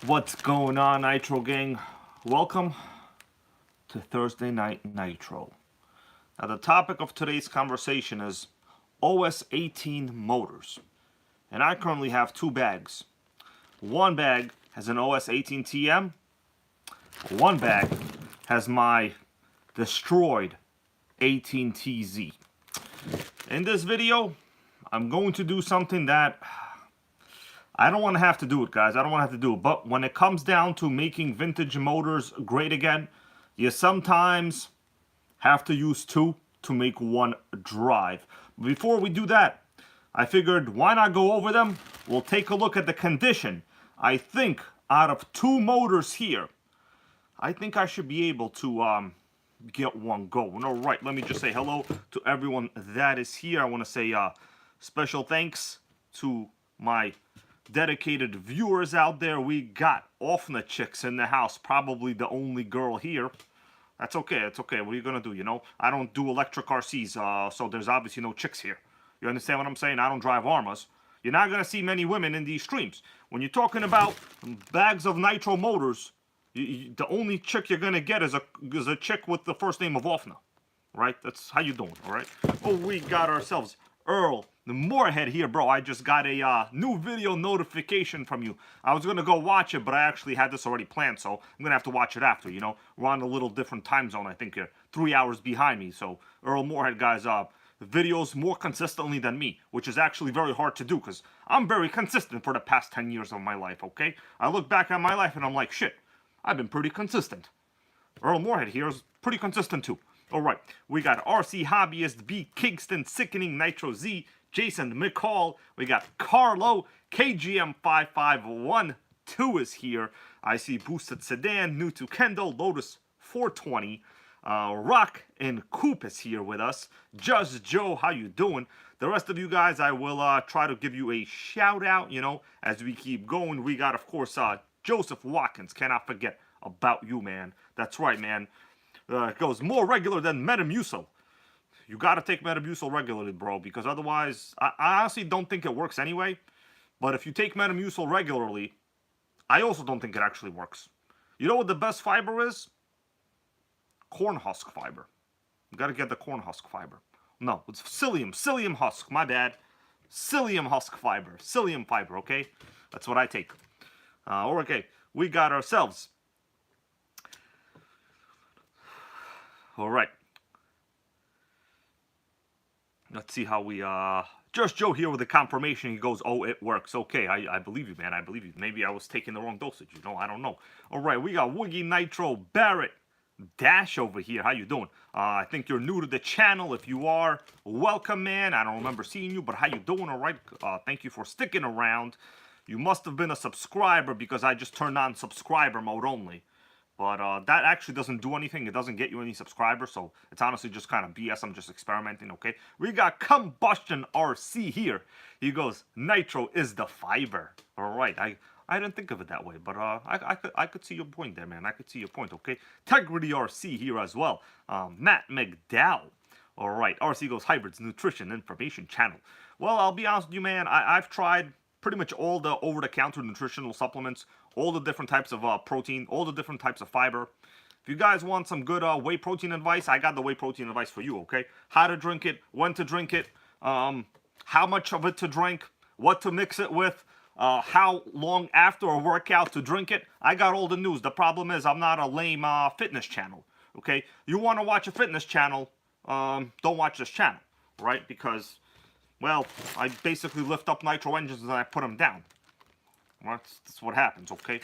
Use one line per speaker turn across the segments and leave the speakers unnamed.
What's going on, Nitro gang? Welcome to Thursday Night Nitro. Now, the topic of today's conversation is OS 18 motors. And I currently have two bags. One bag has an OS 18 TM. One bag has my destroyed 18TZ. In this video, I'm going to do something that I don't want to have to do it, guys. I don't want to have to do it. But when it comes down to making vintage motors great again, you sometimes have to use two to make one drive. Before we do that, I figured why not go over them? We'll take a look at the condition. I think out of two motors here, I think I should be able to get one going. All right, let me just say hello to everyone that is here. I want to say special thanks to my dedicated viewers out there. We got Offna chicks in the house, probably the only girl here. That's okay, it's okay. What are you gonna do, you know? I don't do electric RCs, so there's obviously no chicks here. You understand what I'm saying? I don't drive Armas. You're not gonna see many women in these streams. When you're talking about bags of Nitro motors, the only chick you're gonna get is a chick with the first name of Offna. Right? That's how you doing, alright? Oh, we got ourselves Earl the Moorhead here, bro. I just got a new video notification from you. I was gonna go watch it, but I actually had this already planned, so I'm gonna have to watch it after, you know? We're on a little different time zone, I think you're 3 hours behind me, so Earl Moorhead, guys, videos more consistently than me, which is actually very hard to do, because I'm very consistent for the past 10 years of my life, okay? I look back at my life and I'm like, shit, I've been pretty consistent. Earl Moorhead here is pretty consistent too. Alright, we got RC Hobbyist, B Kingston, Sickening, Nitro Z, Jason McCall, we got Carlo, KGM5512 is here. I see Boosted Sedan, New to Kendall, Lotus 420, Rock and Coop is here with us. Just Joe, how you doing? The rest of you guys, I will try to give you a shout out, you know, as we keep going. We got, of course, Joseph Watkins, cannot forget about you, man. That's right, man. It goes more regular than Metamucil. You gotta take Metamucil regularly, bro, because otherwise, I honestly don't think it works anyway. But if you take Metamucil regularly, I also don't think it actually works. You know what the best fiber is? Corn husk fiber. You gotta get the corn husk fiber. No, it's psyllium husk, my bad. Psyllium husk fiber, psyllium fiber, okay? That's what I take. Okay, we got ourselves. All right. Let's see how we, Just Joe here with the confirmation. He goes, oh, it works. Okay, I believe you, man. I believe you. Maybe I was taking the wrong dosage, you know? I don't know. All right, we got Woogie Nitro Barrett Dash over here. How you doing? I think you're new to the channel. If you are, welcome, man. I don't remember seeing you, but how you doing? All right. Thank you for sticking around. You must have been a subscriber because I just turned on subscriber mode only. But that actually doesn't do anything. It doesn't get you any subscribers, so it's honestly just kind of BS. I'm just experimenting, okay? We got Combustion RC here. He goes, Nitro is the fiber. All right, I didn't think of it that way, but I could see your point there, man. I could see your point, okay? Tegrity RC here as well. Matt McDowell. All right, RC goes, Hybrids Nutrition Information Channel. Well, I'll be honest with you, man. I've tried pretty much all the over-the-counter nutritional supplements, all the different types of protein, all the different types of fiber. If you guys want some good whey protein advice, I got the whey protein advice for you, okay? How to drink it, when to drink it, how much of it to drink, what to mix it with, how long after a workout to drink it. I got all the news. The problem is I'm not a lame fitness channel, okay? You want to watch a fitness channel, don't watch this channel, right? Because, well, I basically lift up nitro engines and I put them down. Well, that's what happens, okay?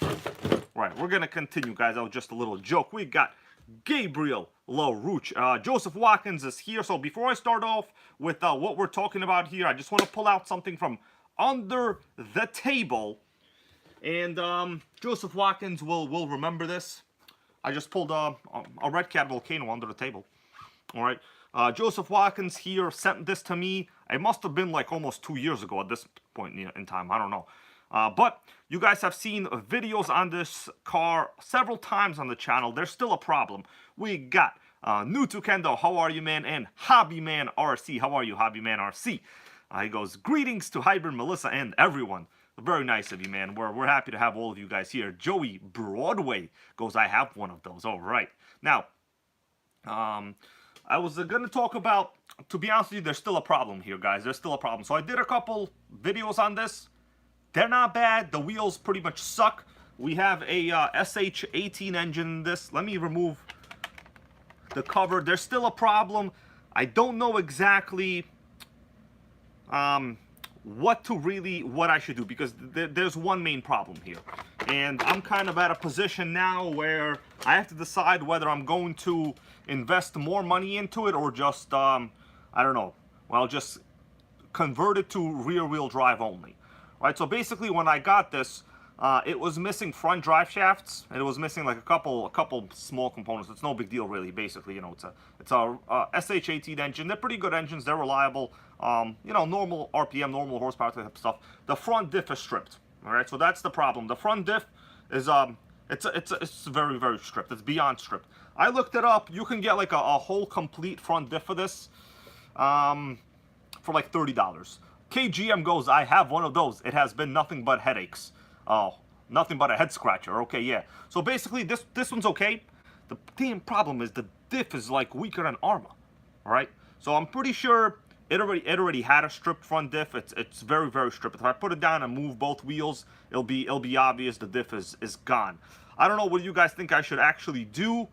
Right, we're going to continue, guys. That was just a little joke. We got Gabriel LaRouche. Joseph Watkins is here. So before I start off with what we're talking about here, I just want to pull out something from under the table. And Joseph Watkins will remember this. I just pulled a Red Cat Volcano under the table. All right. Joseph Watkins here sent this to me. It must have been like almost 2 years ago at this point in time. I don't know. But you guys have seen videos on this car several times on the channel. There's still a problem. We got New to Kendo, how are you, man? And Hobbyman RC, how are you, Hobbyman RC? He goes, greetings to Hybrid Melissa and everyone. Very nice of you, man. We're happy to have all of you guys here. Joey Broadway goes, I have one of those. All right. Now, I was going to talk about, to be honest with you, there's still a problem here, guys. There's still a problem. So I did a couple videos on this. They're not bad. The wheels pretty much suck. We have a SH18 engine in this. Let me remove the cover. There's still a problem. I don't know exactly what I should do, because there's one main problem here. And I'm kind of at a position now where I have to decide whether I'm going to invest more money into it or just, I don't know, well, just convert it to rear-wheel drive only. Right, so basically when I got this, it was missing front drive shafts, and it was missing like a couple small components. It's no big deal really. Basically, you know, it's a SH18 engine. They're pretty good engines. They're reliable. You know, normal RPM, normal horsepower type of stuff. The front diff is stripped. All right, so that's the problem. The front diff is it's very, very stripped. It's beyond stripped. I looked it up. You can get like a whole complete front diff for this for like $30. KGM goes, I have one of those. It has been nothing but headaches. Oh, nothing but a head scratcher. Okay, yeah. So basically, this one's okay. The damn problem is the diff is like weaker than Arma. All right. So I'm pretty sure it already had a stripped front diff. It's very, very stripped. If I put it down and move both wheels, it'll be obvious the diff is gone. I don't know what you guys think I should actually do.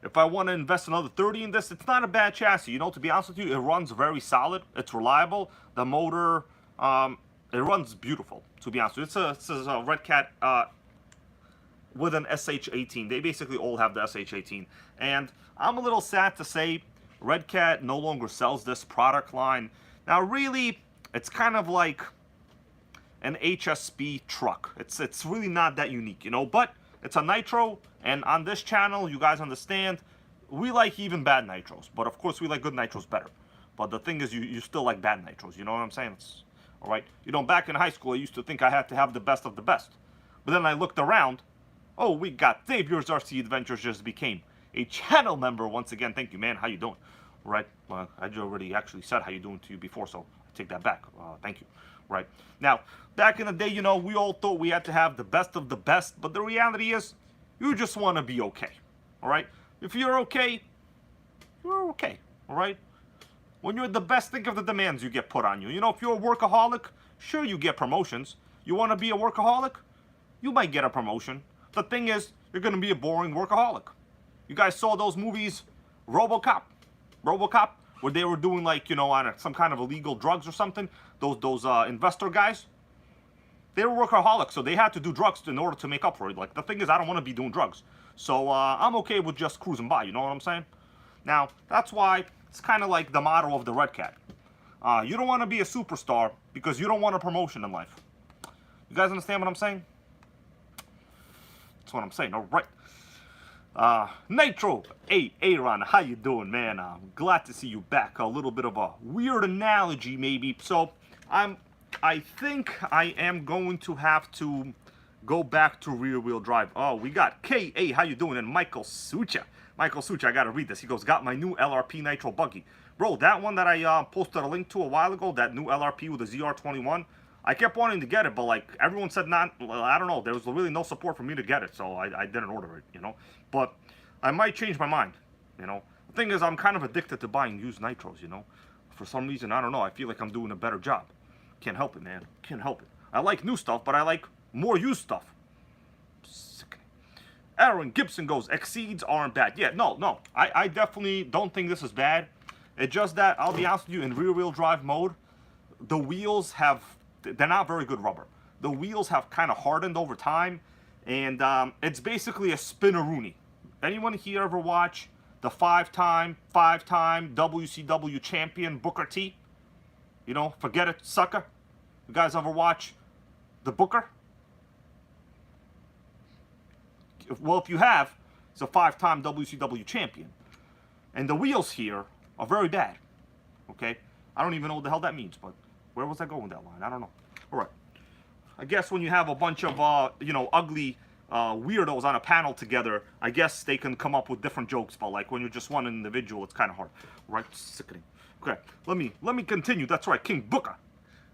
If I want to invest another 30 in this, it's not a bad chassis. You know, to be honest with you, it runs very solid. It's reliable. The motor, it runs beautiful, to be honest with you. It's a Red Cat with an SH18. They basically all have the SH18. And I'm a little sad to say Red Cat no longer sells this product line. Now, really, it's kind of like an HSP truck. It's really not that unique, you know, but it's a Nitro, and on this channel, you guys understand, we like even bad Nitros, but of course we like good Nitros better. But the thing is, you still like bad Nitros, you know what I'm saying? All right, you know, back in high school, I used to think I had to have the best of the best. But then I looked around, oh, we got Xavier's RC Adventures just became a channel member once again. Thank you, man. How you doing? Right, well, I already actually said how you doing to you before, so I take that back. Thank you. Right, now, back in the day, you know, we all thought we had to have the best of the best, but the reality is, you just want to be okay, all right? If you're okay, you're okay, all right? When you're the best, think of the demands you get put on you. You know, if you're a workaholic, sure, you get promotions. You want to be a workaholic? You might get a promotion. The thing is, you're going to be a boring workaholic. You guys saw those movies, RoboCop, where they were doing, like, you know, on some kind of illegal drugs or something. Those investor guys, they were workaholics, so they had to do drugs in order to make up for it. Like, the thing is, I don't want to be doing drugs, so I'm okay with just cruising by. You know what I'm saying? Now, that's why it's kind of like the motto of the Red Cat. You don't want to be a superstar because you don't want a promotion in life. You guys understand what I'm saying? That's what I'm saying. All right. Nitro, hey, Aaron, how you doing, man? I'm glad to see you back. A little bit of a weird analogy, maybe. So, I think I am going to have to go back to rear-wheel drive. Oh, we got K.A., how you doing? And Michael Sucha. Michael Sucha, I gotta read this. He goes, got my new LRP Nitro buggy. Bro, that one that I posted a link to a while ago, that new LRP with the ZR21, I kept wanting to get it, but like everyone said not, I don't know, there was really no support for me to get it, so I didn't order it, you know. But I might change my mind, you know. The thing is, I'm kind of addicted to buying used Nitros, you know. For some reason, I don't know, I feel like I'm doing a better job. Can't help it, man. Can't help it. I like new stuff, but I like more used stuff. Sick. Aaron Gibson goes, exceeds aren't bad. Yeah, no. I definitely don't think this is bad. It's just that, I'll be honest with you, in rear-wheel drive mode, the wheels have, they're not very good rubber. The wheels have kind of hardened over time, and it's basically a spinneroonie. Anyone here ever watch the five-time WCW champion Booker T? You know, forget it, sucker. You guys ever watch the Booker? Well, if you have, it's a 5-time WCW champion. And the wheels here are very bad. Okay? I don't even know what the hell that means, but where was I going with that line? I don't know. All right. I guess when you have a bunch of, you know, ugly weirdos on a panel together, I guess they can come up with different jokes, but like when you're just one individual, it's kind of hard. Right? Sickening. Okay, let me continue. That's right, King Booker.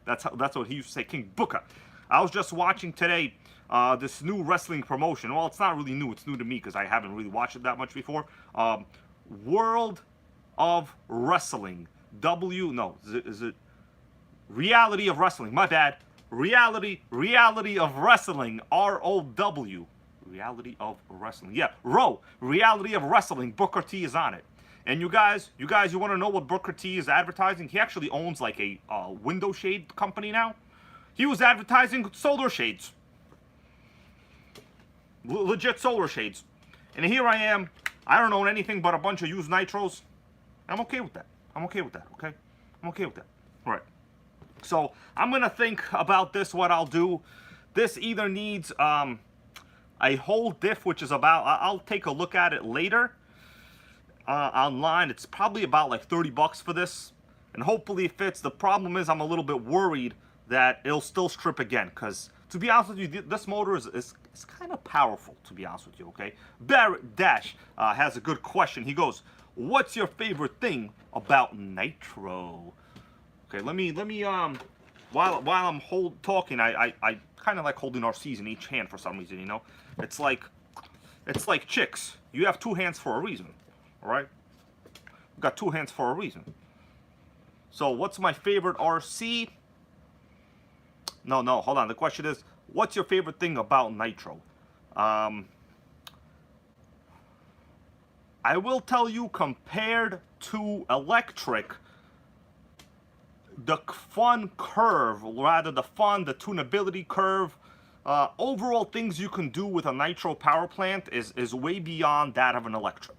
That's what he used to say, King Booker. I was just watching today this new wrestling promotion. Well, it's not really new. It's new to me because I haven't really watched it that much before. World of Wrestling. Is it Reality of Wrestling? My bad. Reality of Wrestling. ROW. Reality of Wrestling. Yeah, Reality of Wrestling. Booker T is on it. And you guys, you want to know what Booker T is advertising? He actually owns like a window shade company now. He was advertising solar shades. Legit solar shades. And here I am. I don't own anything but a bunch of used Nitros. I'm okay with that. I'm okay with that, okay? I'm okay with that. All right. So I'm going to think about this, what I'll do. This either needs a whole diff, which is about, I'll take a look at it later. Online, it's probably about like 30 bucks for this, and hopefully it fits. The problem is I'm a little bit worried that it'll still strip again, because to be honest with you, this motor is kind of powerful, to be honest with you, okay? Barrett Dash has a good question. He goes, what's your favorite thing about Nitro? Okay, let me while I'm talking, I kind of like holding RCs in each hand for some reason, you know? It's like chicks. You have two hands for a reason. All right, we've got two hands for a reason. So what's my favorite RC? No, hold on. The question is, what's your favorite thing about Nitro? I will tell you, compared to electric, the fun curve, rather the tunability curve, overall things you can do with a Nitro power plant is way beyond that of an electric.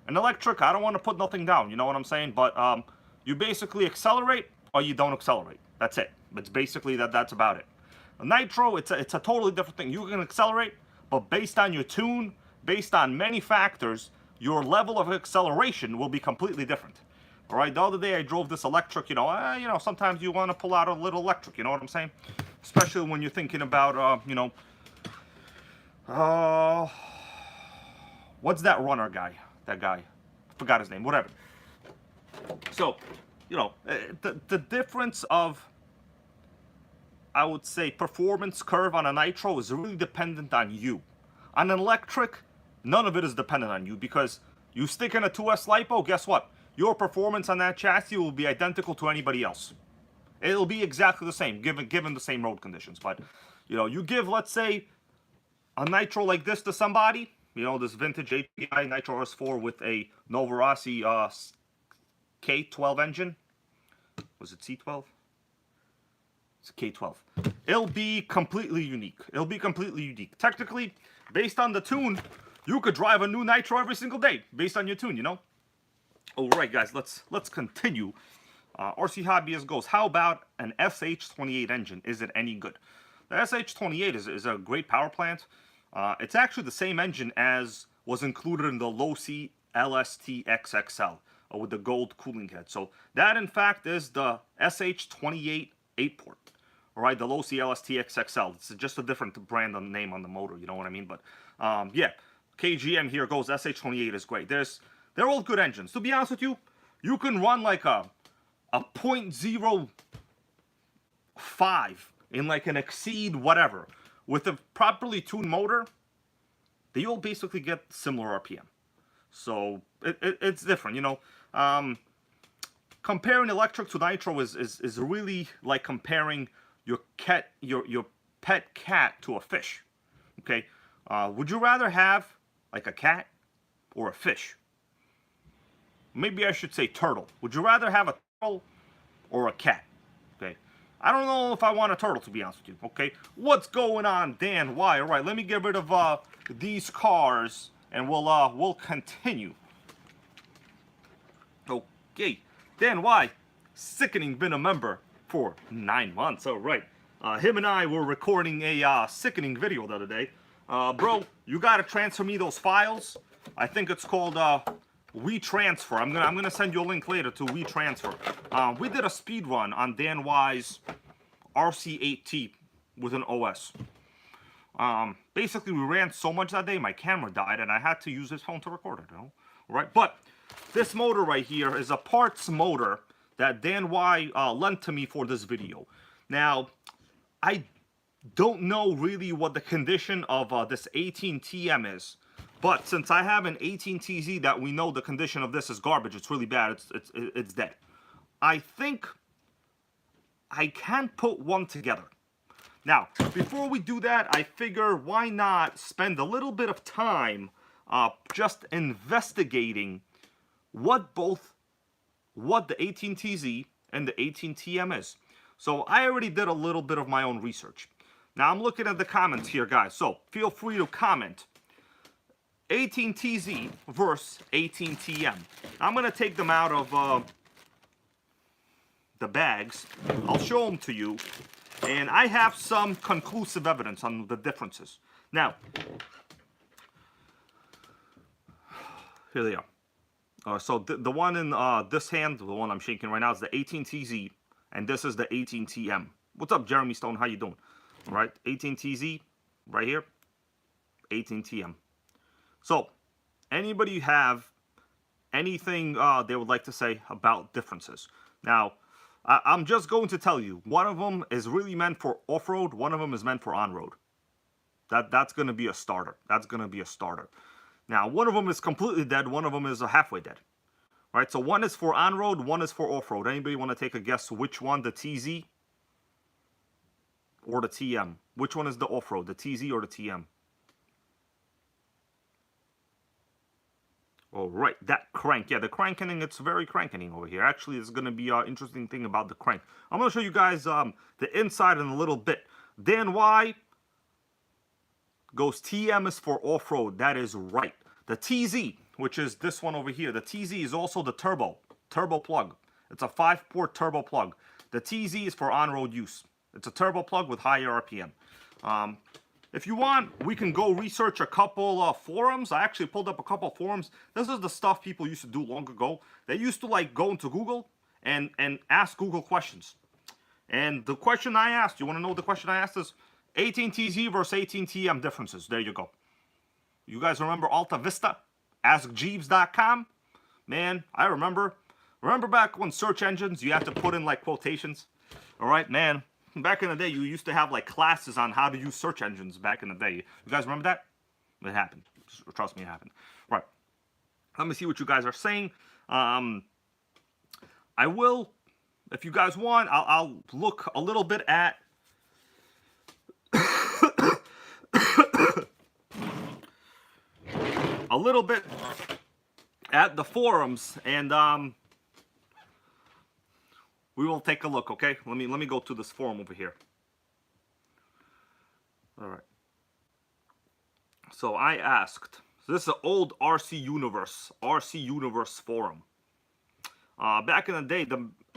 An electric, I don't want to put nothing down, you know what I'm saying? But you basically accelerate or you don't accelerate. That's it. It's basically that's about it. A Nitro, it's a totally different thing. You can accelerate, but based on your tune, based on many factors, your level of acceleration will be completely different. All right. The other day I drove this electric. You know, sometimes you want to pull out a little electric. You know what I'm saying? Especially when you're thinking about, what's that runner guy? That guy, I forgot his name, whatever. So, you know, the difference of, I would say, performance curve on a Nitro is really dependent on you. On an electric, none of it is dependent on you, because you stick in a 2S LiPo, guess what? Your performance on that chassis will be identical to anybody else. It'll be exactly the same, given the same road conditions. But, you know, you give, let's say, a Nitro like this to somebody, you know, this vintage API Nitro S4 with a Novarasi K12 engine. Was it C12? It's K12. It'll be completely unique. It'll be completely unique. Technically, based on the tune, you could drive a new Nitro every single day, based on your tune, you know? All right, guys, let's continue. RC Hobbyist goes, how about an SH28 engine? Is it any good? The SH28 is a great power plant. It's actually the same engine as was included in the Low C LST XXL with the gold cooling head. So that, in fact, is the SH28 8-port. All right, the Low C LST XXL. It's just a different brand on the name on the motor. You know what I mean? But yeah, KGM here goes, SH28 is great. They're all good engines. To be honest with you, you can run like a 0.05 in like an Exceed whatever. With a properly tuned motor, you'll basically get similar RPM. So it's different, you know. Comparing electric to Nitro is really like comparing your pet cat to a fish. Okay, would you rather have like a cat or a fish? Maybe I should say turtle. Would you rather have a turtle or a cat? Okay. I don't know if I want a turtle, to be honest with you, okay? What's going on, Dan? Why? All right, let me get rid of these cars, and we'll continue. Okay. Dan, why? Sickening been a member for 9 months. All right. Him and I were recording a sickening video the other day. Bro, you got to transfer me those files. I think it's called WeTransfer. I'm gonna send you a link later to WeTransfer. We did a speed run on Dan Y's RC8T with an OS. Basically, we ran so much that day, my camera died, and I had to use his phone to record it. You know, right? But this motor right here is a parts motor that Dan Y lent to me for this video. Now, I don't know really what the condition of this 18TM is. But since I have an 18TZ that we know the condition of this is garbage, it's really bad, it's dead. I think I can put one together. Now, before we do that, I figure why not spend a little bit of time just investigating what the 18TZ and the 18TM is. So I already did a little bit of my own research. Now I'm looking at the comments here, guys, so feel free to comment. 18TZ versus 18TM. I'm going to take them out of the bags. I'll show them to you. And I have some conclusive evidence on the differences. Now, here they are. So the one in this hand, the one I'm shaking right now, is the 18TZ, and this is the 18TM. What's up, Jeremy Stone? How you doing? All right, 18TZ right here, 18TM. So, anybody have anything they would like to say about differences? Now, I'm just going to tell you, one of them is really meant for off-road, one of them is meant for on-road. That's going to be a starter. That's going to be a starter. Now, one of them is completely dead, one of them is halfway dead. All right, so one is for on-road, one is for off-road. Anybody want to take a guess which one, the TZ or the TM? Which one is the off-road, the TZ or the TM? All right, that crank. Yeah, the crankening, it's very crankening over here. Actually, it's going to be an interesting thing about the crank. I'm going to show you guys the inside in a little bit. Dan Y goes TM is for off-road. That is right. The TZ, which is this one over here, the TZ is also the turbo plug. It's a 5-port turbo plug. The TZ is for on-road use. It's a turbo plug with higher RPM. If you want, we can go research a couple forums. I actually pulled up a couple forums. This is the stuff people used to do long ago. They used to like go into Google and ask Google questions. And the question I asked, you want to know what the question I asked is 18TZ versus 18TM differences. There you go. You guys remember Alta Vista? AskJeeves.com? Man, I remember. Remember back when search engines, you had to put in like quotations? All right, man. Back in the day, you used to have like classes on how to use search engines back in the day. You guys remember that? It happened. Trust me, it happened. Right. Let me see what you guys are saying. I will, if you guys want, I'll look a little bit at the forums, and we will take a look, okay? Let me go to this forum over here. All right. So I asked. So this is an old RC Universe forum. Back in the day,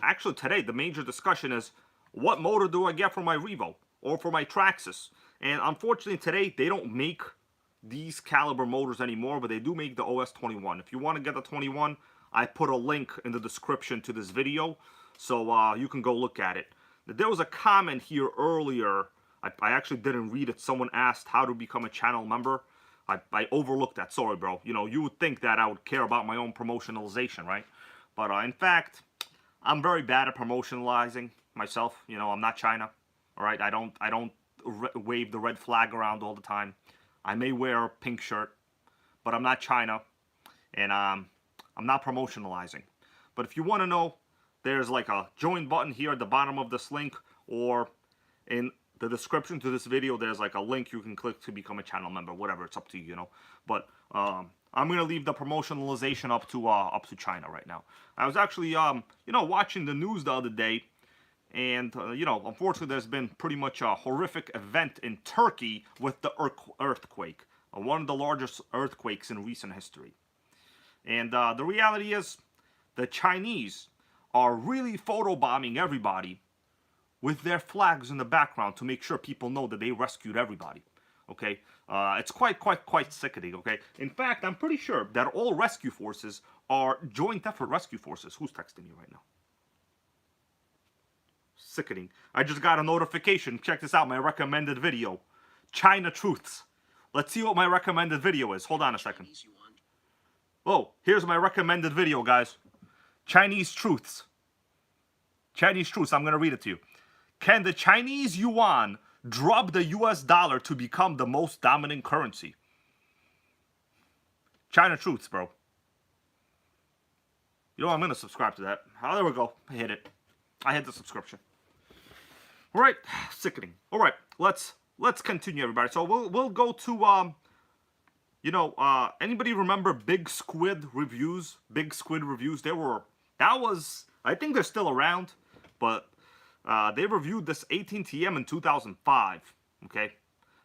actually today, the major discussion is what motor do I get for my Revo or for my Traxxas? And unfortunately today they don't make these caliber motors anymore, but they do make the OS21. If you want to get the 21, I put a link in the description to this video. So you can go look at it. There was a comment here earlier. I actually didn't read it. Someone asked how to become a channel member. I overlooked that. Sorry, bro. You know, you would think that I would care about my own promotionalization, right? But in fact, I'm very bad at promotionalizing myself. You know, I'm not China. All right, I don't wave the red flag around all the time. I may wear a pink shirt, but I'm not China, and I'm not promotionalizing. But if you want to know, there's like a join button here at the bottom of this link, or in the description to this video, there's like a link you can click to become a channel member. Whatever, it's up to you, you know. But I'm gonna leave the promotionalization up to China right now. I was actually you know, watching the news the other day, and you know, unfortunately, there's been pretty much a horrific event in Turkey with the earthquake, one of the largest earthquakes in recent history. And the reality is, the Chinese are really photobombing everybody with their flags in the background to make sure people know that they rescued everybody. Okay, it's quite sickening. Okay, in fact, I'm pretty sure that all rescue forces are joint effort rescue forces. Who's texting me right now? Sickening. I just got a notification. Check this out, my recommended video. China Truths. Let's see what my recommended video is. Hold on a second. Oh, here's my recommended video, guys. Chinese Truths. Chinese Truths. I'm going to read it to you. Can the Chinese yuan drop the US dollar to become the most dominant currency. China Truths, bro. You know, I'm going to subscribe to that. Oh, there we go. I hit it. I hit the subscription. All right. Sickening. All right. Let's continue, everybody. So we'll go to, anybody remember Big Squid reviews? Big Squid reviews. I think they're still around, but they reviewed this 18TM in 2005. Okay.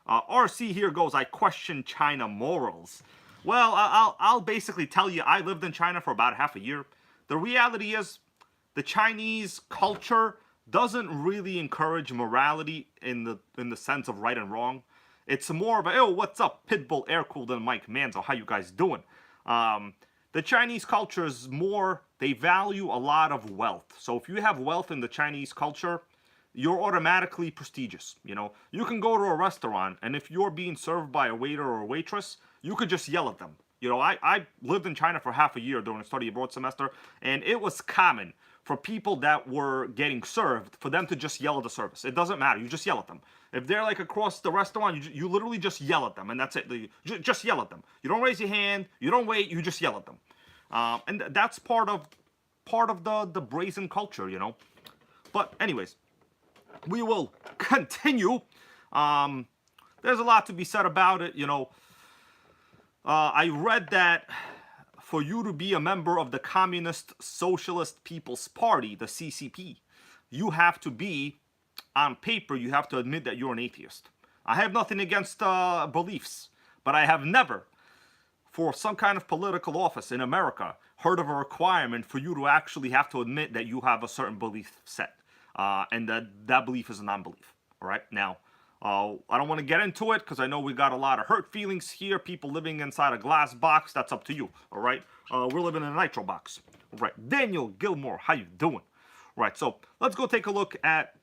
RC here goes, I question China morals. Well, I'll basically tell you, I lived in China for about half a year. The reality is, the Chinese culture doesn't really encourage morality in the sense of right and wrong. It's more of a, oh, what's up, Pitbull, air-cooled, and Mike Manzo, how you guys doing? The Chinese culture is more, they value a lot of wealth. So if you have wealth in the Chinese culture, you're automatically prestigious, you know? You can go to a restaurant, and if you're being served by a waiter or a waitress, you could just yell at them. You know, I lived in China for half a year during a study abroad semester, and it was common for people that were getting served, for them to just yell at the service. It doesn't matter, you just yell at them. If they're like across the restaurant, you literally just yell at them, and that's it. Just yell at them. You don't raise your hand, you don't wait, you just yell at them. And that's part of the brazen culture, you know. But anyways, we will continue. There's a lot to be said about it, you know. I read that for you to be a member of the Communist Socialist People's Party, the CCP, you have to be, on paper, you have to admit that you're an atheist. I have nothing against beliefs, but I have never, for some kind of political office in America, heard of a requirement for you to actually have to admit that you have a certain belief set, and that belief is a non-belief. All right, now, I don't want to get into it because I know we got a lot of hurt feelings here. People living inside a glass box. That's up to you. All right. We're living in a Nitro box. All right. Daniel Gilmore, how you doing? All right. So let's go take a look at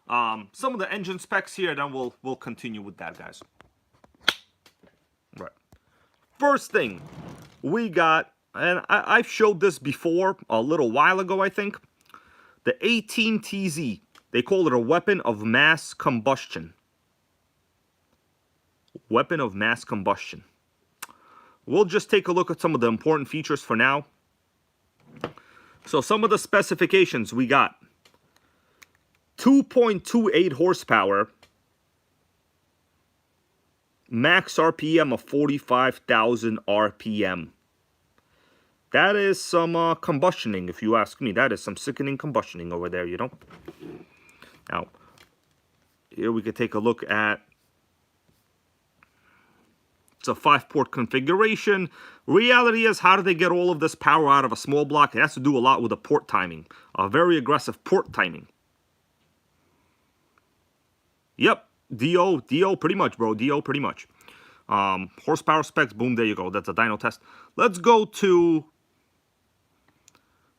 some of the engine specs here. Then we'll continue with that, guys. All right. First thing we got, and I've showed this before a little while ago, I think. The 18TZ. They call it a weapon of mass combustion. Weapon of mass combustion. We'll just take a look at some of the important features for now. So some of the specifications we got. 2.28 horsepower. Max RPM of 45,000 RPM. That is some combustioning, if you ask me. That is some sickening combustioning over there, you know. Now, here we could take a look at, it's a 5-port configuration. Reality is, how do they get all of this power out of a small block? It has to do a lot with the port timing. A very aggressive port timing. Yep, DO pretty much, bro. DO pretty much. Horsepower specs, boom, there you go. That's a dyno test. Let's go to...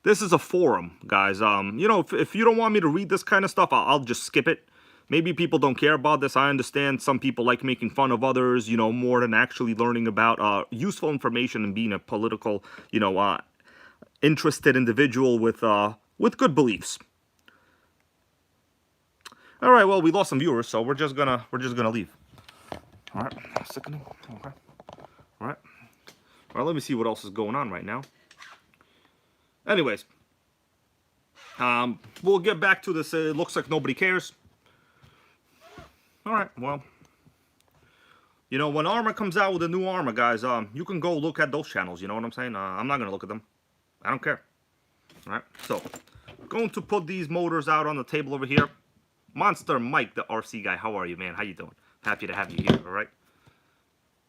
This is a forum, guys. You know, if you don't want me to read this kind of stuff, I'll just skip it. Maybe people don't care about this. I understand some people like making fun of others, you know, more than actually learning about useful information and being a political, you know, interested individual with good beliefs. All right, well, we lost some viewers, so we're just gonna leave. All right, sickening. Okay. All right. All right, let me see what else is going on right now. Anyways, we'll get back to this. It looks like nobody cares. All right, well, you know, when Armor comes out with a new Armor, guys, you can go look at those channels. You know what I'm saying? I'm not gonna look at them. I don't care. All right, so going to put these motors out on the table over here. Monster Mike, the RC guy, how are you, man? How you doing? Happy to have you here. All right,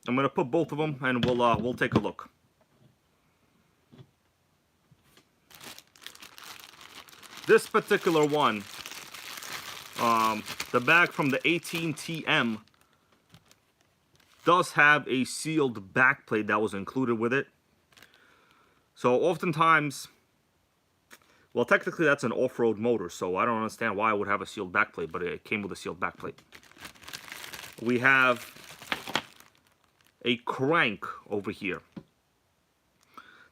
I'm gonna put both of them, and we'll take a look. This particular one, the bag from the 18TM does have a sealed backplate that was included with it. So oftentimes, well, technically that's an off-road motor, so I don't understand why I would have a sealed backplate, but it came with a sealed backplate. We have a crank over here.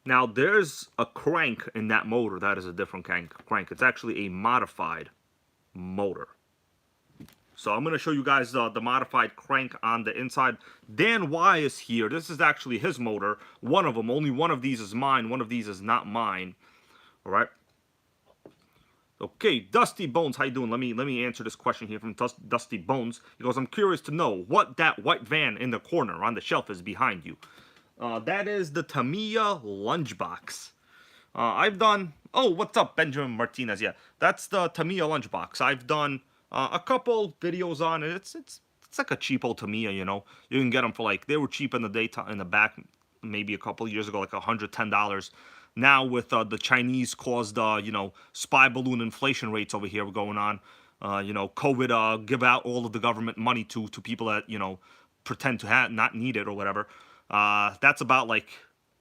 Now, there's a crank in that motor. That is a different crank. It's actually a modified motor. So I'm going to show you guys the modified crank on the inside. Dan Y is here. This is actually his motor. One of them. Only one of these is mine. One of these is not mine. All right. Okay, Dusty Bones, how you doing? Let me answer this question here from Dusty Bones. He goes, I'm curious to know what that white van in the corner on the shelf is behind you. That is the Tamiya lunchbox. I've done... Oh, what's up, Benjamin Martinez? Yeah, that's the Tamiya lunchbox. I've done a couple videos on it. It's like a cheap old Tamiya, you know. You can get them for like... They were cheap in the daytime, in the back, maybe a couple years ago, like $110. Now with the Chinese caused, you know, spy balloon inflation rates over here going on. You know, COVID give out all of the government money to people that, you know, pretend to not need it or whatever. That's about like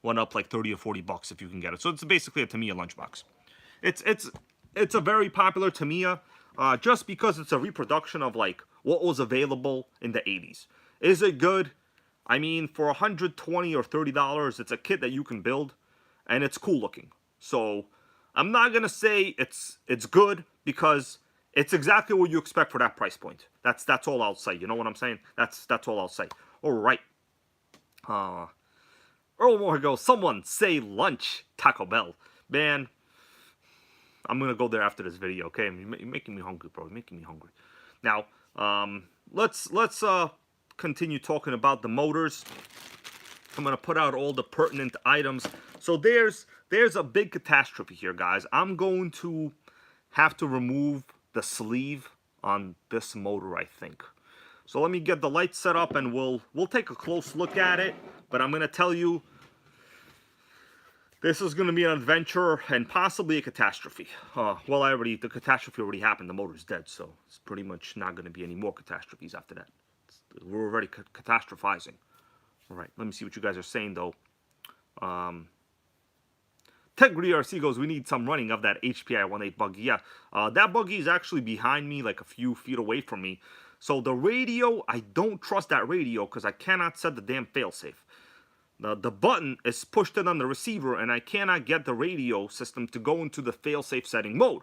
went up like 30 or 40 bucks if you can get it. So it's basically a Tamiya lunchbox. It's a very popular Tamiya just because it's a reproduction of like what was available in the 80s. Is it good? I mean, for $120 or $30, it's a kit that you can build. And it's cool looking. So I'm not gonna say it's good because it's exactly what you expect for that price point. That's all I'll say. You know what I'm saying? That's all I'll say. All right. Earl Moore goes, someone say lunch, Taco Bell. Man, I'm gonna go there after this video. Okay, you're making me hungry, bro. You're making me hungry. Now, let's continue talking about the motors. I'm going to put out all the pertinent items. So there's a big catastrophe here, guys. I'm going to have to remove the sleeve on this motor, I think. So let me get the lights set up and we'll take a close look at it. But I'm going to tell you, this is going to be an adventure and possibly a catastrophe. Well, the catastrophe already happened. The motor's dead, so it's pretty much not going to be any more catastrophes after that. We're already catastrophizing. All right, let me see what you guys are saying, though. Tegrity RC goes, we need some running of that HPI 1.8 buggy. Yeah, that buggy is actually behind me, like a few feet away from me. So the radio, I don't trust that radio because I cannot set the damn failsafe. The button is pushed in on the receiver, and I cannot get the radio system to go into the failsafe setting mode.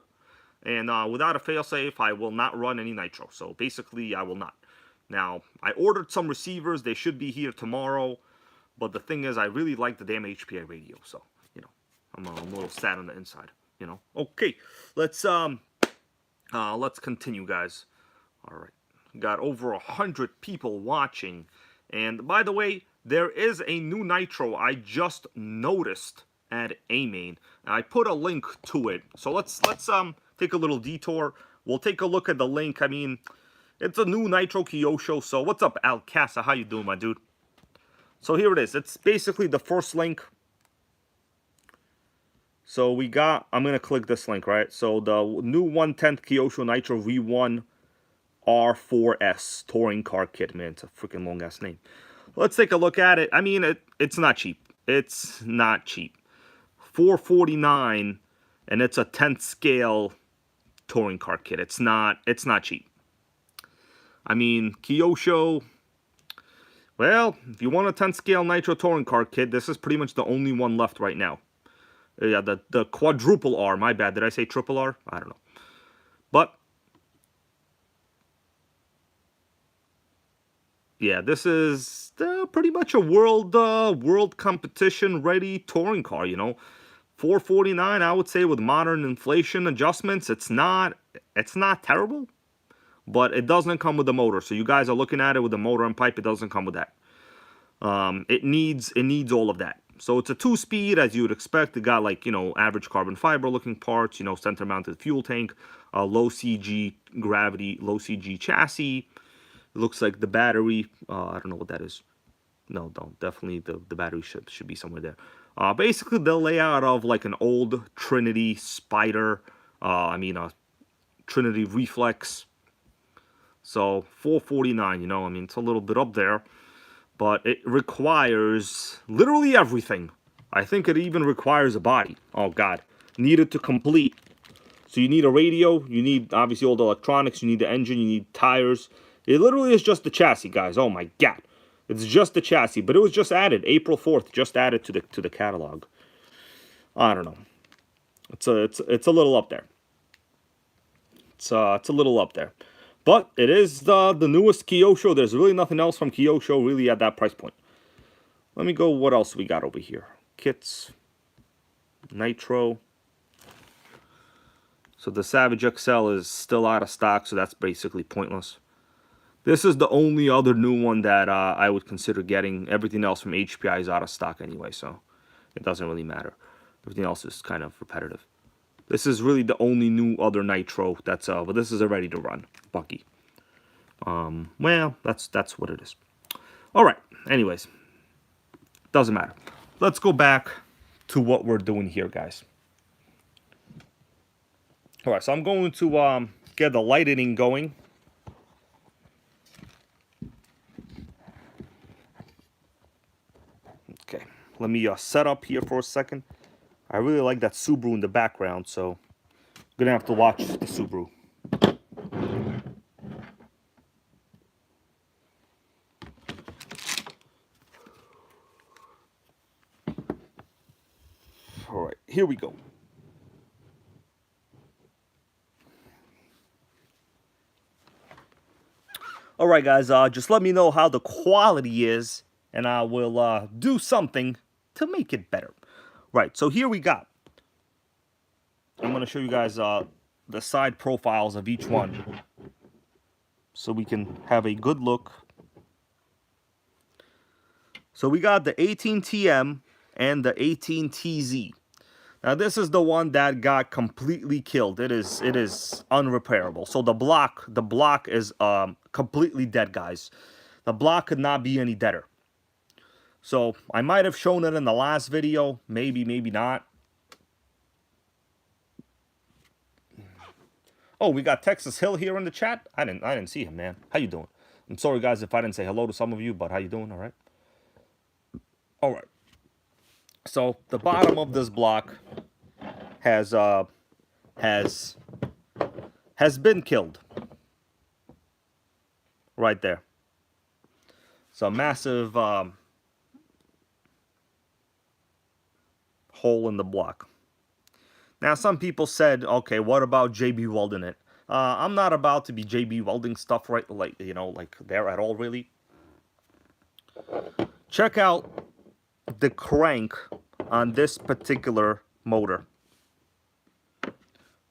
And without a failsafe, I will not run any Nitro. So basically, I will not. Now, I ordered some receivers. They should be here tomorrow. But the thing is, I really like the damn HPI radio. So, you know, I'm a little sad on the inside, you know. Okay, let's continue, guys. All right. Got over 100 people watching. And by the way, there is a new Nitro I just noticed at A-Main. I put a link to it. So let's take a little detour. We'll take a look at the link. I mean, it's a new Nitro Kyosho. So what's up, Alcasa? How you doing, my dude? So here it is. It's basically the first link. So we got, I'm going to click this link, right? So the new 1/10 Kyosho Nitro V1 R4S touring car kit. Man, it's a freaking long ass name. Let's take a look at it. I mean, it's not cheap. It's not cheap. $449, and it's a 10th scale touring car kit. It's not cheap. I mean, Kyosho, well, if you want a 10th scale Nitro touring car kit, this is pretty much the only one left right now. Yeah, the quadruple R, my bad. Did I say triple R? I don't know. But yeah, this is pretty much a world competition ready touring car, you know. $449, I would say, with modern inflation adjustments, it's not terrible, but it doesn't come with the motor. So you guys are looking at it with the motor and pipe, it doesn't come with that. It needs all of that. So it's a 2-speed, as you would expect. It got, like, you know, average carbon fiber looking parts, you know, center mounted fuel tank, low CG gravity, low CG chassis. It looks like the battery, I don't know what that is. No, definitely the battery should be somewhere there. Basically, the layout of like an old Trinity Spider, Trinity Reflex. So $449, you know, I mean, it's a little bit up there, but it requires literally everything. I think it even requires a body. Oh God, needed to complete. So you need a radio, you need obviously all the electronics, you need the engine, you need tires. It literally is just the chassis, guys. Oh my God. It's just the chassis, but it was just added April 4th, just added to the catalog. I don't know. It's a little up there. It's a little up there. But it is the newest Kyosho. There's really nothing else from Kyosho really at that price point. Let me go, what else we got over here? Kits, Nitro. So the Savage XL is still out of stock, so that's basically pointless. This is the only other new one that I would consider getting. Everything else from HPI is out of stock anyway, so it doesn't really matter. Everything else is kind of repetitive. This is really the only new other Nitro that's but this is a ready to run Bucky. Well, that's what it is. All right. Anyways, doesn't matter. Let's go back to what we're doing here, guys. All right, so I'm going to get the lighting going. Okay, let me set up here for a second. I really like that Subaru in the background, so I'm gonna have to watch the Subaru. All right, here we go. All right, guys, just let me know how the quality is, and I will do something to make it better. Right, so here we got. I'm going to show you guys the side profiles of each one so we can have a good look. So we got the 18TM and the 18TZ. Now this is the one that got completely killed. It is unrepairable. So the block is completely dead, guys. The block could not be any deader. So I might have shown it in the last video, maybe not. Oh, we got Texas Hill here in the chat. I didn't see him, man. How you doing? I'm sorry, guys, if I didn't say hello to some of you, but how you doing? All right. All right. So the bottom of this block has been killed. Right there. It's a massive hole in the block. Now, some people said, okay, what about JB welding it? I'm not about to be JB welding stuff like there at all, really. Check out the crank on this particular motor.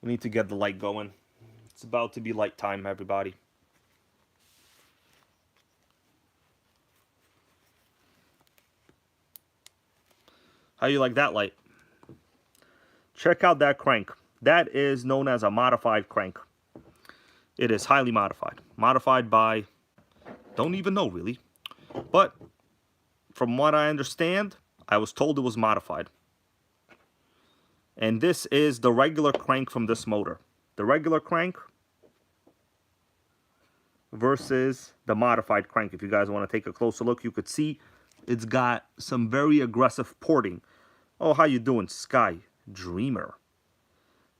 We need to get the light going. It's about to be light time, everybody. How you like that light? Check out that crank. That is known as a modified crank. It is highly modified. Modified by, don't even know really. But from what I understand, I was told it was modified. And this is the regular crank from this motor. The regular crank versus the modified crank. If you guys want to take a closer look, you could see it's got some very aggressive porting. Oh, how you doing, Sky Dreamer?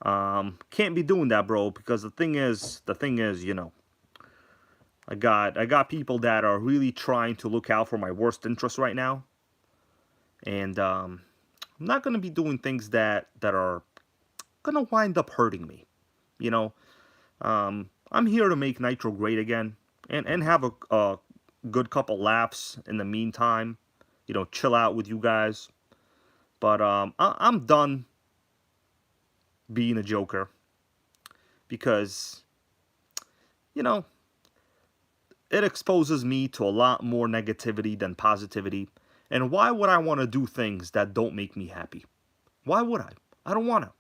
Can't be doing that, bro, because the thing is, you know, I got people that are really trying to look out for my worst interests right now. And I'm not going to be doing things that are going to wind up hurting me. You know, I'm here to make Nitro great again and have a good couple laughs in the meantime. You know, chill out with you guys. But I'm done being a joker because, you know, it exposes me to a lot more negativity than positivity. And why would I want to do things that don't make me happy? Why would I? I don't want to.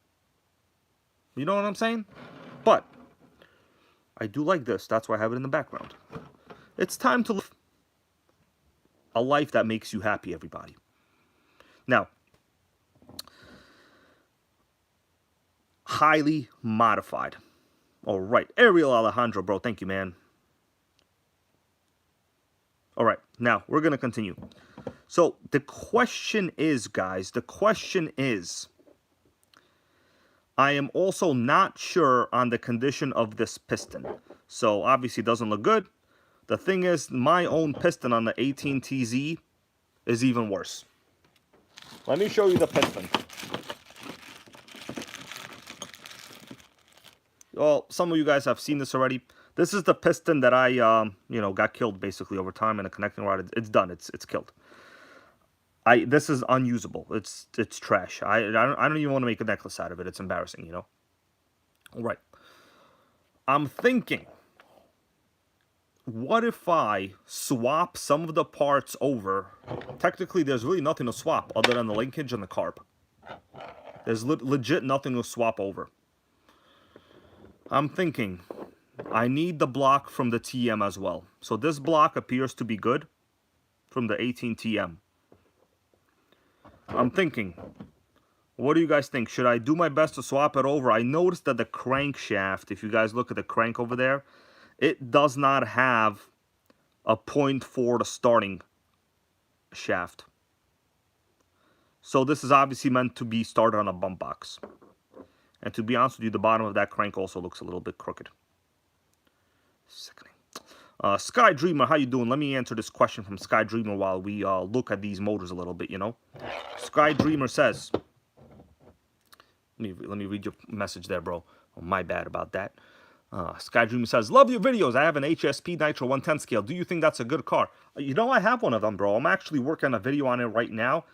You know what I'm saying? But I do like this. That's why I have it in the background. It's time to live a life that makes you happy, everybody. Now, highly modified. All right. Ariel Alejandro, bro. Thank you, man. All right. Now, we're going to continue. So, the question is, guys, I am also not sure on the condition of this piston. So, obviously, it doesn't look good. The thing is, my own piston on the 18TZ is even worse. Let me show you the piston. Well, some of you guys have seen this already. This is the piston that I, you know, got killed basically over time in a connecting rod. It's done. It's killed. This is unusable. It's trash. I don't even want to make a necklace out of it. It's embarrassing, you know. All right. I'm thinking, what if I swap some of the parts over? Technically, there's really nothing to swap other than the linkage and the carb. There's legit nothing to swap over. I'm thinking, I need the block from the TM as well. So this block appears to be good from the 18 TM. I'm thinking, what do you guys think? Should I do my best to swap it over? I noticed that the crankshaft, if you guys look at the crank over there, it does not have a point for the starting shaft. So this is obviously meant to be started on a bump box. And to be honest with you, the bottom of that crank also looks a little bit crooked. Sickening. Sky Dreamer, how you doing? Let me answer this question from Sky Dreamer while we look at these motors a little bit, you know. Sky Dreamer says, let me read your message there, bro. Oh, my bad about that. Sky Dreamer says, love your videos. I have an HSP Nitro 110 scale. Do you think that's a good car? You know, I have one of them, bro. I'm actually working on a video on it right now.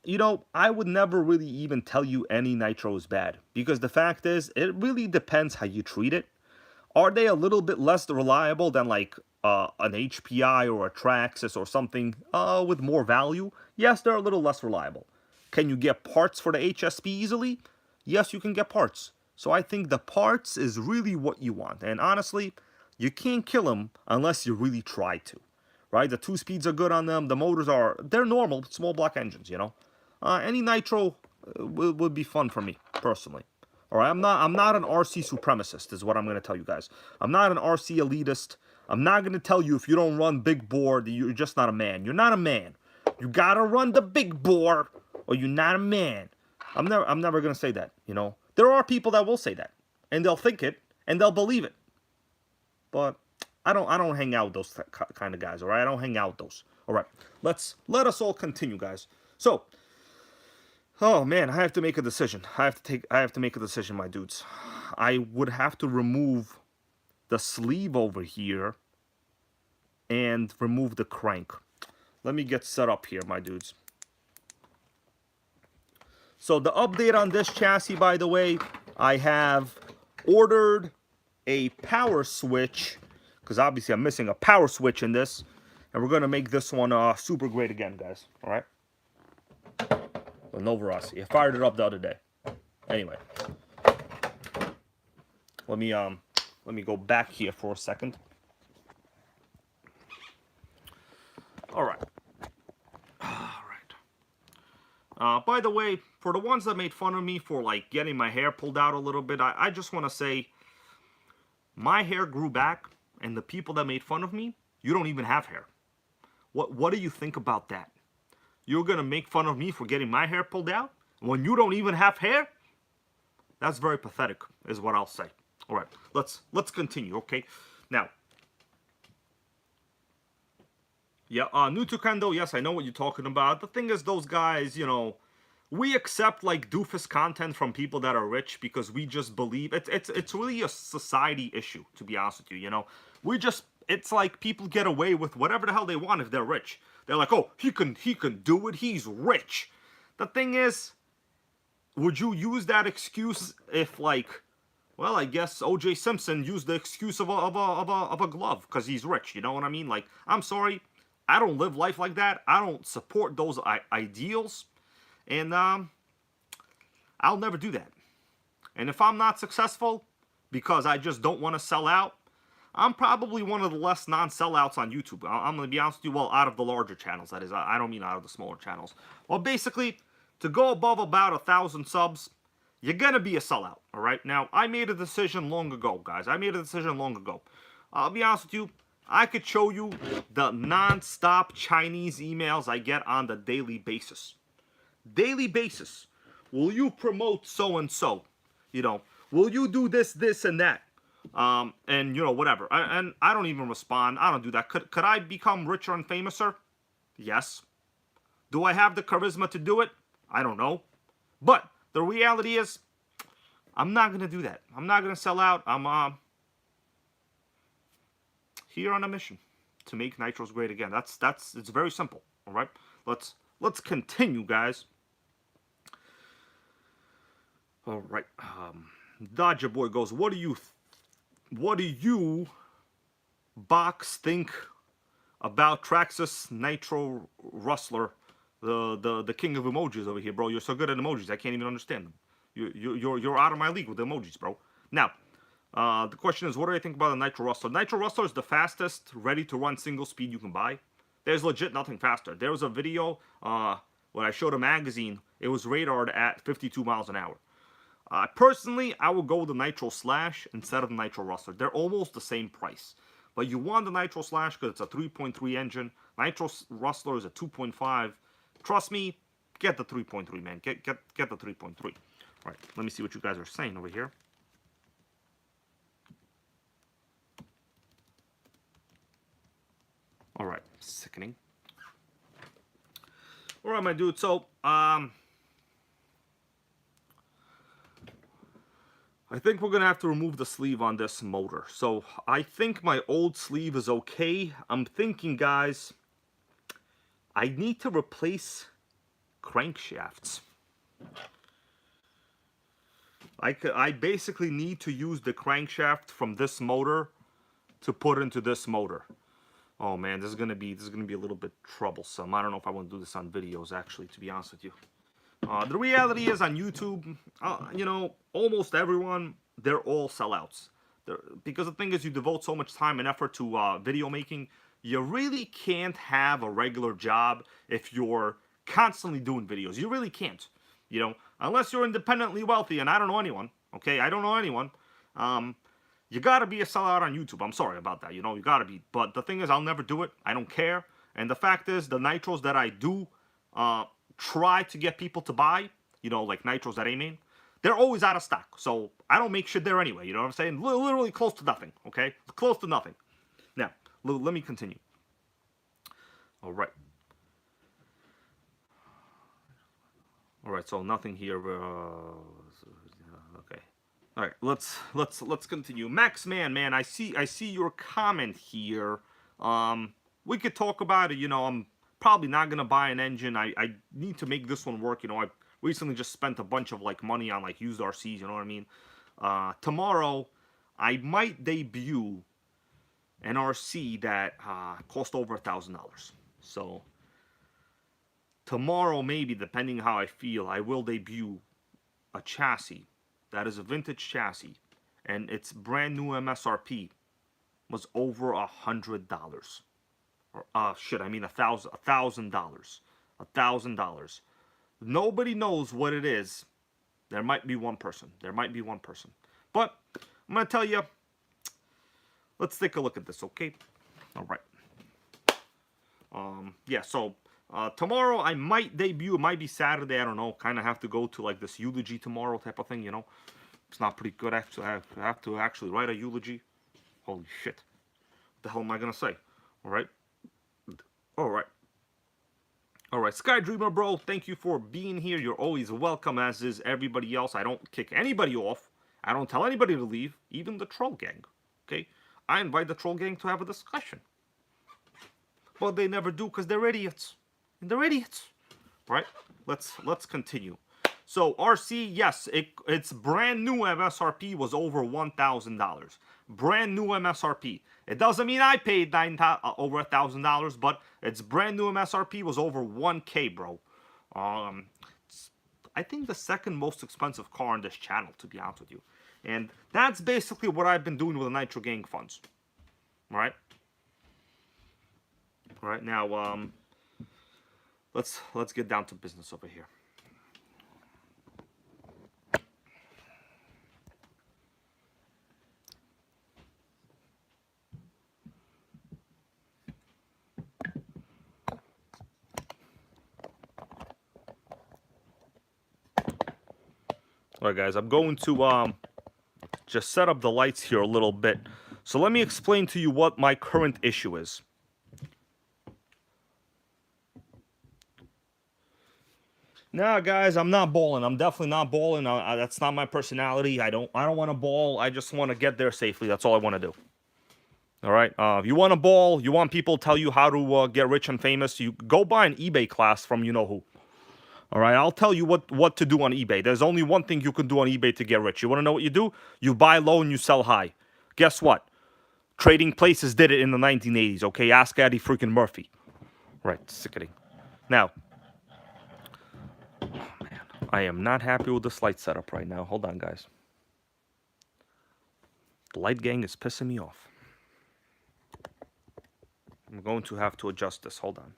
You know, I would never really even tell you any Nitro is bad. Because the fact is, it really depends how you treat it. Are they a little bit less reliable than like an HPI or a Traxxas or something with more value? Yes, they're a little less reliable. Can you get parts for the HSP easily? Yes, you can get parts. So I think the parts is really what you want. And honestly, you can't kill them unless you really try to. Right? The 2 speeds are good on them. The motors they're normal, small block engines, you know. Any Nitro would be fun for me, personally. All right, I'm not an RC supremacist, is what I'm going to tell you guys. I'm not an RC elitist. I'm not going to tell you if you don't run big bore that you're just not a man. You're not a man. You got to run the big bore or you're not a man. I'm never going to say that, you know. There are people that will say that, and they'll think it, and they'll believe it. But I don't hang out with those kind of guys, all right? I don't hang out with those. All right, let us all continue, guys. So, oh man, I have to make a decision. I have to make a decision, my dudes. I would have to remove the sleeve over here and remove the crank. Let me get set up here, my dudes. So the update on this chassis, by the way, I have ordered a power switch, because obviously I'm missing a power switch in this, and we're going to make this one super great again, guys. All right? The Nova Rossi. I fired it up the other day. Anyway, let me go back here for a second. All right. By the way, for the ones that made fun of me for like getting my hair pulled out a little bit, I just want to say my hair grew back, and the people that made fun of me, you don't even have hair. What do you think about that? You're gonna make fun of me for getting my hair pulled out when you don't even have hair? That's very pathetic, is what I'll say. All right, let's continue, okay? Now, yeah, Nitro Kendo, yes, I know what you're talking about. The thing is, those guys, you know, we accept like doofus content from people that are rich because we just believe it's really a society issue, to be honest with you. You know, it's like people get away with whatever the hell they want if they're rich. They're like, oh, he can do it. He's rich. The thing is, would you use that excuse if like, well, I guess O.J. Simpson used the excuse of a glove because he's rich. You know what I mean? Like, I'm sorry, I don't live life like that. I don't support those ideals. And I'll never do that. And if I'm not successful because I just don't want to sell out, I'm probably one of the less non-sellouts on YouTube. I'm going to be honest with you, well, out of the larger channels, that is. I don't mean out of the smaller channels. Well, basically, to go above about 1,000 subs, you're going to be a sellout, all right? Now, I made a decision long ago, guys. I made a decision long ago. I'll be honest with you, I could show you the non-stop Chinese emails I get on the daily basis. Daily basis. Will you promote so-and-so? You know, will you do this, this, and that? And, you know, whatever. And I don't even respond. I don't do that. Could I become richer and famouser? Yes. Do I have the charisma to do it? I don't know. But the reality is, I'm not going to do that. I'm not going to sell out. here on a mission to make nitros great again. It's very simple. All right, let's continue, guys. All right, Dodger Boy goes, what do you Box think about Traxxas Nitro Rustler, the king of emojis over here, bro? You're so good at emojis, I can't even understand them. You're out of my league with emojis, bro. Now, the question is, what do I think about the Nitro Rustler? Nitro Rustler is the fastest ready-to-run single speed you can buy. There's legit nothing faster. There was a video when I showed a magazine. It was radared at 52 miles an hour. Personally, I would go with the Nitro Slash instead of the Nitro Rustler. They're almost the same price. But you want the Nitro Slash because it's a 3.3 engine. Nitro Rustler is a 2.5. Trust me, get the 3.3, man. Get the 3.3. All right, let me see what you guys are saying over here. All right, sickening. All right, my dude. So, I think we're going to have to remove the sleeve on this motor. So I think my old sleeve is okay. I'm thinking, guys, I need to replace crankshafts. I basically need to use the crankshaft from this motor to put into this motor. Oh man, this is gonna be a little bit troublesome. I don't know if I want to do this on videos, actually, to be honest with you. The reality is, on YouTube, you know, almost everyone, they're all sellouts. Because the thing is, you devote so much time and effort to video making, you really can't have a regular job if you're constantly doing videos. You really can't, you know, unless you're independently wealthy, and I don't know anyone, okay? I don't know anyone. You gotta be a sellout on YouTube. I'm sorry about that, you know, you gotta be. But the thing is, I'll never do it. I don't care. And the fact is, the nitros that I do try to get people to buy, you know, like nitros that I mean, they're always out of stock. So I don't make shit there anyway, you know what I'm saying? Literally close to nothing, okay? Close to nothing. Now, let me continue. All right. All right, so nothing here. Okay. All right, let's continue. Max man, I see your comment here. We could talk about it. You know, I'm probably not gonna buy an engine. I need to make this one work. You know, I recently just spent a bunch of like money on like used RCs. You know what I mean? Tomorrow, I might debut an RC that cost over $1,000. So tomorrow, maybe, depending how I feel, I will debut a chassis that is a vintage chassis, and its brand new MSRP was over $100. Or shit, I mean $1,000. $1,000. Nobody knows what it is. There might be one person. But I'm gonna tell you. Let's take a look at this, okay? All right. Yeah. So tomorrow I might debut. It might be Saturday. I don't know. Kind of have to go to like this eulogy tomorrow type of thing. You know, it's not pretty good actually. I have to actually write a eulogy. Holy shit! What the hell am I gonna say? All right. All right. All right, Sky Dreamer, bro, thank you for being here. You're always welcome, as is everybody else. I don't kick anybody off. I don't tell anybody to leave, even the troll gang, okay? I invite the troll gang to have a discussion. But they never do because they're idiots. And they're idiots. Right? Let's continue. So, RC, yes, its brand new MSRP was over $1,000. Brand new MSRP. It doesn't mean I paid over $1,000, but its brand new MSRP was over 1K, bro. I think the second most expensive car on this channel, to be honest with you. And that's basically what I've been doing with the Nitro Gang funds. Right? Right now, let's get down to business over here. Alright guys, I'm going to just set up the lights here a little bit. So let me explain to you what my current issue is. Nah, guys, I'm not balling. I'm definitely not balling. That's not my personality. I don't want to ball. I just want to get there safely. That's all I want to do. All right. If you want a ball, you want people to tell you how to get rich and famous, you go buy an eBay class from you know who. All right. I'll tell you what to do on eBay. There's only one thing you can do on eBay to get rich. You want to know what you do? You buy low and you sell high. Guess what? Trading Places did it in the 1980s. Okay. Ask Eddie freaking Murphy. Right. Sickening. Now, oh man, I am not happy with this light setup right now. Hold on, guys. The light gang is pissing me off. I'm going to have to adjust this. Hold on.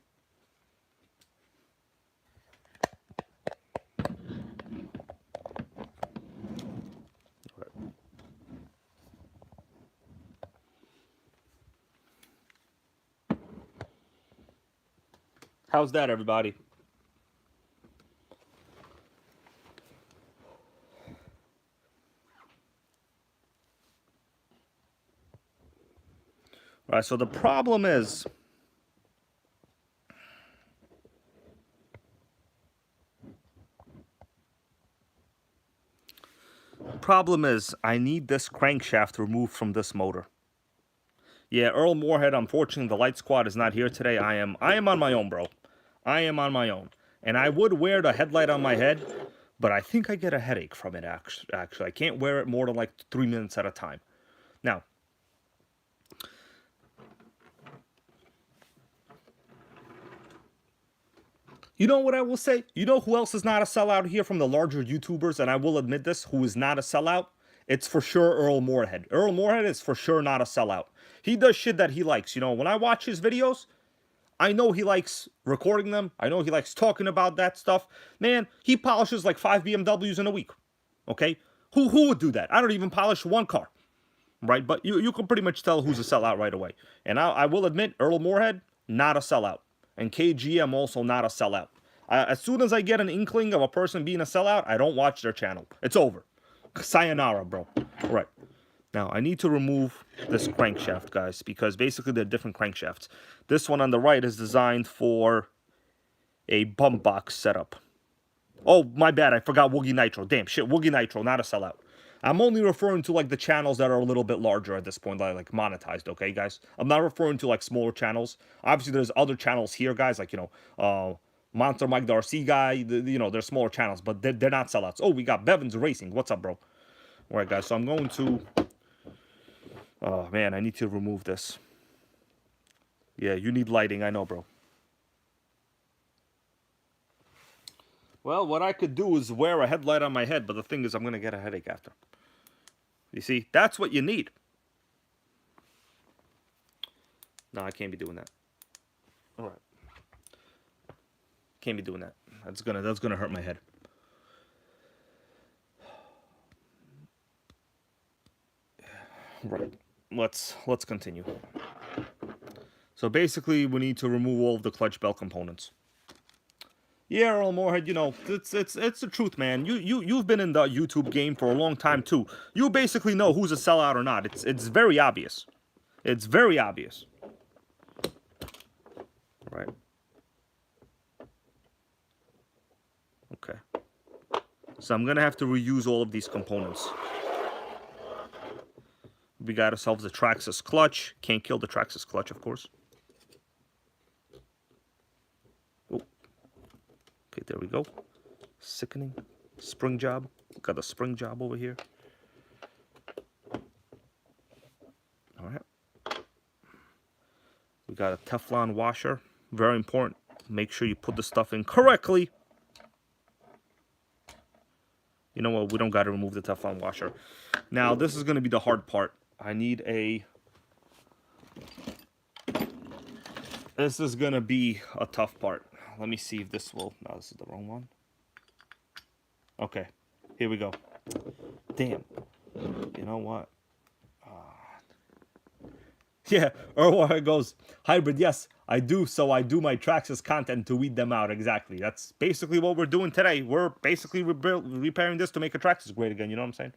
How's that, everybody? All right, so the problem is, I need this crankshaft removed from this motor. Yeah, Earl Moorhead, unfortunately, the Light Squad is not here today. I am on my own, bro. I am on my own. And I would wear the headlight on my head, but I think I get a headache from it, actually. I can't wear it more than like 3 minutes at a time. Now, you know what I will say? You know who else is not a sellout here from the larger YouTubers, and I will admit this, who is not a sellout? It's for sure Earl Moorhead. Earl Moorhead is for sure not a sellout. He does shit that he likes. You know, when I watch his videos, I know he likes recording them. I know he likes talking about that stuff. Man, he polishes like 5 BMWs in a week. Okay? Who would do that? I don't even polish one car. Right? But you can pretty much tell who's a sellout right away. And I will admit, Earl Moorhead, not a sellout. And KGM also not a sellout. As soon as I get an inkling of a person being a sellout, I don't watch their channel. It's over. Sayonara, bro. All right. Now, I need to remove this crankshaft, guys, because basically they're different crankshafts. This one on the right is designed for a bump box setup. Oh, my bad. I forgot Woogie Nitro. Damn, shit. Woogie Nitro, not a sellout. I'm only referring to, like, the channels that are a little bit larger at this point, like monetized, okay, guys? I'm not referring to, like, smaller channels. Obviously, there's other channels here, guys, like, you know, Monster Mike the RC guy, you know, they're smaller channels, but they're not sellouts. Oh, we got Bevan's Racing. What's up, bro? All right, guys, so I'm going to... Oh, man, I need to remove this. Yeah, you need lighting, I know, bro. Well, what I could do is wear a headlight on my head, but the thing is I'm going to get a headache after. You see, that's what you need. No, I can't be doing that. All right. Can't be doing that. That's gonna hurt my head. Right. Let's continue. So basically, we need to remove all of the clutch belt components. Yeah, Earl Moorhead, you know, it's the truth, man. You've been in the YouTube game for a long time too. You basically know who's a sellout or not. It's very obvious. It's very obvious. Right. Okay. So I'm gonna have to reuse all of these components. We got ourselves a Traxxas clutch. Can't kill the Traxxas clutch, of course. Oh. Okay, there we go. Sickening. Spring job. Got a spring job over here. All right. We got a Teflon washer. Very important. Make sure you put the stuff in correctly. You know what? We don't got to remove the Teflon washer. Now, this is going to be the hard part. I need a... This is going to be a tough part. Let me see if this will... No, this is the wrong one. Okay. Here we go. Damn. You know what? Yeah, Erwar goes, hybrid, yes, I do, so I do my Traxxas content to weed them out, exactly. That's basically what we're doing today. We're basically repairing this to make a Traxxas great again, you know what I'm saying?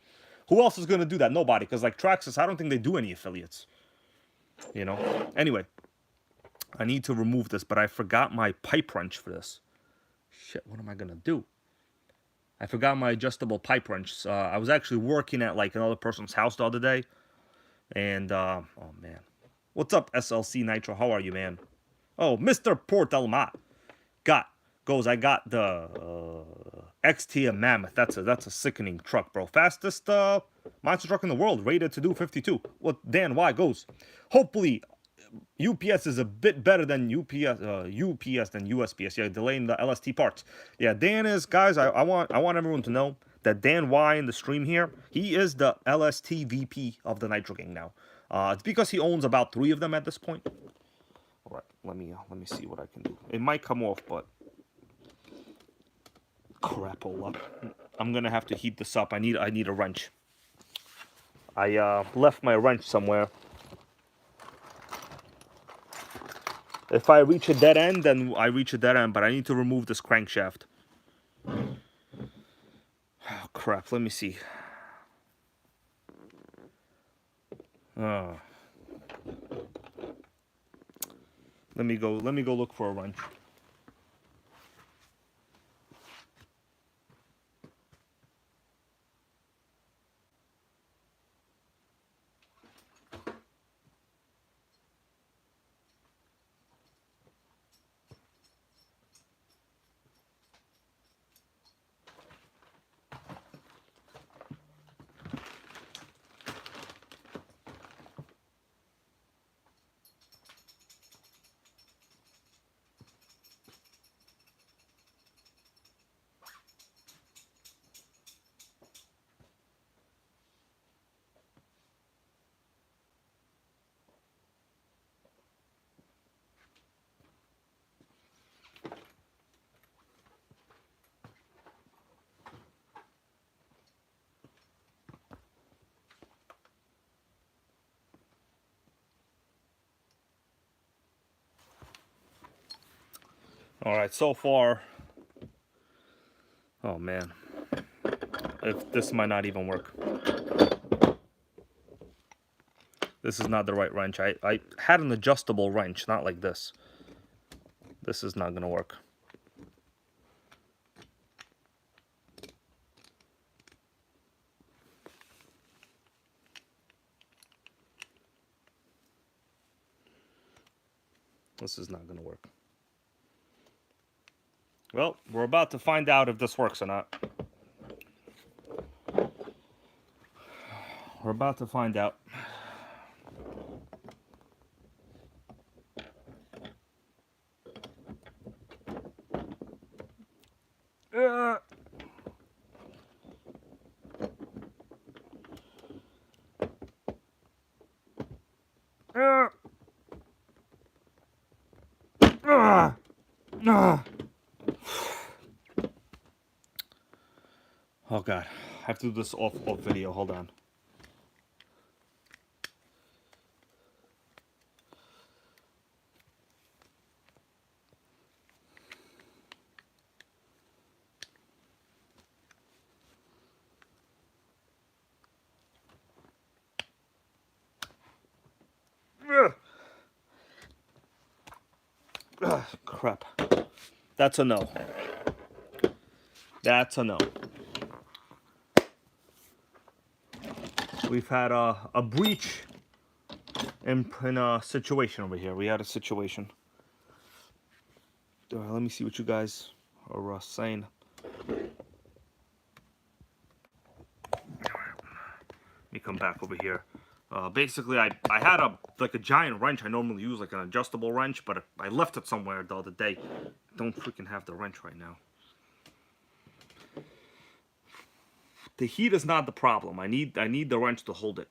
Who else is going to do that? Nobody, because like Traxxas, I don't think they do any affiliates. You know? Anyway, I need to remove this, but I forgot my pipe wrench for this. Shit, what am I going to do? I forgot my adjustable pipe wrench. I was actually working at like another person's house the other day, and, oh man. What's up, SLC Nitro? How are you, man? Oh, Mr. Port Almat. I got the XT Mammoth. That's a sickening truck, bro. Fastest monster truck in the world, rated to do 52. What Dan Y goes. Hopefully UPS is a bit better than UPS than USPS. Yeah, delaying the LST parts. Yeah, Dan is, guys, I want everyone to know that Dan Y in the stream here, he is the LST VP of the Nitro Gang now. It's because he owns about 3 of them at this point. All right, let me see what I can do. It might come off, but crapola. I'm gonna have to heat this up. I need a wrench. I left my wrench somewhere. If I reach a dead end, then I reach a dead end, but I need to remove this crankshaft. Oh, crap, let me see. Let me go look for a wrench. All right, so far. Oh man, if this might not even work. This is not the right wrench. I had an adjustable wrench, not like this. This is not gonna work. This is not gonna work. Well, we're about to find out if this works or not. We're about to find out. Oh god, I have to do this off video. Hold on. Crap. That's a no. That's a no. We've had a breach in a situation over here. We had a situation. Let me see what you guys are saying. Let me come back over here. Basically, I had a giant wrench. I normally use like an adjustable wrench, but I left it somewhere the other day. Don't freaking have the wrench right now. The heat is not the problem. I need the wrench to hold it.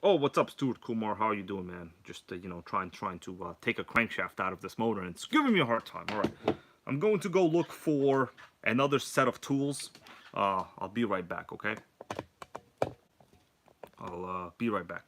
Oh, what's up, Stuart Kumar? How are you doing, man? Just you know, trying to take a crankshaft out of this motor, and it's giving me a hard time. All right, I'm going to go look for another set of tools. I'll be right back. Okay. I'll be right back.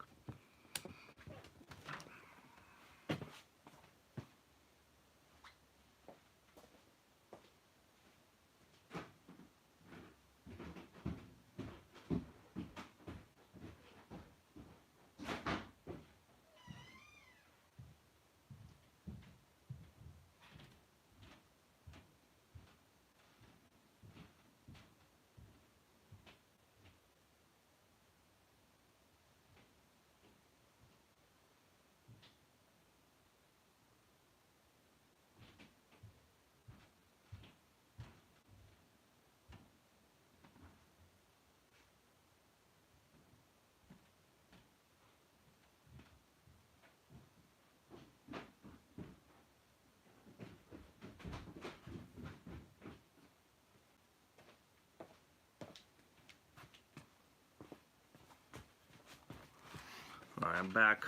Alright, I'm back.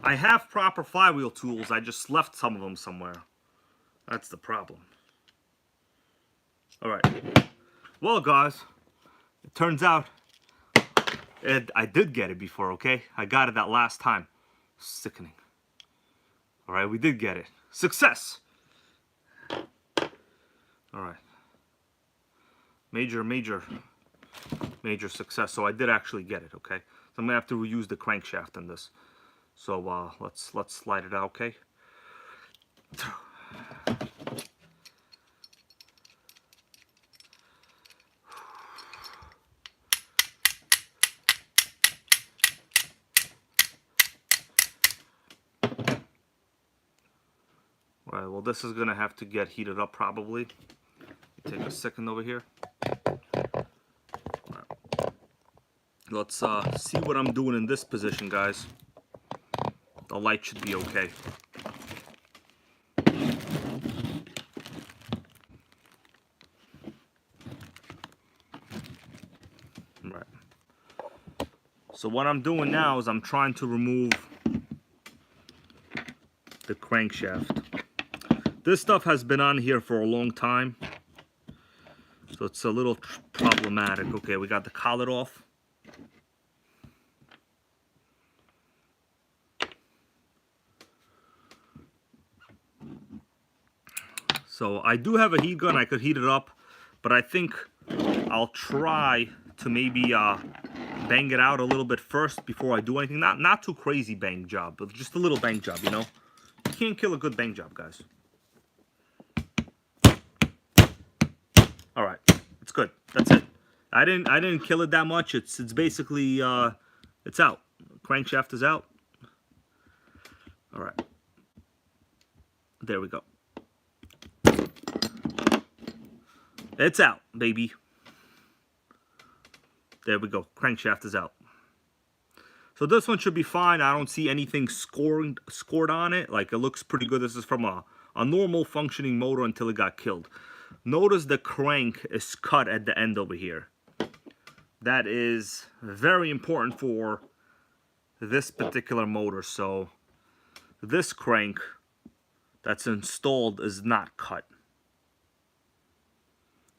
I have proper flywheel tools, I just left some of them somewhere. That's the problem. Alright. Well, guys, it turns out I did get it before, okay? I got it that last time. Sickening. Alright, we did get it. Success! Alright. Major success. So I did actually get it, okay? So I'm gonna have to reuse the crankshaft in this. So let's slide it out, okay? Alright, well this is gonna have to get heated up probably. Take a second over here. Right. Let's see what I'm doing in this position, guys. The light should be okay. Right. So what I'm doing now is I'm trying to remove the crankshaft. This stuff has been on here for a long time, so it's a little problematic. Okay, we got the collet off. So I do have a heat gun, I could heat it up, but I think I'll try to maybe bang it out a little bit first before I do anything. Not too crazy bang job, but just a little bang job, you know? You can't kill a good bang job, guys. Alright, it's good. That's it. I didn't kill it that much. It's basically it's out. Crankshaft is out. Alright. There we go. It's out, baby. There we go. Crankshaft is out. So this one should be fine. I don't see anything scored on it. Like, it looks pretty good. This is from a normal functioning motor until it got killed. Notice the crank is cut at the end over here. That is very important for this particular motor. So this crank that's installed is not cut.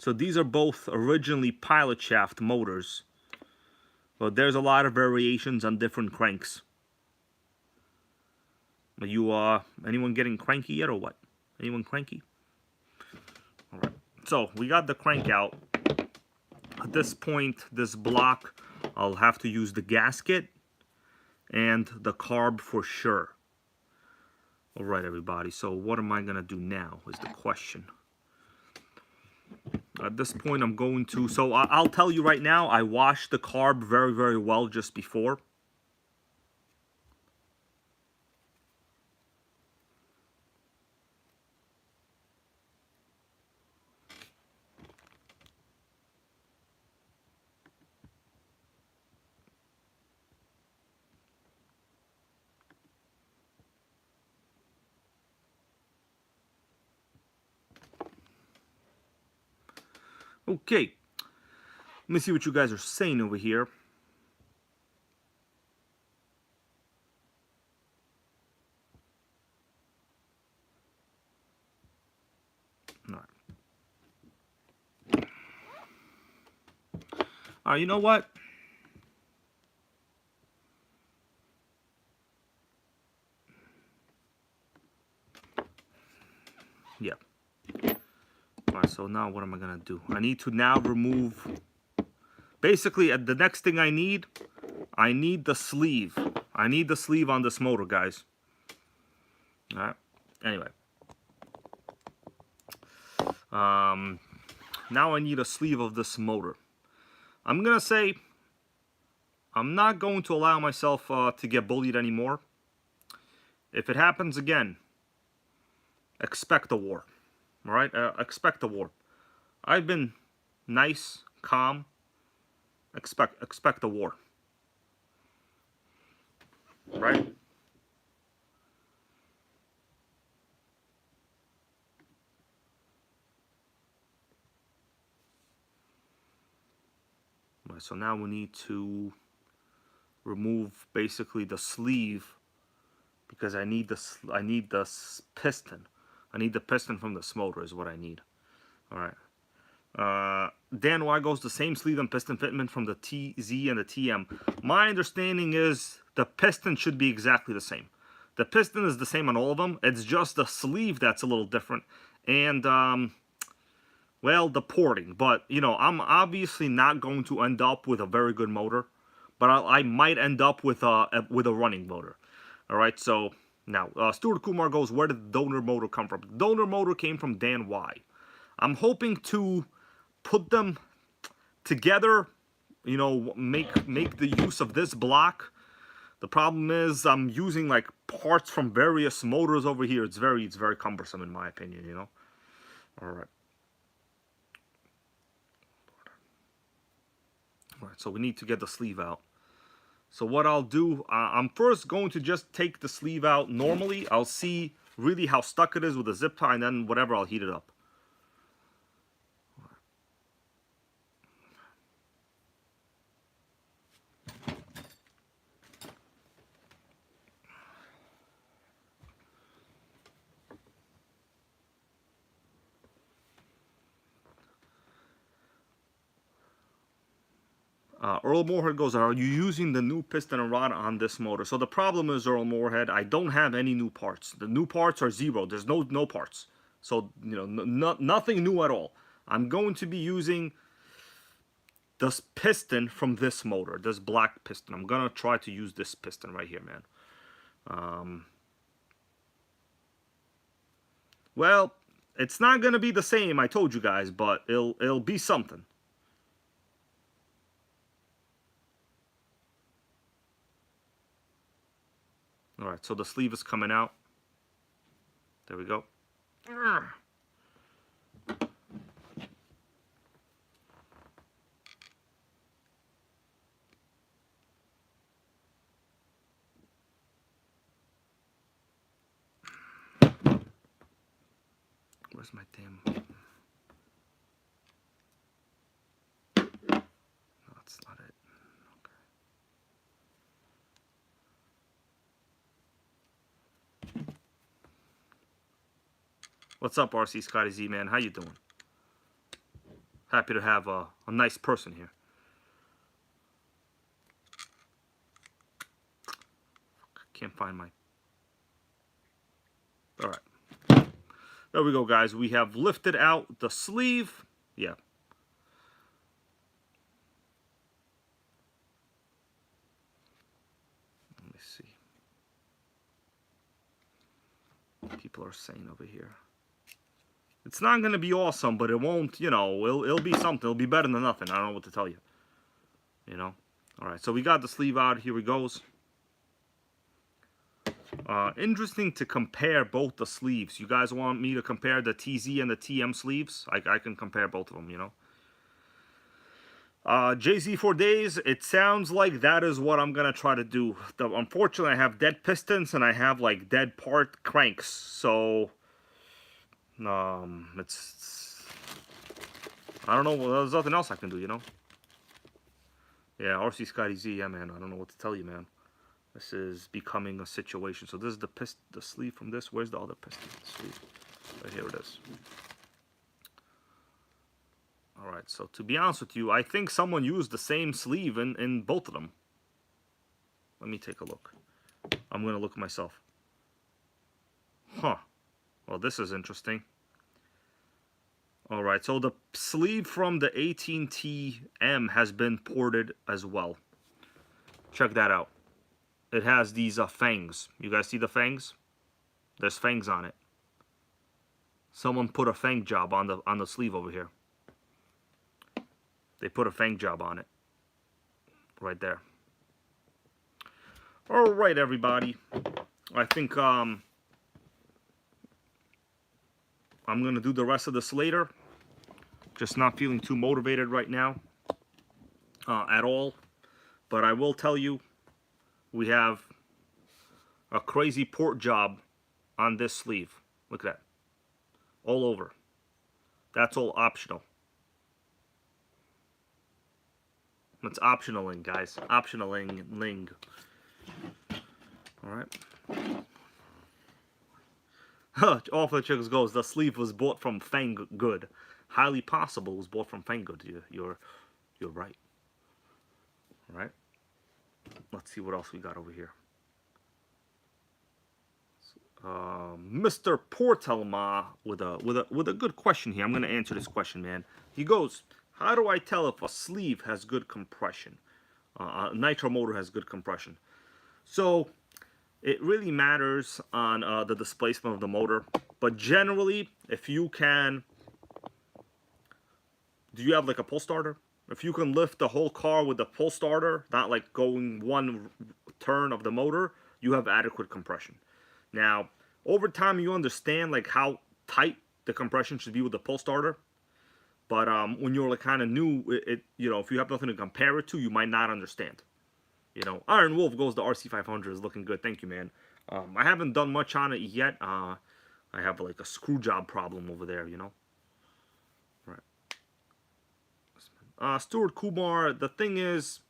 So these are both originally pilot shaft motors, but there's a lot of variations on different cranks. Are you anyone getting cranky yet or what? Anyone cranky? All right. So we got the crank out. At this point, this block, I'll have to use the gasket and the carb for sure. All right, everybody. So what am I gonna do now is the question. At this point, I'm going to... So I'll tell you right now, I washed the carb very, very well just before. Okay, let me see what you guys are saying over here. All right, you know what? Yeah. Alright, so now what am I gonna do? I need to now remove... Basically, the next thing I need the sleeve. I need the sleeve on this motor, guys. Alright, anyway. Now I need a sleeve of this motor. I'm gonna say, I'm not going to allow myself to get bullied anymore. If it happens again, expect a war. Alright, expect a war. I've been nice, calm. Expect a war. Right? Right, so now we need to remove basically the sleeve because I need the piston. I need the piston from this motor is what I need. All right. Dan Y goes the same sleeve and piston fitment from the TZ and the TM. My understanding is the piston should be exactly the same. The piston is the same on all of them. It's just the sleeve that's a little different. And, well, the porting. But, you know, I'm obviously not going to end up with a very good motor. But I might end up with a running motor. All right, so now Stuart Kumar goes, where did the donor motor come from? The donor motor came from Dan Y. I'm hoping to put them together, you know, make the use of this block. The problem is I'm using like parts from various motors over here. It's very cumbersome in my opinion, you know. All right. All right, so we need to get the sleeve out. So what I'll do, I'm first going to just take the sleeve out normally. I'll see really how stuck it is with a zip tie, and then whatever, I'll heat it up. Earl Moorhead goes, are you using the new piston and rod on this motor? So the problem is, Earl Moorhead, I don't have any new parts. The new parts are zero. There's no parts. So, you know, nothing new at all. I'm going to be using this piston from this motor, this black piston. I'm going to try to use this piston right here, man. Well, it's not going to be the same, I told you guys, but it'll be something. All right, so the sleeve is coming out. There we go. Where's my damn... No, that's not it. What's up, RC Scotty Z, man? How you doing? Happy to have a nice person here. Can't find my... All right. There we go, guys. We have lifted out the sleeve. Yeah. Let me see. People are saying over here. It's not going to be awesome, but it won't, you know, it'll be something. It'll be better than nothing. I don't know what to tell you. You know? All right, so we got the sleeve out. Here it goes. Interesting to compare both the sleeves. You guys want me to compare the TZ and the TM sleeves? I can compare both of them, you know? JZ 4 days, it sounds like that is what I'm going to try to do. Unfortunately, I have dead pistons and I have, like, dead part cranks. So... it's I don't know. There's nothing else I can do, you know. Yeah, RC Scotty Z. Yeah, man. I don't know what to tell you, man. This is becoming a situation. So this is the sleeve from this. Where's the other piston? Sleeve. Right here it is. All right. So to be honest with you, I think someone used the same sleeve in both of them. Let me take a look. I'm gonna look myself. Huh. Well, this is interesting. Alright, so the sleeve from the 18TM has been ported as well. Check that out. It has these fangs. You guys see the fangs? There's fangs on it. Someone put a fang job on the sleeve over here. They put a fang job on it. Right there. Alright, everybody. I think I'm going to do the rest of this later. Just not feeling too motivated right now. At all. But I will tell you, we have a crazy port job on this sleeve. Look at that. All over. That's all optional. It's optionaling, guys. Optionaling. All right. Off the Chickens goes. The sleeve was bought from Fang Good. Highly possible it was bought from Fang Good. You're right. All right. Let's see what else we got over here. Mr. Portelma with a good question here. I'm gonna answer this question, man. He goes, how do I tell if a sleeve has good compression? A nitro motor has good compression. So it really matters on the displacement of the motor. But generally, if you can, do you have like a pull starter? If you can lift the whole car with the pull starter, not like going one turn of the motor, you have adequate compression. Now, over time, you understand like how tight the compression should be with the pull starter. But when you're like kind of new, you know, if you have nothing to compare it to, you might not understand. You know, Iron Wolf goes, the RC500 is looking good. Thank you, man. I haven't done much on it yet. I have like a screw job problem over there, you know. Right. Stuart Kumar, the thing is,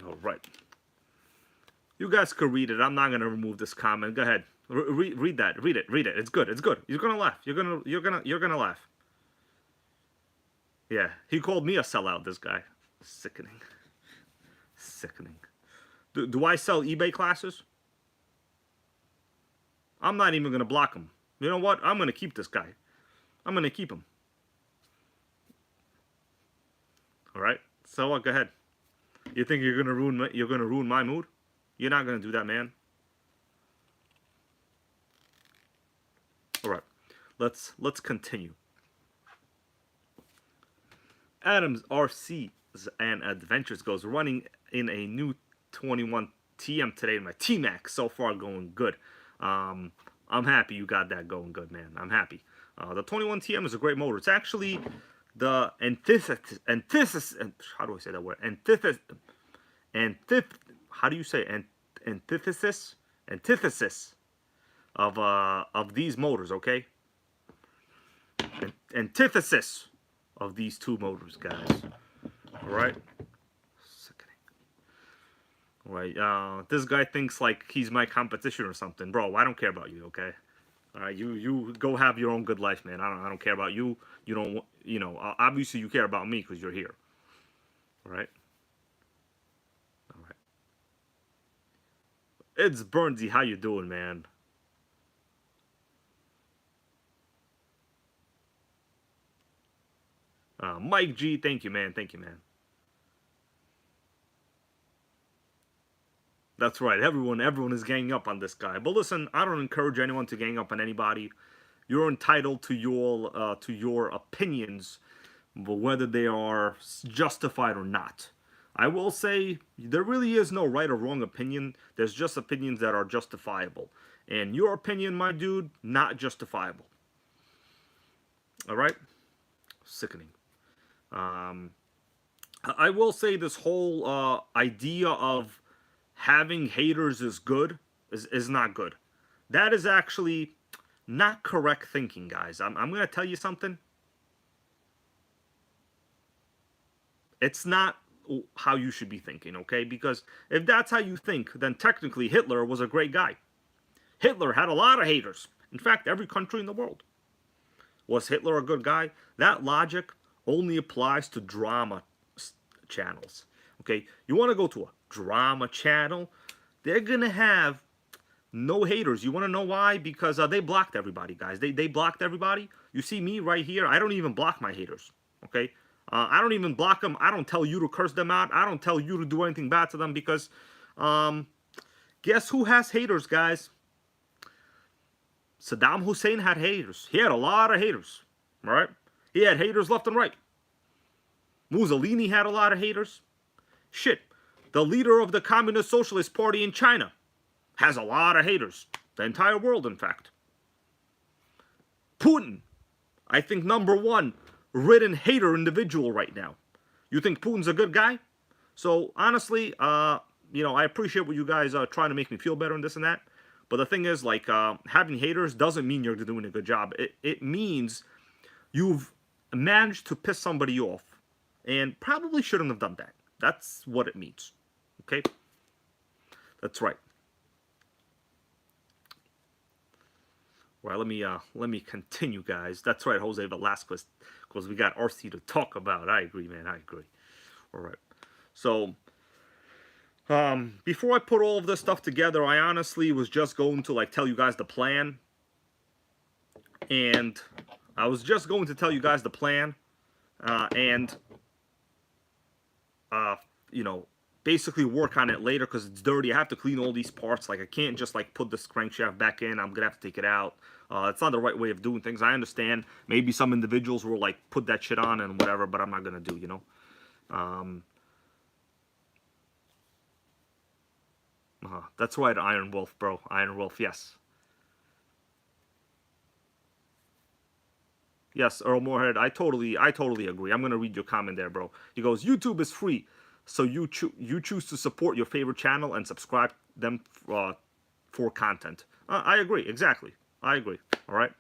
all right. You guys could read it. I'm not gonna remove this comment. Go ahead. Read that. Read it. It's good. It's good. You're gonna laugh. You're gonna laugh. Yeah, he called me a sellout. This guy, sickening. Sickening. Do I sell eBay classes? I'm not even gonna block him. You know what? I'm gonna keep this guy. I'm gonna keep him. All right. So what? Go ahead. You think you're gonna ruin my mood? You're not gonna do that, man. All right. Let's continue. Adams RC and Adventures goes, running in a new 21 TM today. My T-Max so far going good. I'm happy you got that going good, man. I'm happy. The 21 TM is a great motor. It's actually the antithesis. How do I say that word? How do you say antithesis of these motors? Okay. Antithesis of these two motors, guys. All right. Sickening. All right. This guy thinks like he's my competition or something, bro. I don't care about you, okay? All right. You go have your own good life, man. I don't care about you. You don't. You know. Obviously, you care about me because you're here. All right. All right. It's Burnsy. How you doing, man? Mike G, thank you, man. Thank you, man. That's right. Everyone is ganging up on this guy. But listen, I don't encourage anyone to gang up on anybody. You're entitled to your opinions, but whether they are justified or not. I will say there really is no right or wrong opinion. There's just opinions that are justifiable. And your opinion, my dude, not justifiable. All right? Sickening. I will say this whole idea of having haters is good is not good. That is actually not correct thinking, guys. I'm going to tell you something. It's not how you should be thinking, okay? Because if that's how you think, then technically Hitler was a great guy. Hitler had a lot of haters. In fact, every country in the world. Was Hitler a good guy? That logic only applies to drama channels. Okay, you want to go to a drama channel, they're gonna have no haters. You want to know why? Because they blocked everybody, guys. They blocked everybody. You see me right here. I don't even block my haters. Okay, I don't even block them. I don't tell you to curse them out. I don't tell you to do anything bad to them because guess who has haters, guys? Saddam Hussein had haters. He had a lot of haters. All right. He had haters left and right. Mussolini had a lot of haters. Shit, the leader of the Communist Socialist Party in China has a lot of haters. The entire world, in fact. Putin, I think #1 ridden hater individual right now. You think Putin's a good guy? So, honestly, you know, I appreciate what you guys are trying to make me feel better and this and that. But the thing is, like, having haters doesn't mean you're doing a good job. It means you've managed to piss somebody off and probably shouldn't have done that. That's what it means. Okay? That's right. Right, let me continue, guys. That's right, Jose Velasquez, because we got RC to talk about. I agree, man. I agree. All right. So, before I put all of this stuff together, I honestly was just going to like tell you guys the plan, and I was just going to tell you guys the plan, and you know, basically work on it later because it's dirty. I have to clean all these parts. Like, I can't just like put this crankshaft back in. I'm gonna have to take it out. It's not the right way of doing things. I understand. Maybe some individuals will like put that shit on and whatever, but I'm not gonna do. You know. That's right, Iron Wolf, bro. Iron Wolf, yes. Yes, Earl Moorhead, I totally agree. I'm gonna read your comment there, bro. He goes, YouTube is free, so you choose to support your favorite channel and subscribe them for content. I agree, exactly. I agree. All right.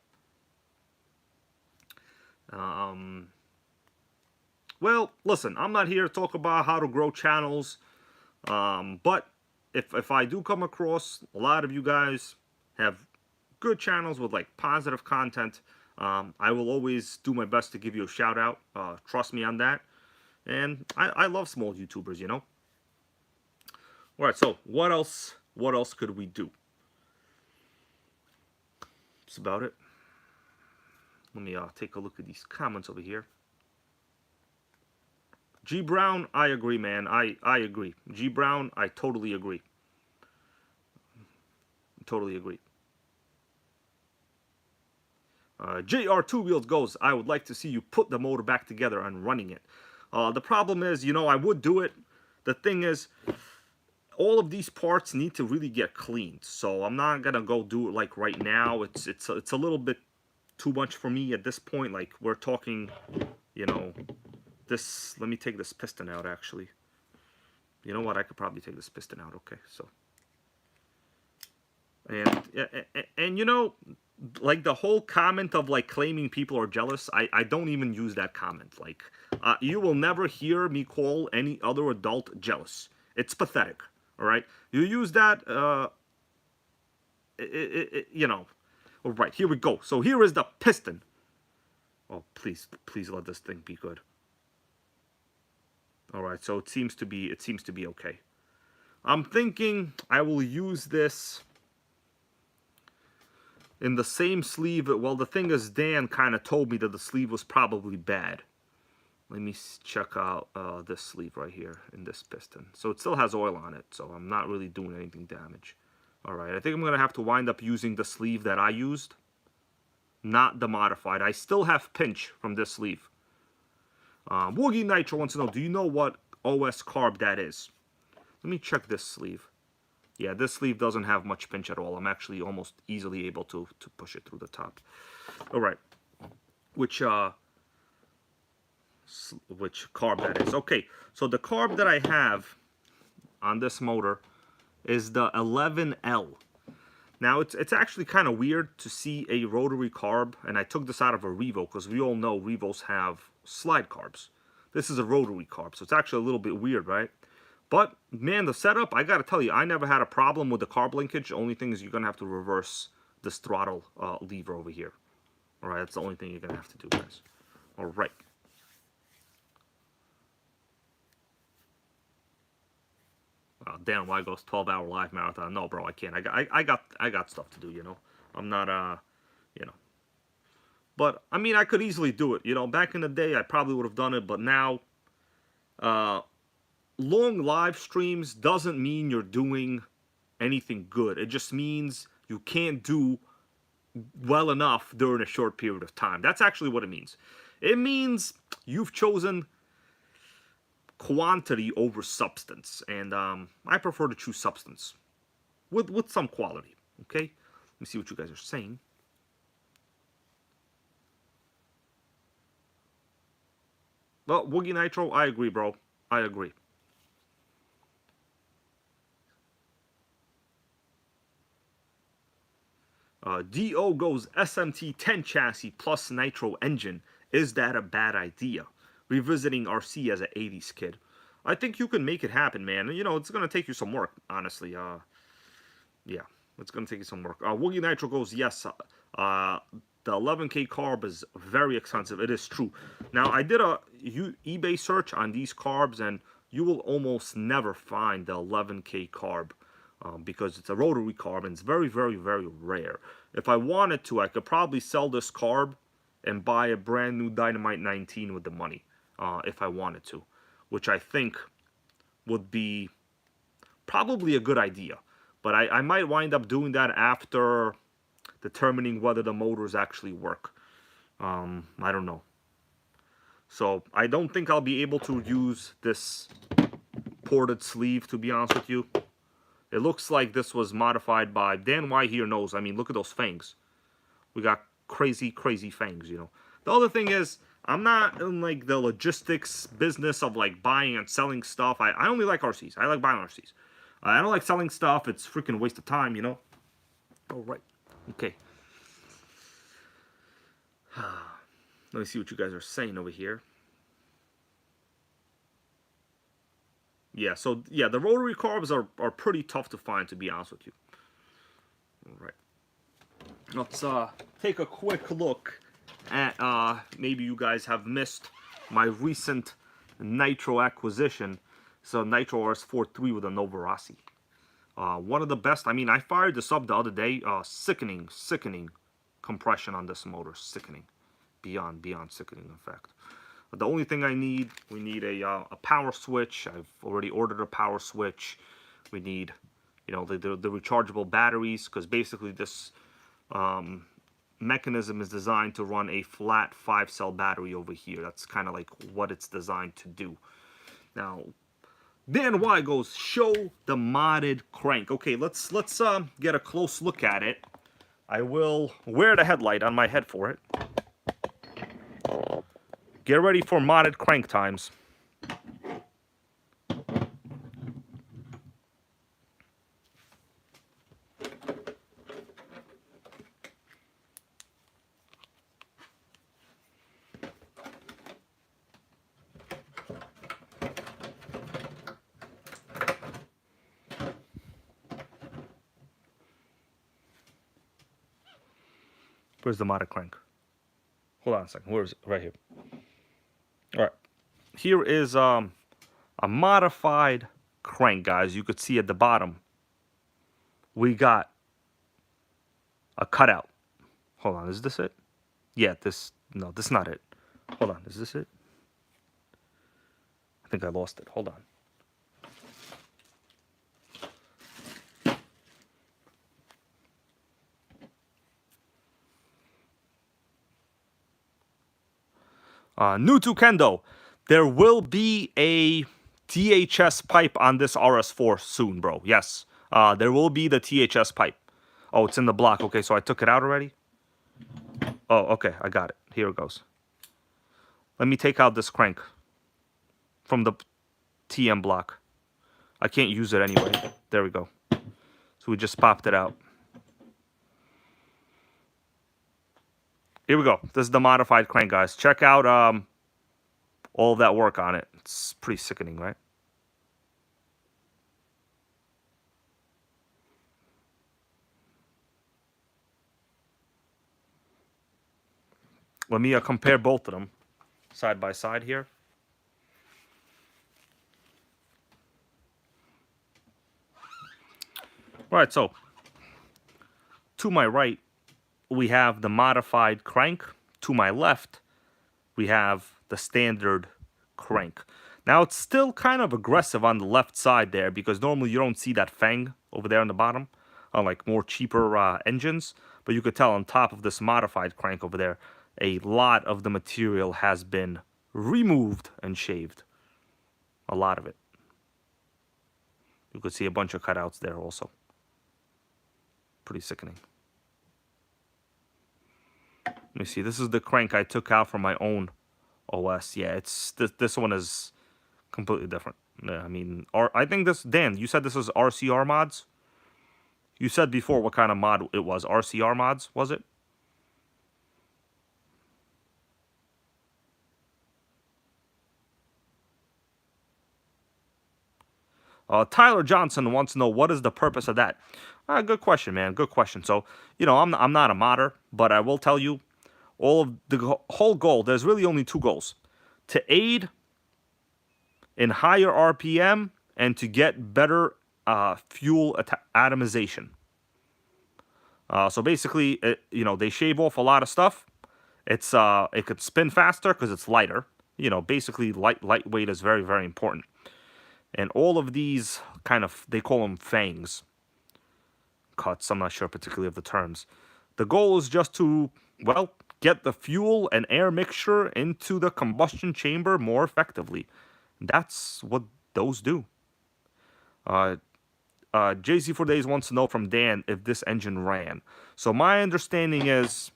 Well, listen, I'm not here to talk about how to grow channels, but if I do come across a lot of you guys have good channels with like positive content, I will always do my best to give you a shout out. Trust me on that. And I love small YouTubers, you know. All right, so what else could we do? That's about it. Let me take a look at these comments over here. G Brown, I agree, man. I agree. G Brown, I totally agree. Totally agree. JR Two Wheels goes, I would like to see you put the motor back together and running it. The problem is, you know, I would do it. The thing is, all of these parts need to really get cleaned. So I'm not gonna go do it like right now. It's a little bit too much for me at this point. Like, we're talking, you know, this. Let me take this piston out. Actually, you know what? I could probably take this piston out. Okay, so and you know, like the whole comment of like claiming people are jealous, I don't even use that comment. Like, you will never hear me call any other adult jealous. It's pathetic. All right, you use that, you know. All right, here we go. So here is the piston. Oh, please let this thing be good. All right, so it seems to be okay. I'm thinking I will use this in the same sleeve. Well, the thing is, Dan kind of told me that the sleeve was probably bad. Let me check out this sleeve right here in this piston. So it still has oil on it, so I'm not really doing anything damage. All right, I think I'm going to have to wind up using the sleeve that I used, not the modified. I still have pinch from this sleeve. Woogie Nitro wants to know, do you know what OS carb that is? Let me check this sleeve. Yeah, this sleeve doesn't have much pinch at all. I'm actually almost easily able to push it through the top. All right, which carb that is. Okay, so the carb that I have on this motor is the 11L. Now, it's actually kind of weird to see a rotary carb, and I took this out of a Revo because we all know Revos have slide carbs. This is a rotary carb, so it's actually a little bit weird, right? But, man, the setup, I gotta tell you, I never had a problem with the carb linkage. The only thing is you're gonna have to reverse this throttle lever over here. All right, that's the only thing you're gonna have to do, guys. All right. Dan Weigel's 12-hour live marathon. No, bro, I can't. I got stuff to do, you know. I'm not, you know. But, I mean, I could easily do it. You know, back in the day, I probably would have done it. But now, long live streams doesn't mean you're doing anything good. It just means you can't do well enough during a short period of time. That's actually what it means. It means you've chosen quantity over substance, and I prefer to choose substance with some quality. Okay, let me see what you guys are saying. Well, Woogie Nitro, I agree, bro. I agree. DO goes SMT-10 chassis plus Nitro engine. Is that a bad idea? Revisiting RC as an 80s kid. I think you can make it happen, man. You know, it's going to take you some work, honestly. Yeah, it's going to take you some work. Woogie Nitro goes, yes. The 11K carb is very expensive. It is true. Now, I did a eBay search on these carbs, and you will almost never find the 11K carb because it's a rotary carb, and it's very, very, very rare. If I wanted to, I could probably sell this carb and buy a brand new Dynamite 19 with the money if I wanted to, which I think would be probably a good idea. But I might wind up doing that after determining whether the motors actually work. I don't know. So I don't think I'll be able to use this ported sleeve, to be honest with you. It looks like this was modified by Dan Y here knows. I mean, look at those fangs. We got crazy, crazy fangs, you know. The other thing is, I'm not in like the logistics business of like buying and selling stuff. I only like RCs. I like buying RCs. I don't like selling stuff. It's freaking waste of time, you know. All right. Okay. Let me see what you guys are saying over here. Yeah, so yeah, the rotary carbs are pretty tough to find, to be honest with you. All right. Let's take a quick look at maybe you guys have missed my recent Nitro acquisition. So Nitro RS43 with a Nova Rossi. One of the best. I mean, I fired this up the other day. Sickening compression on this motor. Sickening. Beyond sickening, in fact. But the only thing we need a power switch. I've already ordered a power switch. We need, you know, the rechargeable batteries, because basically this mechanism is designed to run a flat 5-cell battery over here. That's kind of like what it's designed to do. Now, Dan Y goes, show the modded crank. Okay, let's get a close look at it. I will wear the headlight on my head for it. Get ready for modded crank times. Where's the modded crank? Hold on a second. Where is it? Right here. All right. Here is a modified crank, guys. You could see at the bottom, we got a cutout. Hold on. Is this it? Yeah, no, this is not it. Hold on. Is this it? I think I lost it. Hold on. New to Kendo, there will be a THS pipe on this RS4 soon, bro. Yes, there will be the THS pipe. Oh, it's in the block. Okay, so I took it out already? Oh, okay, I got it. Here it goes. Let me take out this crank from the TM block. I can't use it anyway. There we go. So we just popped it out. Here we go. This is the modified crank, guys. Check out all of that work on it. It's pretty sickening, right? Let me compare both of them side by side here. All right, so to my right, we have the modified crank. To my left, we have the standard crank. Now, it's still kind of aggressive on the left side there, because normally you don't see that fang over there on the bottom on like more cheaper engines. But you could tell on top of this modified crank over there, a lot of the material has been removed and shaved. A lot of it. You could see a bunch of cutouts there also. Pretty sickening. Let me see. This is the crank I took out from my own OS. Yeah, it's this one is completely different. Yeah, I mean, I think this, Dan, you said this is RCR mods? You said before what kind of mod it was. RCR mods, was it? Tyler Johnson wants to know what is the purpose of that. Good question, man. Good question. So, you know, I'm not a modder, but I will tell you, all of the whole goal. There's really only two goals: to aid in higher RPM and to get better fuel atomization. So basically, you know, they shave off a lot of stuff. It could spin faster because it's lighter. You know, basically lightweight is very, very important. And all of these kind of, they call them fangs cuts. I'm not sure particularly of the terms. The goal is just to, well, get the fuel and air mixture into the combustion chamber more effectively. That's what those do. JC4Days wants to know from Dan if this engine ran. So my understanding is,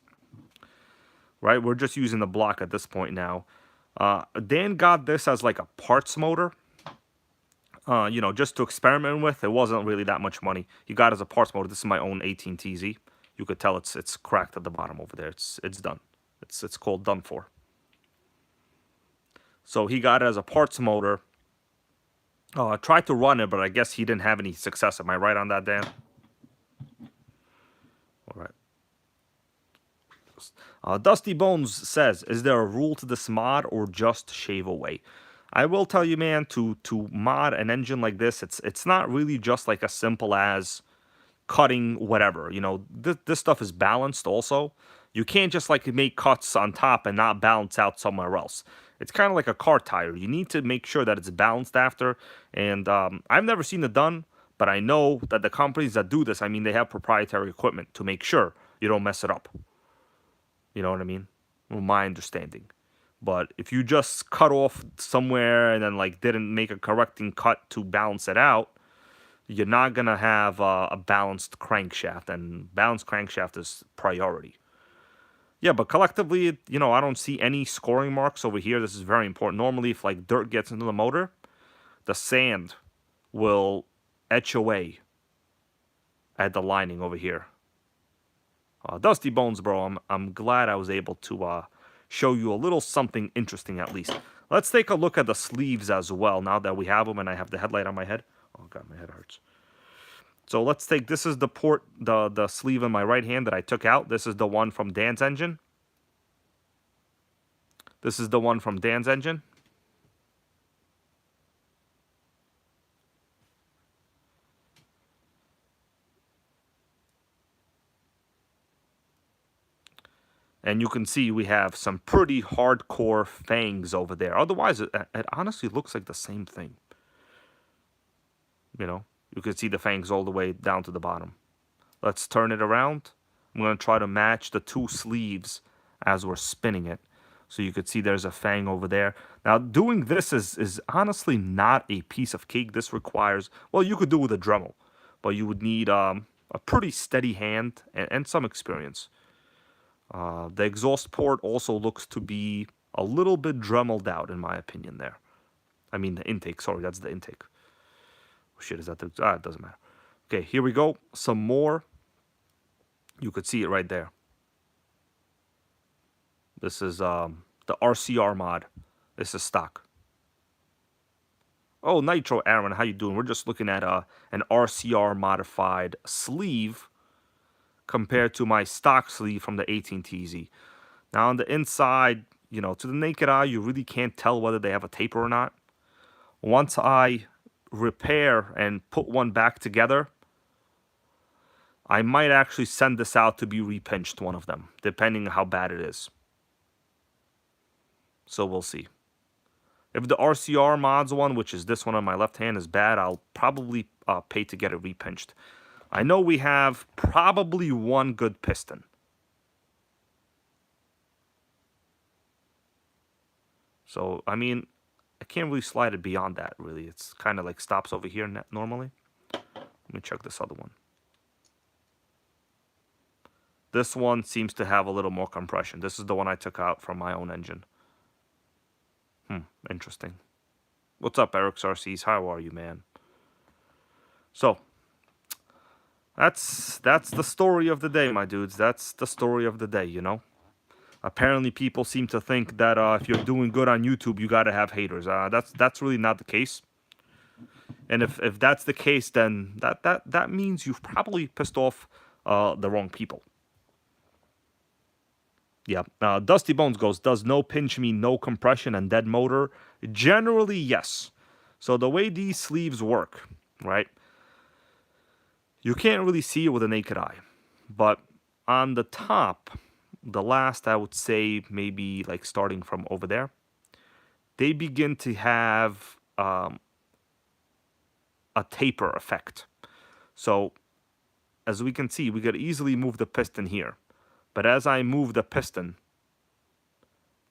right, we're just using the block at this point now. Dan got this as like a parts motor. You know, just to experiment with. It wasn't really that much money. He got it as a parts motor. This is my own 18TZ. You could tell it's cracked at the bottom over there. It's done. It's called done for. So he got it as a parts motor. Tried to run it, but I guess he didn't have any success. Am I right on that, Dan? All right. Dusty Bones says, is there a rule to this mod or just shave away? I will tell you, man, to mod an engine like this, it's not really just like as simple as cutting whatever. You know, this stuff is balanced also. You can't just like make cuts on top and not balance out somewhere else. It's kind of like a car tire. You need to make sure that it's balanced after. And I've never seen it done, but I know that the companies that do this, I mean, they have proprietary equipment to make sure you don't mess it up. You know what I mean? Well, my understanding. But if you just cut off somewhere and then like didn't make a correcting cut to balance it out, you're not gonna have a balanced crankshaft, and balanced crankshaft is priority. Yeah, but collectively, you know, I don't see any scoring marks over here. This is very important. Normally, if like dirt gets into the motor, the sand will etch away at the lining over here. Dusty Bones, bro, I'm glad I was able to show you a little something interesting at least. Let's take a look at the sleeves as well now that we have them and I have the headlight on my head. Oh god, my head hurts. So let's take, this is the port, the sleeve in my right hand that I took out. This is the one from Dan's engine. This is the one from Dan's engine. And you can see we have some pretty hardcore fangs over there. Otherwise, it honestly looks like the same thing. You know, you can see the fangs all the way down to the bottom. Let's turn it around. I'm going to try to match the two sleeves as we're spinning it. So you could see there's a fang over there. Now, doing this is honestly not a piece of cake. This requires, well, you could do it with a Dremel, but you would need a pretty steady hand and some experience. The exhaust port also looks to be a little bit dremeled out, in my opinion, there. I mean, the intake. Sorry, that's the intake. Oh, shit, is that the... it doesn't matter. Okay, here we go. Some more. You could see it right there. This is the RCR mod. This is stock. Oh, Nitro, Aaron, how you doing? We're just looking at an RCR modified sleeve compared to my stock sleeve from the 18TZ. Now on the inside, you know, to the naked eye, you really can't tell whether they have a taper or not. Once I repair and put one back together, I might actually send this out to be repinched, one of them, depending on how bad it is. So we'll see. If the RCR mods one, which is this one on my left hand, is bad, I'll probably pay to get it repinched. I know we have probably one good piston. So, I mean, I can't really slide it beyond that, really. It's kind of like stops over here normally. Let me check this other one. This one seems to have a little more compression. This is the one I took out from my own engine. Interesting. What's up, Eric Sarces? How are you, man? So, That's the story of the day, my dudes. That's the story of the day, you know? Apparently, people seem to think that if you're doing good on YouTube, you gotta have haters. That's really not the case. And if that's the case, then that means you've probably pissed off the wrong people. Yeah. Dusty Bones goes, does no pinch mean no compression and dead motor? Generally, yes. So the way these sleeves work, right? You can't really see it with the naked eye, but on the top, the last, I would say, maybe like starting from over there, they begin to have a taper effect. So as we can see, we could easily move the piston here. But as I move the piston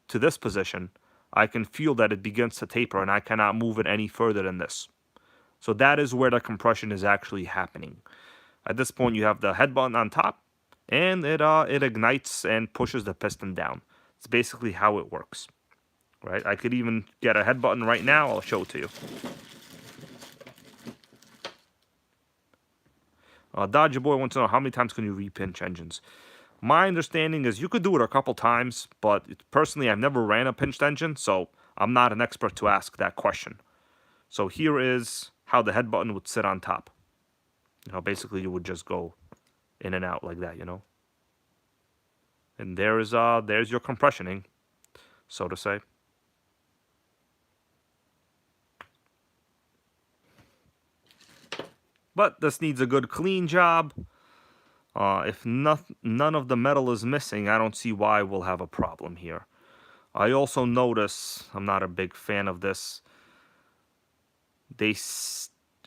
to this position, I can feel that it begins to taper and I cannot move it any further than this. So that is where the compression is actually happening. At this point, you have the head button on top, and it ignites and pushes the piston down. It's basically how it works, right? I could even get a head button right now. I'll show it to you. Dodger Boy wants to know, how many times can you repinch engines? My understanding is you could do it a couple times, but personally, I've never ran a pinched engine, so I'm not an expert to ask that question. So here is how the head button would sit on top. You know, basically, you would just go in and out like that, you know. And there's your compressioning, so to say. But this needs a good clean job. If none of the metal is missing, I don't see why we'll have a problem here. I also notice, I'm not a big fan of this, they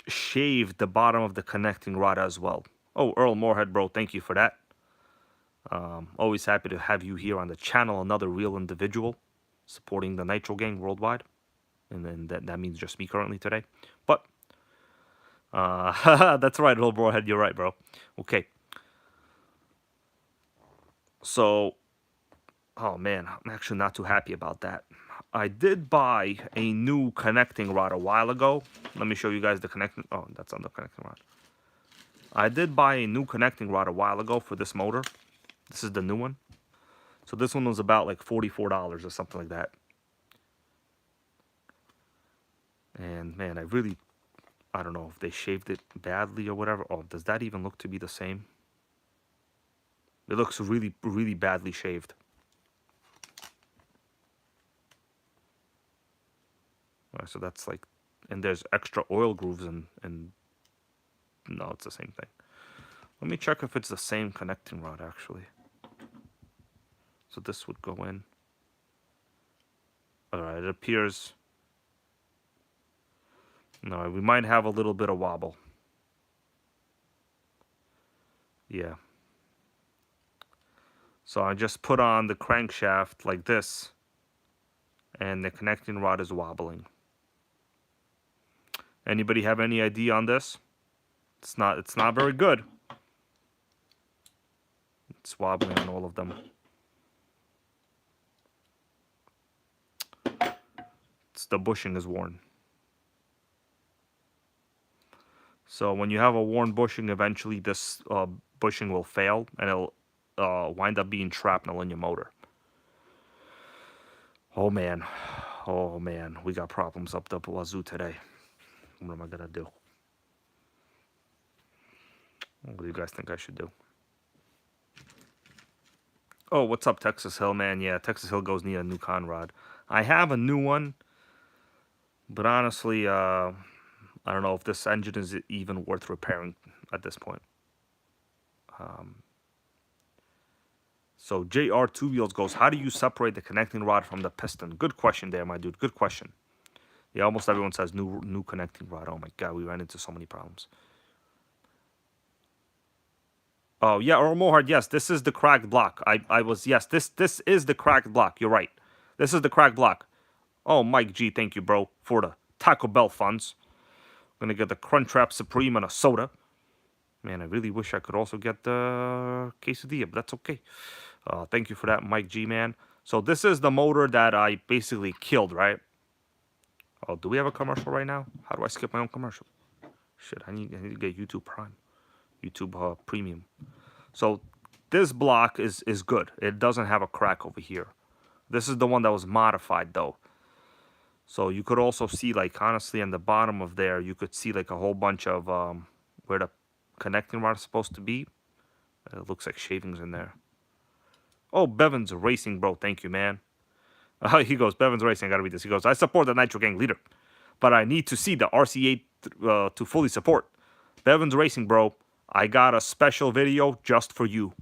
shaved the bottom of the connecting rod as well. Oh, Earl Moorhead, bro, thank you for that. Always happy to have you here on the channel, another real individual supporting the Nitro gang worldwide. And then that means just me currently today. But, that's right, Earl Moorhead, you're right, bro. Okay. So, oh man, I'm actually not too happy about that. I did buy a new connecting rod a while ago. Let me show you guys the connecting. Oh, that's on the connecting rod. I did buy a new connecting rod a while ago for this motor. This is the new one. So this one was about like $44 or something like that. And man, I don't know if they shaved it badly or whatever. Oh, does that even look to be the same? It looks really, really badly shaved. Alright, so that's like, and there's extra oil grooves and no, it's the same thing. Let me check if it's the same connecting rod actually. So this would go in. Alright, it appears. No, we might have a little bit of wobble. Yeah. So I just put on the crankshaft like this, and the connecting rod is wobbling. Anybody have any idea on this? It's not very good. It's wobbling on all of them. The bushing is worn. So when you have a worn bushing, eventually this bushing will fail, and it'll wind up being shrapnel in your motor. Oh man, we got problems up the wazoo today. What am I gonna do? What do you guys think I should do? Oh, what's up, Texas Hill, man? Yeah, Texas Hill goes need a new con rod. I have a new one, but honestly, I don't know if this engine is even worth repairing at this point. So JR Two Wheels goes, how do you separate the connecting rod from the piston? Good question there, my dude. Good question. Yeah, almost everyone says new connecting rod. Oh my god, we ran into so many problems. Oh yeah, Earl Mohard, yes, this is the cracked block. Yes, this is the cracked block. You're right. This is the cracked block. Oh, Mike G, thank you, bro, for the Taco Bell funds. I'm gonna get the Crunchwrap Supreme and a soda. Man, I really wish I could also get the quesadilla, but that's okay. Thank you for that, Mike G, man. So this is the motor that I basically killed, right? Oh, do we have a commercial right now? How do I skip my own commercial? Shit, I need to get YouTube Prime. YouTube Premium. So this block is good. It doesn't have a crack over here. This is the one that was modified though. So you could also see, like, honestly, on the bottom of there, you could see like a whole bunch of where the connecting rod is supposed to be. It looks like shavings in there. Oh, Bevan's Racing, bro. Thank you, man. He goes, Bevan's Racing, I gotta read this. He goes, I support the Nitro Gang leader, but I need to see the RC8 to fully support. Bevan's Racing, bro. I got a special video just for you.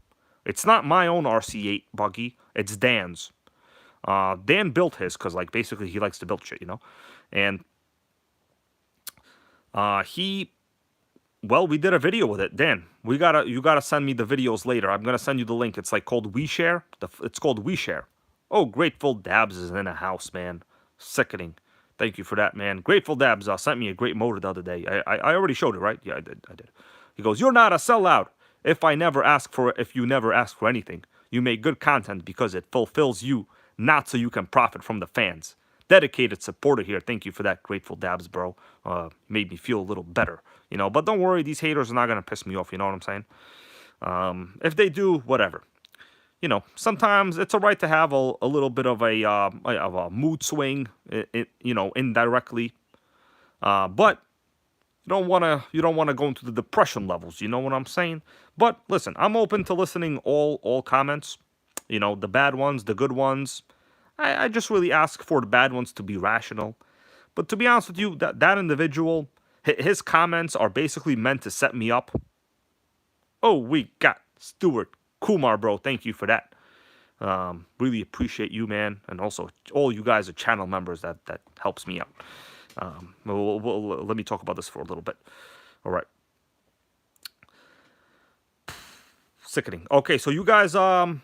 It's not my own RC8 buggy. It's Dan's. Dan built his because, like, basically he likes to build shit, you know? And well, we did a video with it. Dan, you gotta send me the videos later. I'm gonna send you the link. It's like called WeShare. It's called WeShare. Oh, Grateful Dabs is in a house, man. Sickening. Thank you for that, man. Grateful Dabs sent me a great motor the other day. I already showed it, right? Yeah, I did. He goes, you're not a sellout. If you never ask for anything, you make good content because it fulfills you, not so you can profit from the fans. Dedicated supporter here. Thank you for that, Grateful Dabs, bro. Made me feel a little better, you know. But don't worry, these haters are not gonna piss me off. You know what I'm saying? If they do, whatever. You know, sometimes it's alright to have a little bit of a mood swing, you know, indirectly. But you don't wanna go into the depression levels. You know what I'm saying? But listen, I'm open to listening all comments. You know, the bad ones, the good ones. I just really ask for the bad ones to be rational. But to be honest with you, that individual, his comments are basically meant to set me up. Oh, we got Stuart Kumar, bro. Thank you for that. Really appreciate you, man. And also, all you guys are channel members. That helps me out. Let me talk about this for a little bit. All right. Sickening. Okay, so you guys, oh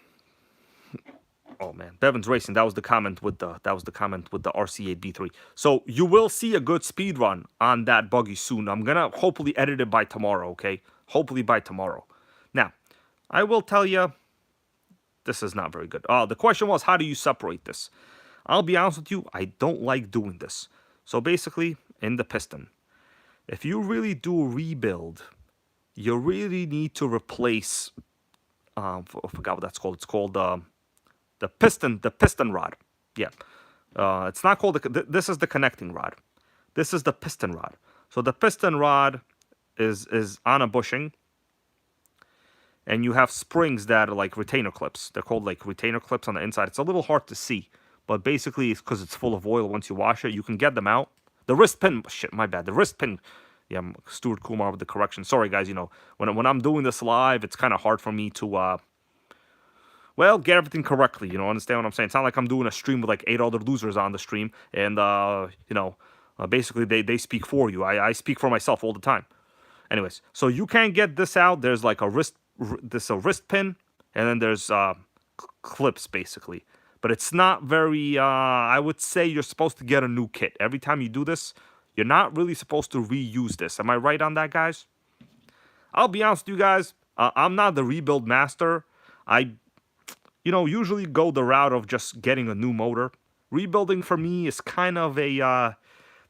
man, Bevan's Racing. That was the comment with the RC8 B3. So you will see a good speed run on that buggy soon. I'm gonna hopefully edit it by tomorrow. Okay, hopefully by tomorrow. Now, I will tell you, this is not very good. The question was, how do you separate this? I'll be honest with you, I don't like doing this. So basically, in the piston, if you really do a rebuild, you really need to replace. I forgot what that's called. It's called the piston rod. Yeah, it's not called this is the connecting rod. This is the piston rod. So the piston rod is on a bushing. And you have springs that are like retainer clips. They're called like retainer clips on the inside. It's a little hard to see, but basically it's because it's full of oil. Once you wash it, you can get them out. The wrist pin, shit, my bad. The wrist pin, yeah, I'm Stuart Kumar with the correction. Sorry, guys, you know, when I'm doing this live, it's kind of hard for me to, well, get everything correctly, you know, understand what I'm saying? It's not like I'm doing a stream with like 8 other losers on the stream, and, you know, basically they speak for you. I speak for myself all the time. Anyways, so you can't get this out. There's like a wrist pin, and then there's clips basically. But it's not very, I would say you're supposed to get a new kit. Every time you do this, you're not really supposed to reuse this. Am I right on that, guys? I'll be honest with you guys, I'm not the rebuild master. I, you know, usually go the route of just getting a new motor. Rebuilding for me is kind of a,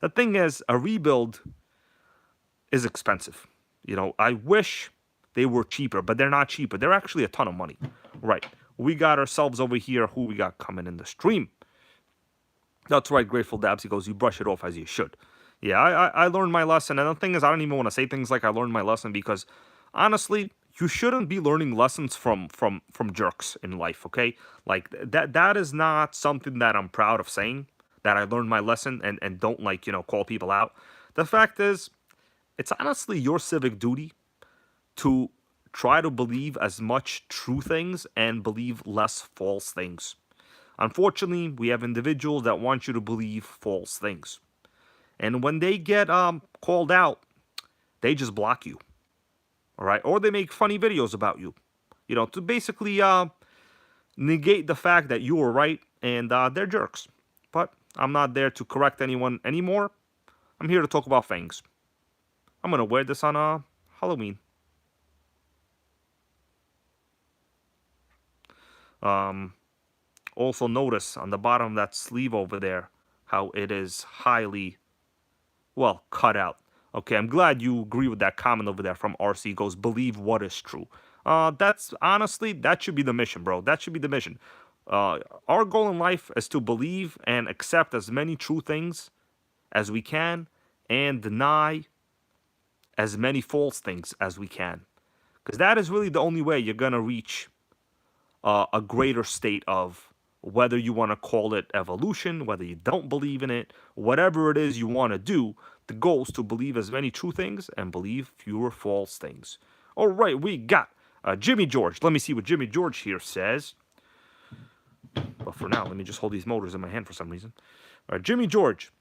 the thing is, a rebuild is expensive. You know, I wish they were cheaper, but they're not cheaper. They're actually a ton of money. Right. We got ourselves over here. Who we got coming in the stream? That's right, Grateful Dabs. He goes, you brush it off as you should. Yeah, I learned my lesson. And the thing is, I don't even want to say things like I learned my lesson because, honestly, you shouldn't be learning lessons from jerks in life, okay? Like, that is not something that I'm proud of saying, that I learned my lesson and don't, like, you know, call people out. The fact is, it's honestly your civic duty to try to believe as much true things and believe less false things. Unfortunately, we have individuals that want you to believe false things. And when they get called out, they just block you. All right? Or they make funny videos about you. You know, to basically negate the fact that you were right and they're jerks. But I'm not there to correct anyone anymore. I'm here to talk about fangs. I'm going to wear this on Halloween. Also notice on the bottom of that sleeve over there how it is highly, well, cut out. Okay, I'm glad you agree with that comment over there from RC. Goes, believe what is true. That's honestly, that should be the mission, bro. That should be the mission. Our goal in life is to believe and accept as many true things as we can and deny as many false things as we can. Because that is really the only way you're going to reach a greater state of, whether you want to call it evolution, whether you don't believe in it, whatever it is you want to do, the goal is to believe as many true things and believe fewer false things. All right, we got Jimmy George. Let me see what Jimmy George here says. But for now, let me just hold these motors in my hand for some reason. All right, Jimmy George.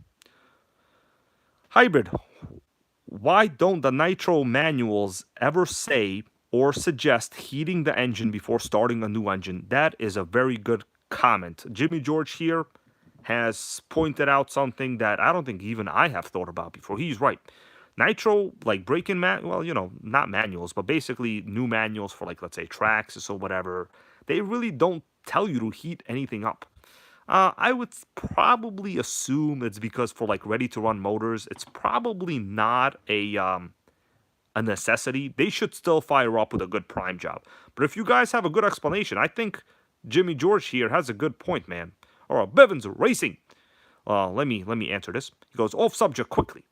Hybrid. Why don't the Nitro manuals ever say or suggest heating the engine before starting a new engine? That is a very good comment. Jimmy George here has pointed out something that I don't think even I have thought about before. He's right. Nitro, like break-in well, you know, not manuals, but basically new manuals for, like, let's say Traxxas or whatever, they really don't tell you to heat anything up. I would probably assume it's because for, like, ready-to-run motors, it's probably not a necessity. They should still fire up with a good prime job. But if you guys have a good explanation, I think Jimmy George here has a good point, man. All right, Bevins Racing. Let me answer this. He goes, off subject quickly.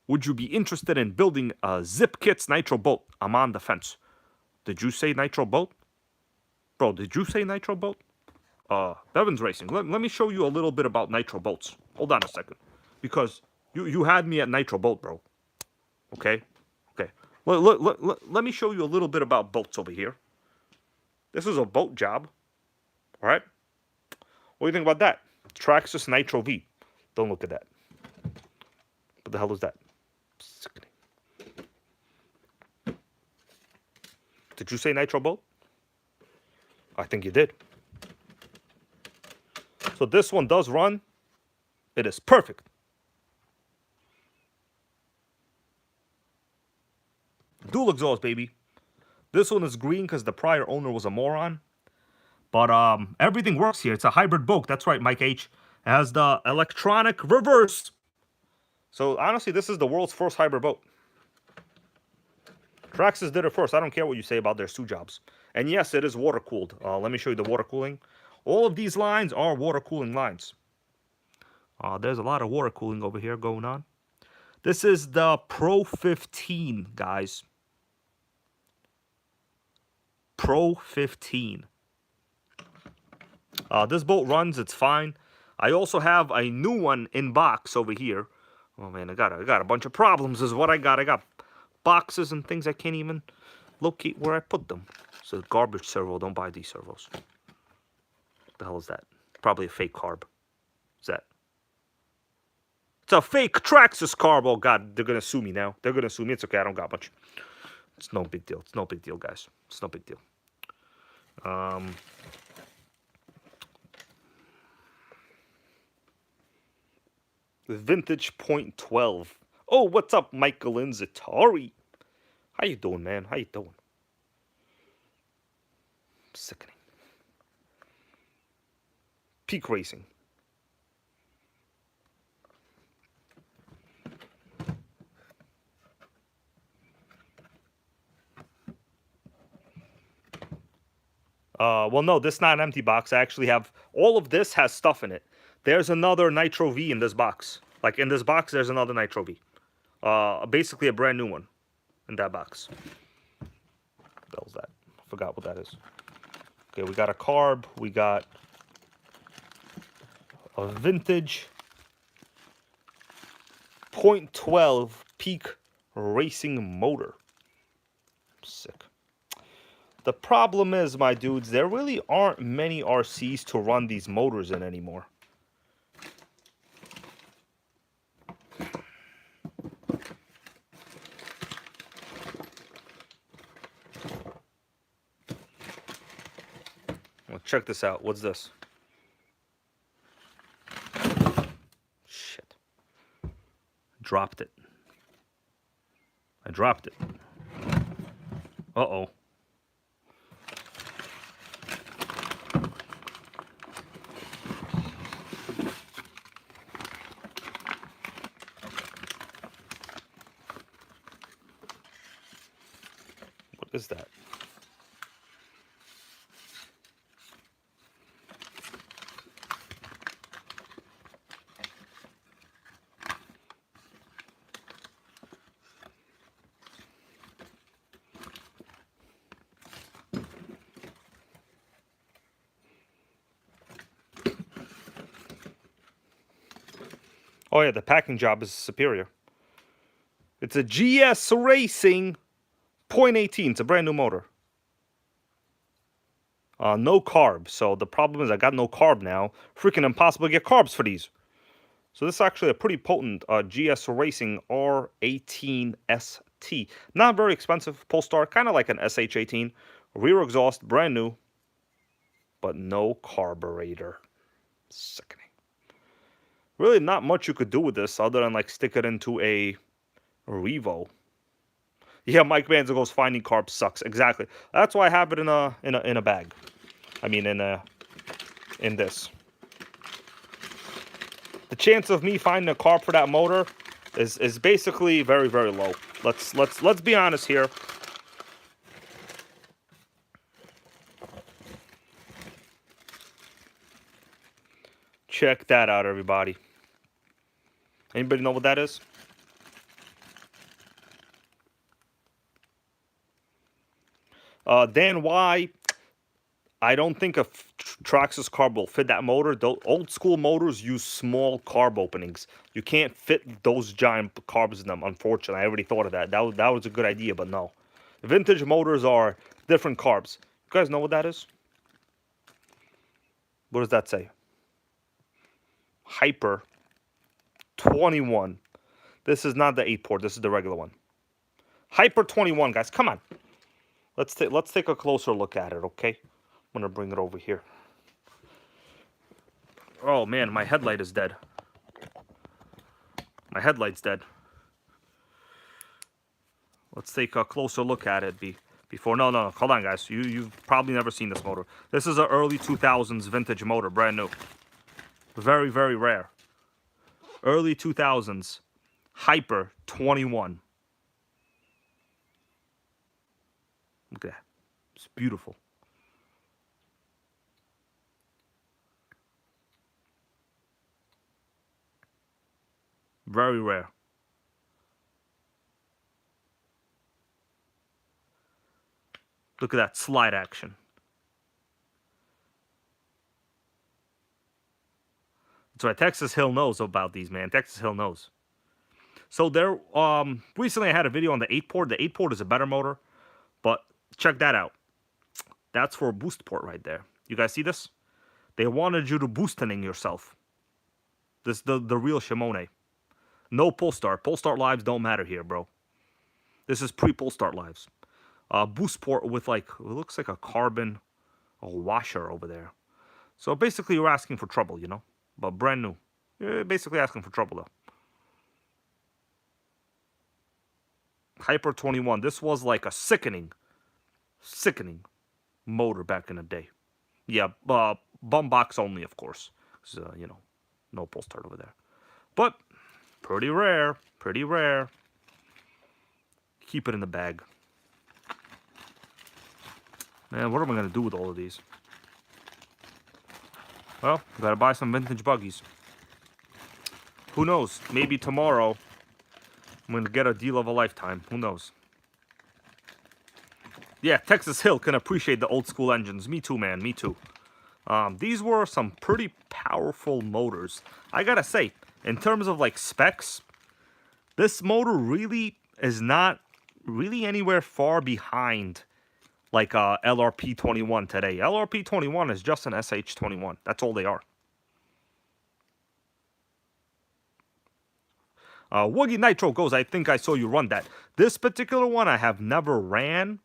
Would you be interested in building a Zip Kits Nitro boat? I'm on the fence. Did you say Nitro boat? Bro, did you say Nitro boat? Bevins Racing. Let me show you a little bit about Nitro boats. Hold on a second. Because you had me at Nitro boat, bro. Okay? Okay. Let me show you a little bit about boats over here. This is a boat job. All right? What do you think about that? Traxxas Nitro V. Don't look at that. What the hell is that? Sickening. Did you say Nitro boat? I think you did. So this one does run. It is perfect. Dual exhaust, baby. This one is green because the prior owner was a moron. But everything works here. It's a hybrid boat. That's right, Mike H. It has the electronic reverse. So honestly, this is the world's first hybrid boat. Traxxas did it first. I don't care what you say about their Sue jobs. And yes, it is water cooled. Let me show you the water cooling. All of these lines are water cooling lines. There's a lot of water cooling over here going on. This is the Pro 15, guys. Pro 15. This boat runs. It's fine. I also have a new one in box over here. Oh man, I got a bunch of problems is what I got. I got boxes and things I can't even locate where I put them. So garbage servo, don't buy these servos. What the hell is that? Probably a fake carb. What's that? It's a fake Traxxas carb. Oh god, they're gonna sue me now. They're gonna sue me. It's okay, I don't got much. It's no big deal. It's no big deal, guys. It's no big deal. Vintage .12. Oh, what's up, Michael Inzatari? How you doing, man? How you doing? Sickening. Peak Racing. Well, no, this is not an empty box. I actually have, all of this has stuff in it. There's another Nitro V in this box. Like, in this box, there's another Nitro V. Basically a brand new one in that box. What the hell's that? I forgot what that is. Okay, we got a carb. We got a vintage .12 Peak Racing motor. Sick. The problem is, my dudes, there really aren't many RCs to run these motors in anymore. Well, check this out. What's this? Shit. Dropped it. I dropped it. Uh-oh. is that? Oh yeah, the packing job is superior. It's a GS Racing .18. It's a brand new motor. No carb. So the problem is I got no carb now. Freaking impossible to get carbs for these. So this is actually a pretty potent GS Racing R18ST. Not very expensive. Polestar, kind of like an SH18. Rear exhaust, brand new. But no carburetor. Sickening. Really not much you could do with this other than like stick it into a Revo. Yeah, Mike Manzo goes finding carbs sucks. Exactly. That's why I have it in a bag. I mean in this. The chance of me finding a carb for that motor is basically very, very low. Let's be honest here. Check that out, everybody. Anybody know what that is? Dan, why? I don't think a Traxxas carb will fit that motor. The old school motors use small carb openings. You can't fit those giant carbs in them, unfortunately. I already thought of that. That was a good idea, but no. Vintage motors are different carbs. You guys know what that is? What does that say? Hyper 21. This is not the 8-port. This is the regular one. Hyper 21, guys. Come on. Let's take a closer look at it, okay? I'm going to bring it over here. Oh, man, my headlight is dead. My headlight's dead. Let's take a closer look at it before. No, hold on, guys. You've probably never seen this motor. This is an early 2000s vintage motor, brand new. Very, very rare. Early 2000s. Hyper 21. Look at that. It's beautiful. Very rare. Look at that slide action. That's right. Texas Hill knows about these, man. Texas Hill knows. So there, recently I had a video on the 8-port. The 8-port is a better motor, but check that out. That's for a boost port right there. You guys see this? They wanted you to boostening yourself. This the real Shimone. No pull start. Pull start lives don't matter here, bro. This is pre-pull start lives. Boost port with like, it looks like a carbon washer over there. So basically you're asking for trouble, you know? But brand new. You're basically asking for trouble though. Hyper 21. This was like a sickening motor back in the day. Yeah, bum box only, of course. You know, no pull start over there. But pretty rare, pretty rare. Keep it in the bag. Man, what am I going to do with all of these? Well, gotta buy some vintage buggies. Who knows? Maybe tomorrow I'm going to get a deal of a lifetime. Who knows? Yeah, Texas Hill can appreciate the old school engines. Me too, man. Me too. These were some pretty powerful motors. I gotta say, in terms of like specs, this motor really is not really anywhere far behind like LRP 21 today. LRP 21 is just an SH 21. That's all they are. Woogie Nitro goes, I think I saw you run that. This particular one I have never ran,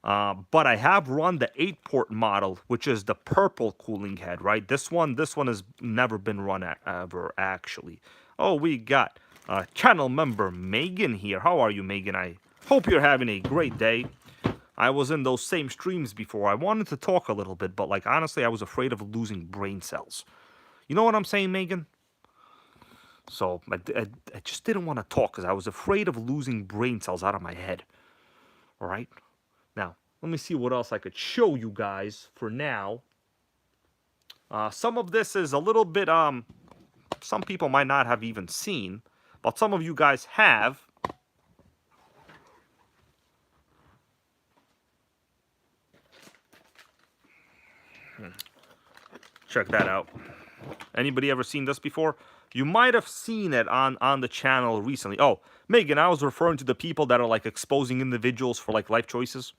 but I have run the 8-port model, which is the purple cooling head, right? This one has never been run ever, actually. Oh, we got channel member Megan here. How are you, Megan? I hope you're having a great day. I was in those same streams before. I wanted to talk a little bit, but like honestly, I was afraid of losing brain cells. You know what I'm saying, Megan? So I just didn't want to talk because I was afraid of losing brain cells out of my head. All right? Now, Let me see what else I could show you guys for now. Some of this is a little bit, some people might not have even seen, but some of you guys have. Check that out. Anybody ever seen this before? You might have seen it on the channel recently. Oh, Megan, I was referring to the people that are like exposing individuals for like life choices.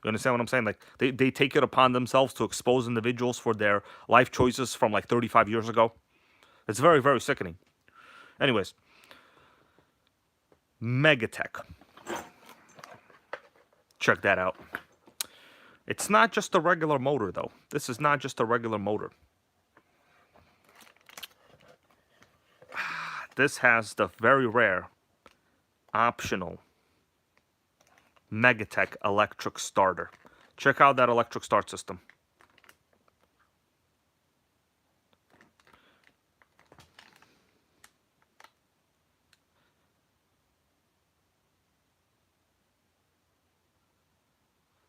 You understand what I'm saying? Like they take it upon themselves to expose individuals for their life choices from like 35 years ago. It's very, very sickening. Anyways, Megatech. Check that out. It's not just a regular motor though. This is not just a regular motor. This has the very rare, optional Megatech electric starter. Check out that electric start system.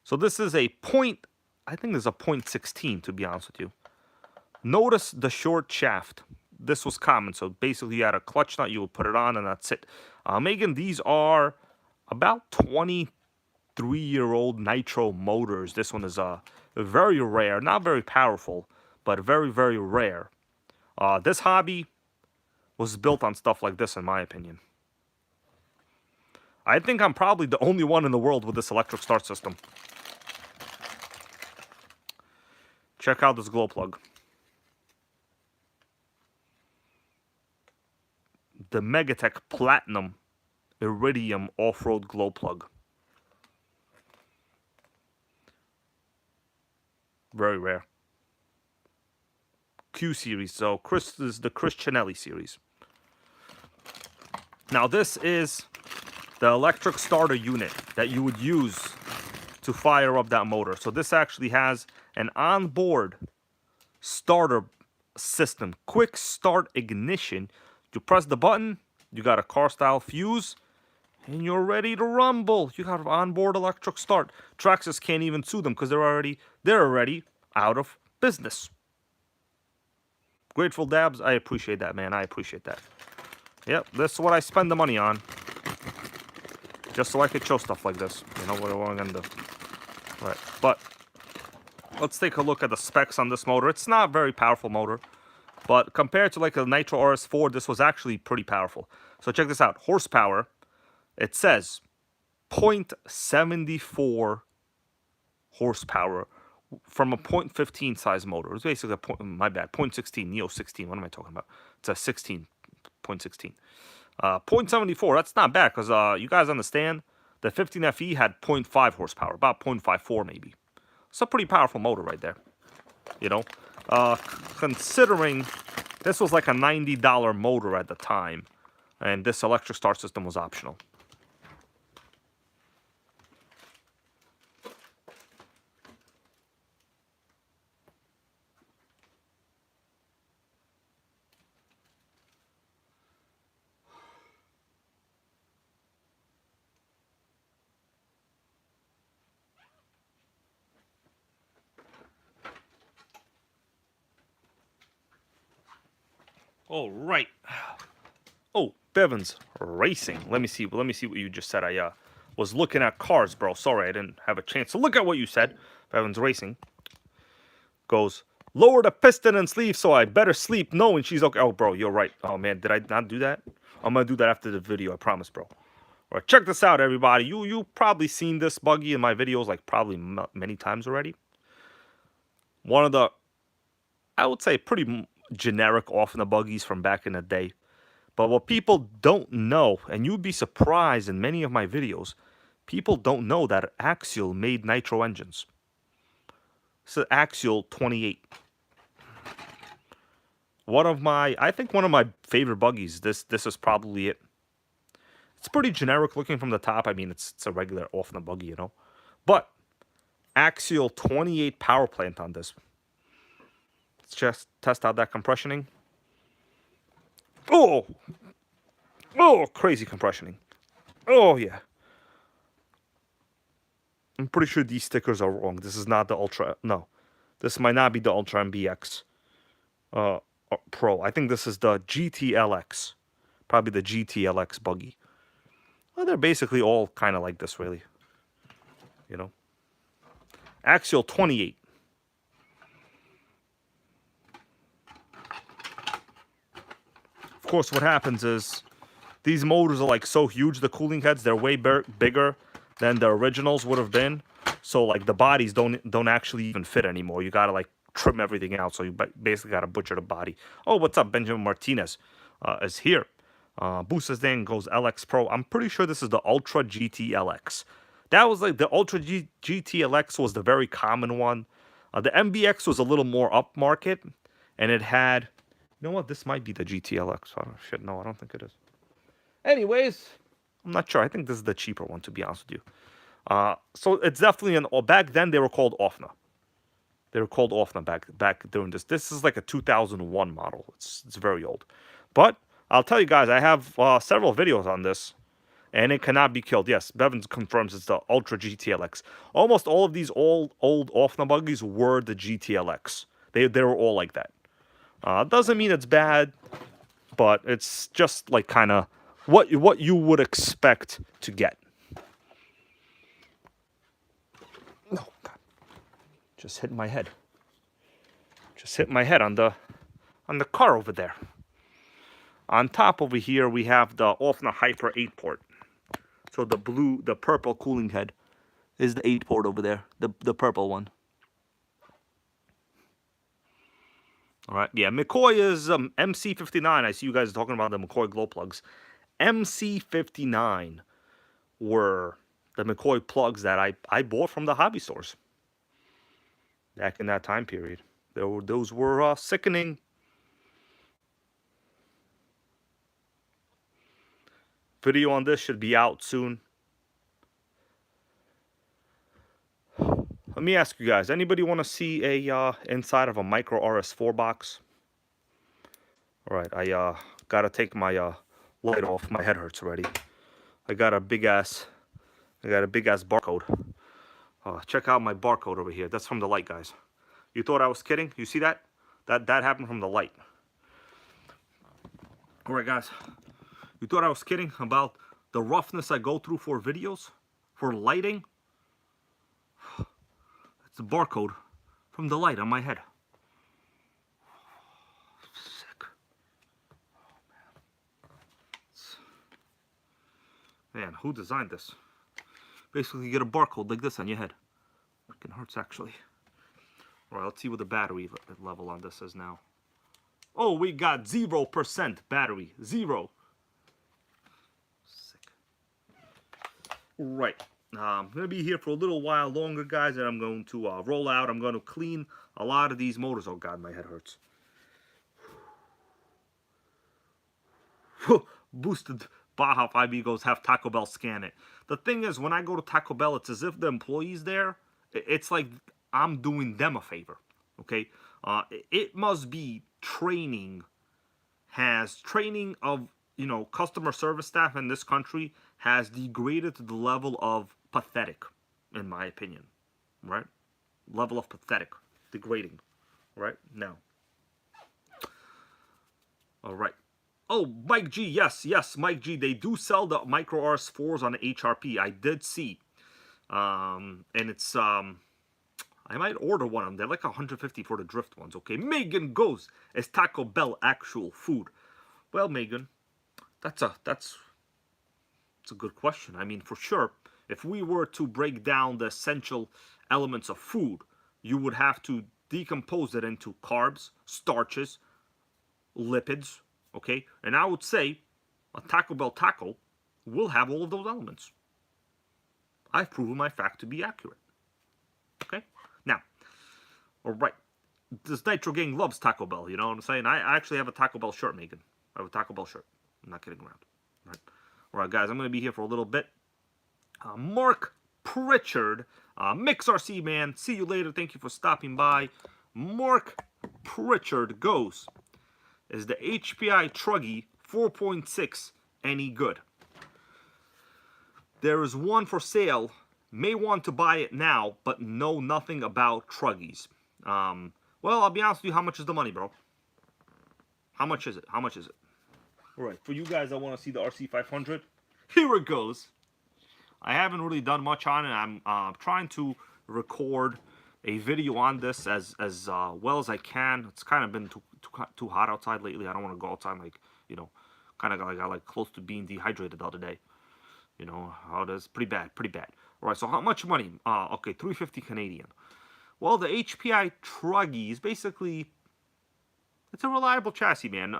So this is a point, I think this is a 0.16 to be honest with you. Notice the short shaft. This was common, so basically you had a clutch nut, you would put it on and that's it. Megan, these are about 23-year-old Nitro motors. This one is very rare, not very powerful, but very, very rare. This hobby was built on stuff like this, in my opinion. I think I'm probably the only one in the world with this electric start system. Check out this glow plug. The Megatech Platinum Iridium Off-Road Glow Plug. Very rare. Q series, so this is the Christianelli series. Now this is the electric starter unit that you would use to fire up that motor. So this actually has an onboard starter system, quick start ignition. You press the button, you got a car style fuse, and you're ready to rumble. You got an onboard electric start. Traxxas can't even sue them because they're already out of business. Grateful Dabs, I appreciate that, man. I appreciate that. Yep, this is what I spend the money on. Just so I could show stuff like this. You know what I'm gonna do. Right, but let's take a look at the specs on this motor. It's not a very powerful motor, but compared to like a Nitro RS4, this was actually pretty powerful. So check this out. Horsepower, it says 0.74 horsepower from a 0.15 size motor. It's basically a point, my bad, 0.16, Neo 16. What am I talking about? It's a 16, 0.16. 0.74, that's not bad because you guys understand the 15FE had 0.5 horsepower, about 0.54 maybe. It's a pretty powerful motor right there. You know, considering this was like a $90 motor at the time, and this electric start system was optional. All right. Oh, Bevan's Racing. Let me see what you just said. I was looking at cars, bro. Sorry, I didn't have a chance to look at what you said. Bevan's Racing goes, lower the piston and sleeve so I better sleep knowing she's okay. Oh, bro, you're right. Oh, man, did I not do that? I'm going to do that after the video, I promise, bro. All right, check this out, everybody. You probably seen this buggy in my videos like probably many times already. One of the, I would say, pretty generic off-in-the buggies from back in the day. But what people don't know, and you'd be surprised in many of my videos, people don't know that Axial made Nitro engines. It's an Axial 28. I think one of my favorite buggies. This is probably it. It's pretty generic looking from the top. I mean, it's a regular off-in-the buggy, you know. But Axial 28 power plant on this. Let's just test out that compressioning. Oh, crazy compressioning. Oh, yeah. I'm pretty sure these stickers are wrong. This is not the Ultra. No, this might not be the Ultra MBX Pro. I think this is the GTLX. Probably the GTLX buggy. Well, they're basically all kind of like this, really. You know. Axial 28. Of course, what happens is these motors are like so huge, the cooling heads, they're way bigger than the originals would have been. So like the bodies don't actually even fit anymore. You gotta like trim everything out. So you basically gotta butcher the body. Oh, what's up? Benjamin Martinez is here. Boosters then goes LX Pro. I'm pretty sure this is the Ultra GT LX. That was like the Ultra GT LX was the very common one. The MBX was a little more upmarket, and it had, you know what? This might be the GT LX. Oh shit, no, I don't think it is. Anyways, I'm not sure. I think this is the cheaper one, to be honest with you. So it's definitely an. Back then they were called OFNA. They were called OFNA back during this. This is like a 2001 model. It's very old, but I'll tell you guys, I have several videos on this, and it cannot be killed. Yes, Bevins confirms it's the Ultra GTLX. Almost all of these old OFNA buggies were the GTLX. They were all like that. Doesn't mean it's bad, but it's just like kind of what you would expect to get. No, God. Just hit my head. Just hit my head on the car over there. On top over here, we have the OFNA Hyper 8-port. So the purple cooling head is the 8-port over there, the purple one. All right, yeah, McCoy is MC59. I see you guys talking about the McCoy glow plugs. MC59 were the McCoy plugs that I bought from the hobby stores back in that time period. Those were sickening. Video on this should be out soon. Let me ask you guys, anybody want to see a inside of a micro RS4 box? All right, I gotta take my light off. My head hurts already. I got a big ass barcode. Check out my barcode over here. That's from the light, guys. You thought I was kidding? You see that? That happened from the light. All right, guys. You thought I was kidding about the roughness I go through for videos, for lighting? It's the barcode from the light on my head. Sick. Oh, man, who designed this? Basically, you get a barcode like this on your head. Freaking hurts, actually. All right, let's see what the battery level on this is now. Oh, we got 0% battery. 0. Sick. Right. I'm going to be here for a little while longer, guys, and I'm going to roll out. I'm going to clean a lot of these motors. Oh, God, my head hurts. Boosted Baja 5B goes, have Taco Bell scan it. The thing is, when I go to Taco Bell, it's as if the employees there, it's like I'm doing them a favor, okay? It must be training of, you know, customer service staff in this country has degraded to the level of pathetic, in my opinion, right? Level of pathetic, degrading, right? Now. All right. Oh, Mike G, yes, Mike G. They do sell the Micro RS4s on the HRP. I did see. And it's, I might order one of them. They're like 150 for the drift ones, okay? Megan goes, is Taco Bell actual food? Well, Megan, that's a good question. I mean, for sure, if we were to break down the essential elements of food, you would have to decompose it into carbs, starches, lipids, okay? And I would say a Taco Bell taco will have all of those elements. I've proven my fact to be accurate. Okay? Now, all right. This Nitro gang loves Taco Bell, you know what I'm saying? I actually have a Taco Bell shirt, Megan. I have a Taco Bell shirt. I'm not kidding around. All right, guys, I'm going to be here for a little bit. Mark Pritchard, Mix RC, man. See you later. Thank you for stopping by. Mark Pritchard goes, is the HPI Truggy 4.6 any good? There is one for sale may want to buy it now, but know nothing about truggies. Well, I'll be honest with you. How much is the money, bro? How much is it? How much is it? All right, for you guys that want to see the RC500, here it goes. I haven't really done much on it. I'm trying to record a video on this as well as I can. It's kind of been too hot outside lately. I don't want to go outside, like, you know, kind of like close to being dehydrated the other day. You know how it is. Pretty bad, pretty bad. All right, so how much money? Okay, 350 Canadian. Well, the HPI Truggy is basically, it's a reliable chassis, man.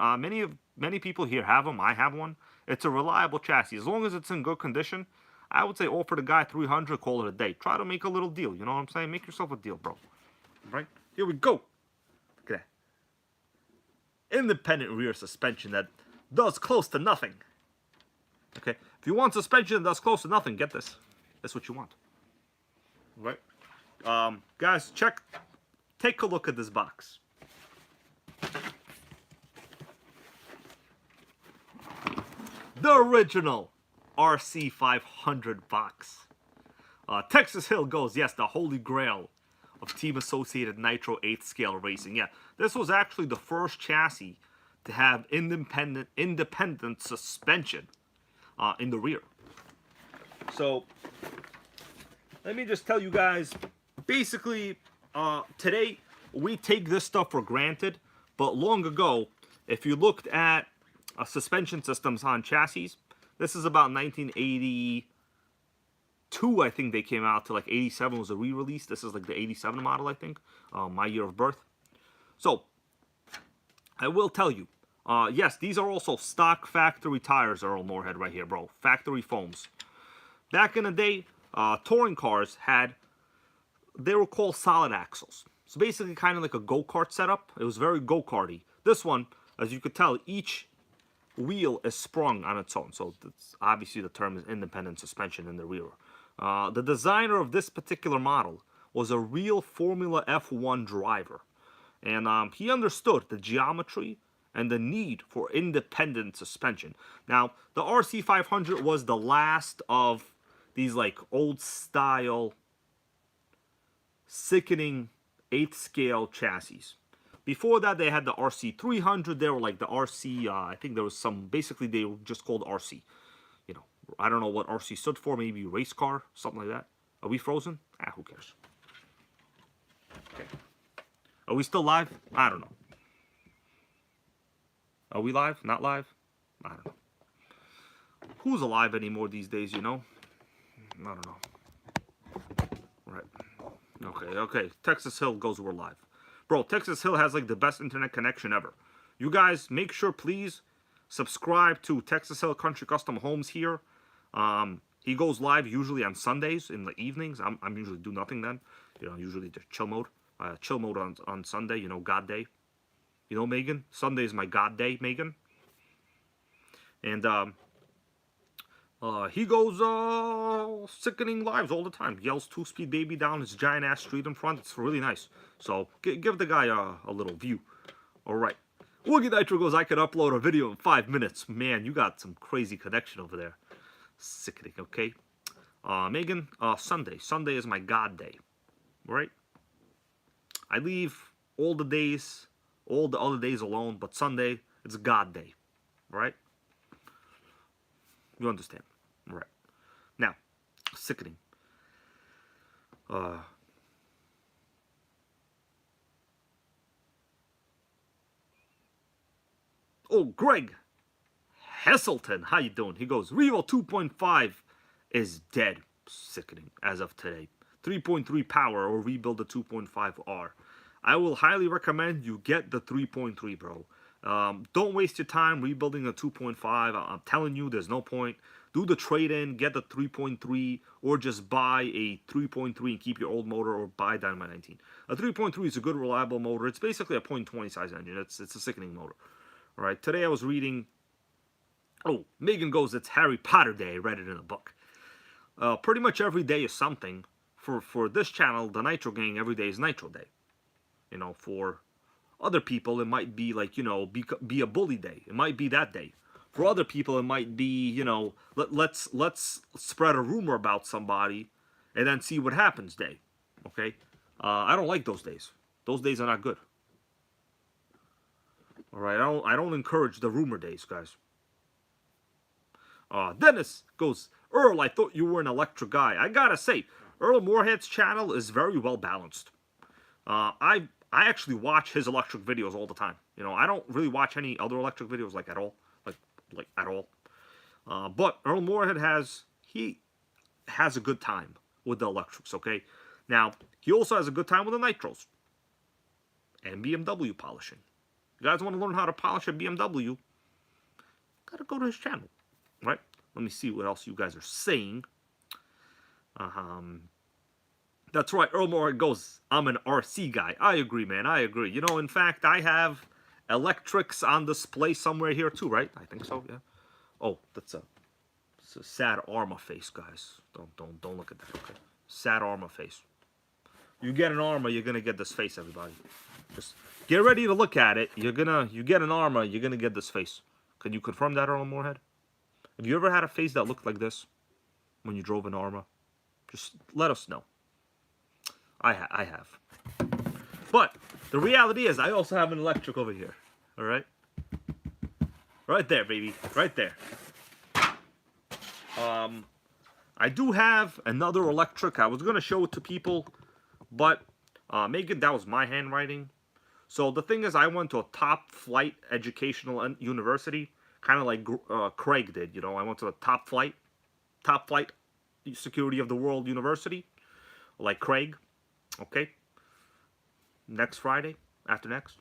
Many people here have them. I have one. It's a reliable chassis. As long as it's in good condition, I would say offer the guy 300, call it a day. Try to make a little deal. You know what I'm saying? Make yourself a deal, bro. Right? Here we go. Look at that. Independent rear suspension that does close to nothing. Okay? If you want suspension that does close to nothing, get this. That's what you want. Right? Guys, take a look at this box. The original RC500 box. Texas Hill goes, yes, the holy grail of Team Associated Nitro 8th scale racing. Yeah, this was actually the first chassis to have independent suspension in the rear. So, let me just tell you guys, basically, today, we take this stuff for granted, but long ago, if you looked at suspension systems on chassis, this is about 1982, I think they came out, to like 87 was a re-release. This is like the 87 model, I think, my year of birth. So, I will tell you, yes, these are also stock factory tires, Earl Moorhead right here, bro. Factory foams. Back in the day, touring cars they were called solid axles. So basically kind of like a go-kart setup. It was very go-karty. This one, as you could tell, each wheel is sprung on its own. So obviously the term is independent suspension in the rear. The designer of this particular model was a real Formula F1 driver. And he understood the geometry and the need for independent suspension. Now, the RC500 was the last of these like old style, sickening 8th scale chassis. Before that, they had the RC300. They were like the RC, I think there was some, basically they were just called RC. You know, I don't know what RC stood for, maybe race car, something like that. Are we frozen? Who cares? Okay. Are we still live? I don't know. Are we live? Not live? I don't know. Who's alive anymore these days, you know? I don't know. Right. Okay. Texas Hill goes, we're live. Bro, Texas Hill has like the best internet connection ever. You guys, make sure, please, subscribe to Texas Hill Country Custom Homes here. He goes live usually on Sundays in the evenings. I'm usually do nothing then. You know, usually just chill mode. Chill mode on Sunday, you know, God day. You know, Megan? Sunday is my God day, Megan. And he goes sickening lives all the time. Yells 2-speed baby down his giant ass street in front. It's really nice. So give the guy a little view. All right. Woogie Nitro goes, I can upload a video in 5 minutes. Man, you got some crazy connection over there. Sickening, okay? Megan, Sunday. Sunday is my God day. Right? I leave all the other days alone, but Sunday, it's God day. Right? You understand. Right. Now, sickening. Oh, Greg Hesselton, how you doing? He goes, Revo 2.5 is dead. Sickening as of today. 3.3 power or rebuild the 2.5R. I will highly recommend you get the 3.3, bro. Don't waste your time rebuilding a 2.5. I'm telling you, there's no point. Do the trade-in, get the 3.3, or just buy a 3.3 and keep your old motor, or buy Dynamite 19. A 3.3 is a good, reliable motor. It's basically a .20 size engine. It's a sickening motor. All right, today I was reading... Oh, Megan goes, it's Harry Potter Day. I read it in a book. Pretty much every day is something. For this channel, the Nitro Gang, every day is Nitro Day. You know, for other people, it might be like, you know, be a bully day. It might be that day. For other people, it might be, you know, let's spread a rumor about somebody and then see what happens day. Okay? I don't like those days. Those days are not good. All right? I don't encourage the rumor days, guys. Dennis goes, Earl, I thought you were an electric guy. I gotta say, Earl Moorhead's channel is very well balanced. I actually watch his electric videos all the time. You know, I don't really watch any other electric videos like at all, like at all. But Earl Moorhead has a good time with the electrics. Okay, now he also has a good time with the nitros and BMW polishing. You guys want to learn how to polish a BMW? Gotta go to his channel, right? Let me see what else you guys are saying. That's right, Earl Moorhead goes, I'm an RC guy. I agree, man, I agree. You know, in fact, I have electrics on display somewhere here too, right? I think so, yeah. Oh, it's a sad Arma face, guys. Don't look at that, okay? Sad Arma face. You get an Arma, you're gonna get this face, everybody. Just get ready to look at it. You get an Arma, you're gonna get this face. Can you confirm that, Earl Moorhead? Have you ever had a face that looked like this when you drove an Arma? Just let us know. I have. But the reality is I also have an electric over here. All right? Right there, baby. Right there. I do have another electric. I was going to show it to people, but Megan, that was my handwriting. So the thing is, I went to a top flight educational university, kind of like Craig did. You know, I went to the top flight security of the world university, like Craig. Okay, next Friday, after next.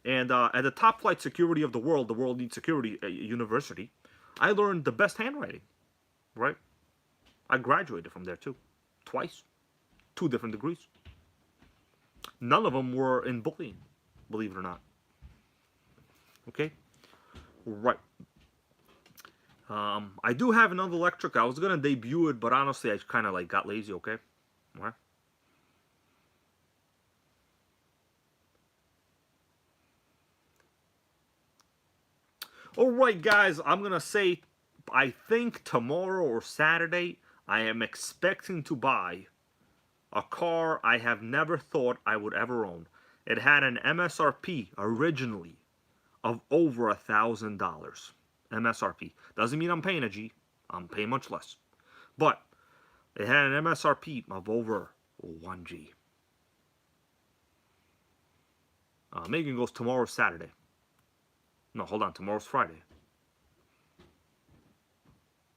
And at the top flight security of the world needs security university, I learned the best handwriting, right? I graduated from there too, twice, 2 different degrees. None of them were in bullying, believe it or not. Okay, right. I do have another electric. I was gonna debut it, but honestly, I kind of like got lazy. Okay, all right. Alright guys, I'm going to say, I think tomorrow or Saturday, I am expecting to buy a car I have never thought I would ever own. It had an MSRP originally of over $1,000. MSRP. Doesn't mean I'm paying a G. I'm paying much less. But it had an MSRP of over 1G. Megan goes, tomorrow's Saturday. No, hold on. Tomorrow's Friday.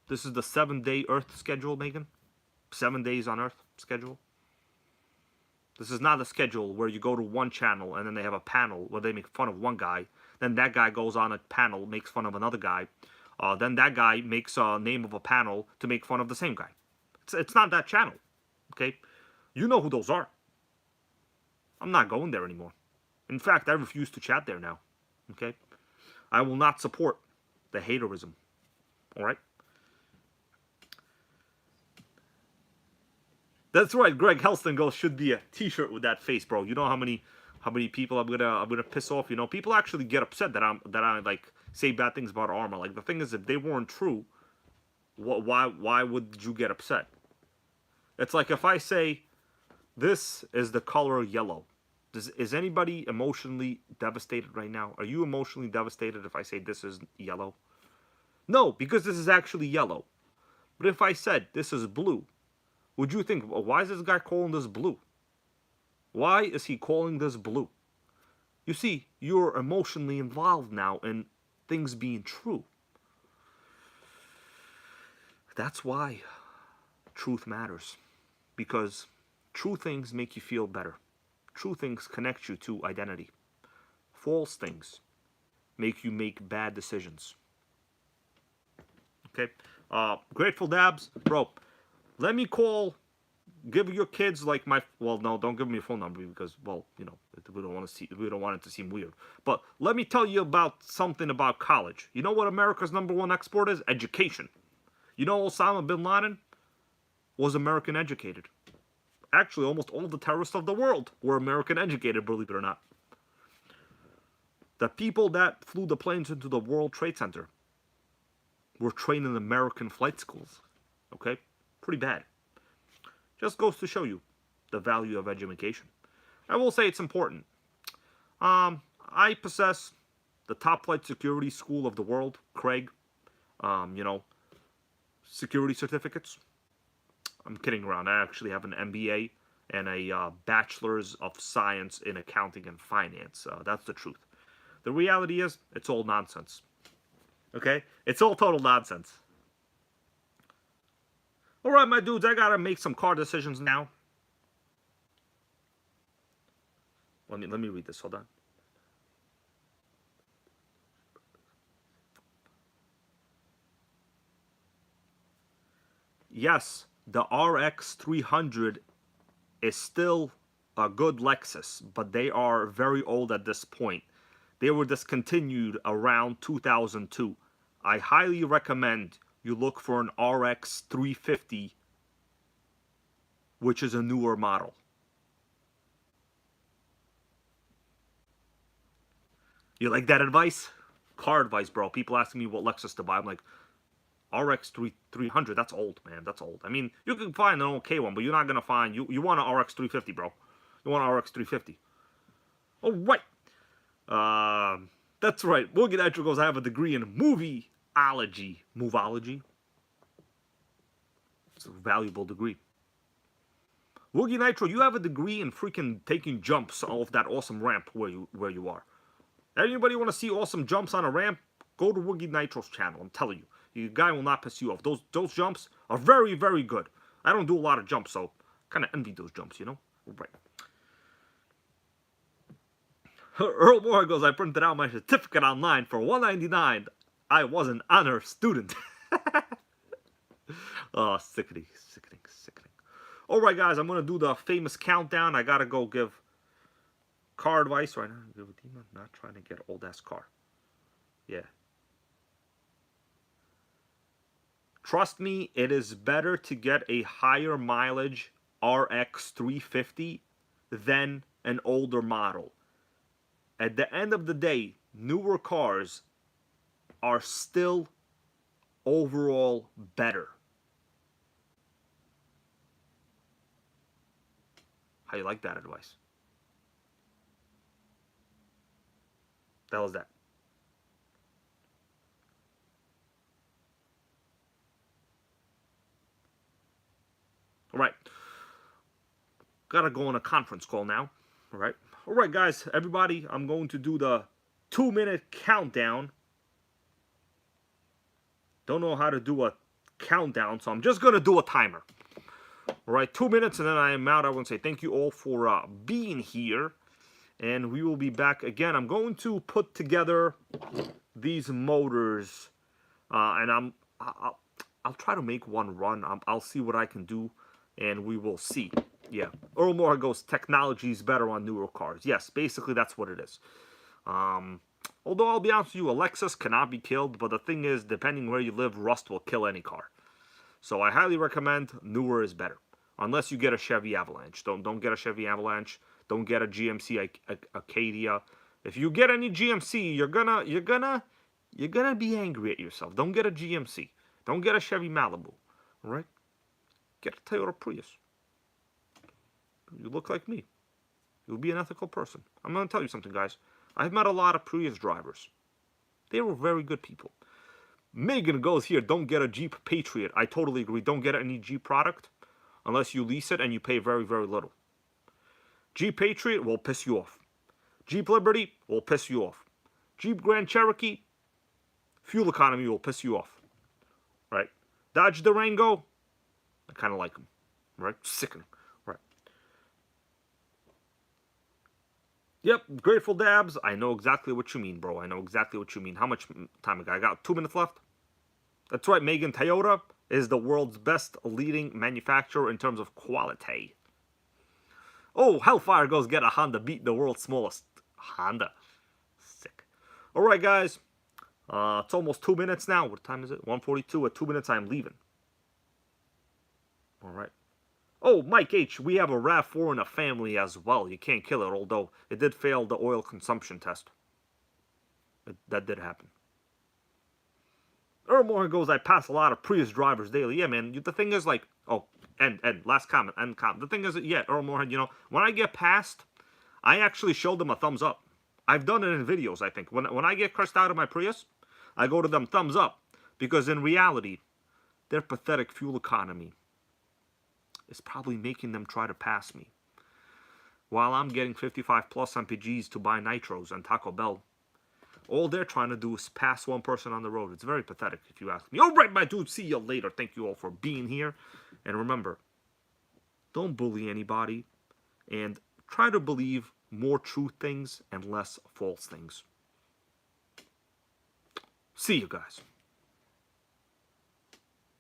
This is the 7-day Earth schedule, Megan. 7 days on Earth schedule. This is not a schedule where you go to one channel and then they have a panel where they make fun of one guy. Then that guy goes on a panel, makes fun of another guy. Then that guy makes a name of a panel to make fun of the same guy. It's not that channel. Okay? You know who those are. I'm not going there anymore. In fact, I refuse to chat there now. Okay? I will not support the haterism. Alright? That's right, Greg Helston goes, should be a t-shirt with that face, bro. You know how many people I'm gonna piss off? You know, people actually get upset that I like say bad things about Arma. Like, the thing is, if they weren't true, why would you get upset? It's like if I say this is the color yellow. Is anybody emotionally devastated right now? Are you emotionally devastated if I say this is yellow? No, because this is actually yellow. But if I said this is blue, would you think, well, why is this guy calling this blue? Why is he calling this blue? You see, you're emotionally involved now in things being true. That's why truth matters. Because true things make you feel better. True things connect you to identity. False things make you make bad decisions. Okay? Grateful Dabs, bro, let me call, give your kids like my, well, no, don't give me your phone number because, well, you know, we don't want it to seem weird. But let me tell you about something about college. You know what America's #1 export is? Education. You know Osama bin Laden was American educated. Actually, almost all the terrorists of the world were American educated, believe it or not. The people that flew the planes into the World Trade Center were trained in American flight schools. Okay? Pretty bad. Just goes to show you the value of education. I will say it's important. I possess the top flight security school of the world, Craig. You know, security certificates. I'm kidding around. I actually have an MBA and a bachelor's of science in accounting and finance. That's the truth. The reality is, it's all nonsense. Okay? It's all total nonsense. Alright, my dudes, I gotta make some car decisions now. Let me read this. Hold on. Yes, the RX 300 is still a good Lexus, but they are very old at this point. They were discontinued around 2002. I highly recommend you look for an RX 350, which is a newer model. You like that advice? Car advice, bro. People asking me what Lexus to buy. I'm like, RX 300, that's old, man. That's old. I mean, you can find an okay one, but you're not going to find... You want an RX 350, bro. You want an RX 350. All right. That's right. Woogie Nitro goes, I have a degree in movieology. Movology? It's a valuable degree. Woogie Nitro, you have a degree in freaking taking jumps off that awesome ramp where you are. Anybody want to see awesome jumps on a ramp? Go to Woogie Nitro's channel. I'm telling you. Your guy will not piss you off. Those jumps are very, very good. I don't do a lot of jumps, so kind of envy those jumps, you know? Right. Earl Moore goes, I printed out my certificate online for $1.99. I was an honor student. Oh, sickening, sickening, sickening. Alright, guys, I'm going to do the famous countdown. I got to go give car advice right now. I'm not trying to get old-ass car. Yeah. Trust me, it is better to get a higher mileage RX 350 than an older model. At the end of the day, newer cars are still overall better. How you like that advice? The hell is that? All right. Gotta go on a conference call now. All right. All right, guys. Everybody, I'm going to do the 2-minute countdown. Don't know how to do a countdown, so I'm just going to do a timer. All right, 2 minutes, and then I am out. I want to say thank you all for being here, and we will be back again. I'm going to put together these motors, and I'll try to make one run. I'll see what I can do, and we will see. Yeah, Earl Moore goes, technology is better on newer cars. Yes, basically that's what it is. Although I'll be honest with you, a Lexus cannot be killed, but the thing is, depending where you live, rust will kill any car. So I highly recommend newer is better. Unless you get a Chevy Avalanche. Don't get a Chevy Avalanche. Don't get a GMC Acadia. If you get any GMC, you're gonna be angry at yourself. Don't get a GMC. Don't get a Chevy Malibu. All right? Get a Toyota Prius. You look like me. You'll be an ethical person. I'm gonna tell you something, guys. I've met a lot of Prius drivers. They were very good people. Megan goes here, don't get a Jeep Patriot. I totally agree. Don't get any Jeep product unless you lease it and you pay very, very little. Jeep Patriot will piss you off. Jeep Liberty will piss you off. Jeep Grand Cherokee, fuel economy will piss you off. Right? Dodge Durango, I kind of like them. Right? Sickening. Right. Yep, Grateful Dabs, I know exactly what you mean, bro. I know exactly what you mean. How much time I got? 2 minutes left? That's right, Megan. Toyota is the world's best leading manufacturer in terms of quality. Oh, Hellfire goes get a Honda. Beat the world's smallest Honda. Sick. All right, guys. It's almost 2 minutes now. What time is it? 1:42. At 2 minutes, I'm leaving. All right. Oh, Mike H., we have a RAV4 in a family as well. You can't kill it, although it did fail the oil consumption test. That did happen. Earl Moore goes, I pass a lot of Prius drivers daily. Yeah, man, the thing is, like, oh, Last comment, end comment. The thing is, yeah, Earl Moorhead, you know, when I get passed, I actually show them a thumbs up. I've done it in videos, I think. When I get cursed out of my Prius, I go to them thumbs up. Because in reality, their pathetic fuel economy is probably making them try to pass me. While I'm getting 55 plus MPGs to buy Nitros and Taco Bell, all they're trying to do is pass one person on the road. It's very pathetic, if you ask me. All right, my dude, see you later. Thank you all for being here. And remember, don't bully anybody. And try to believe more true things and less false things. See you guys.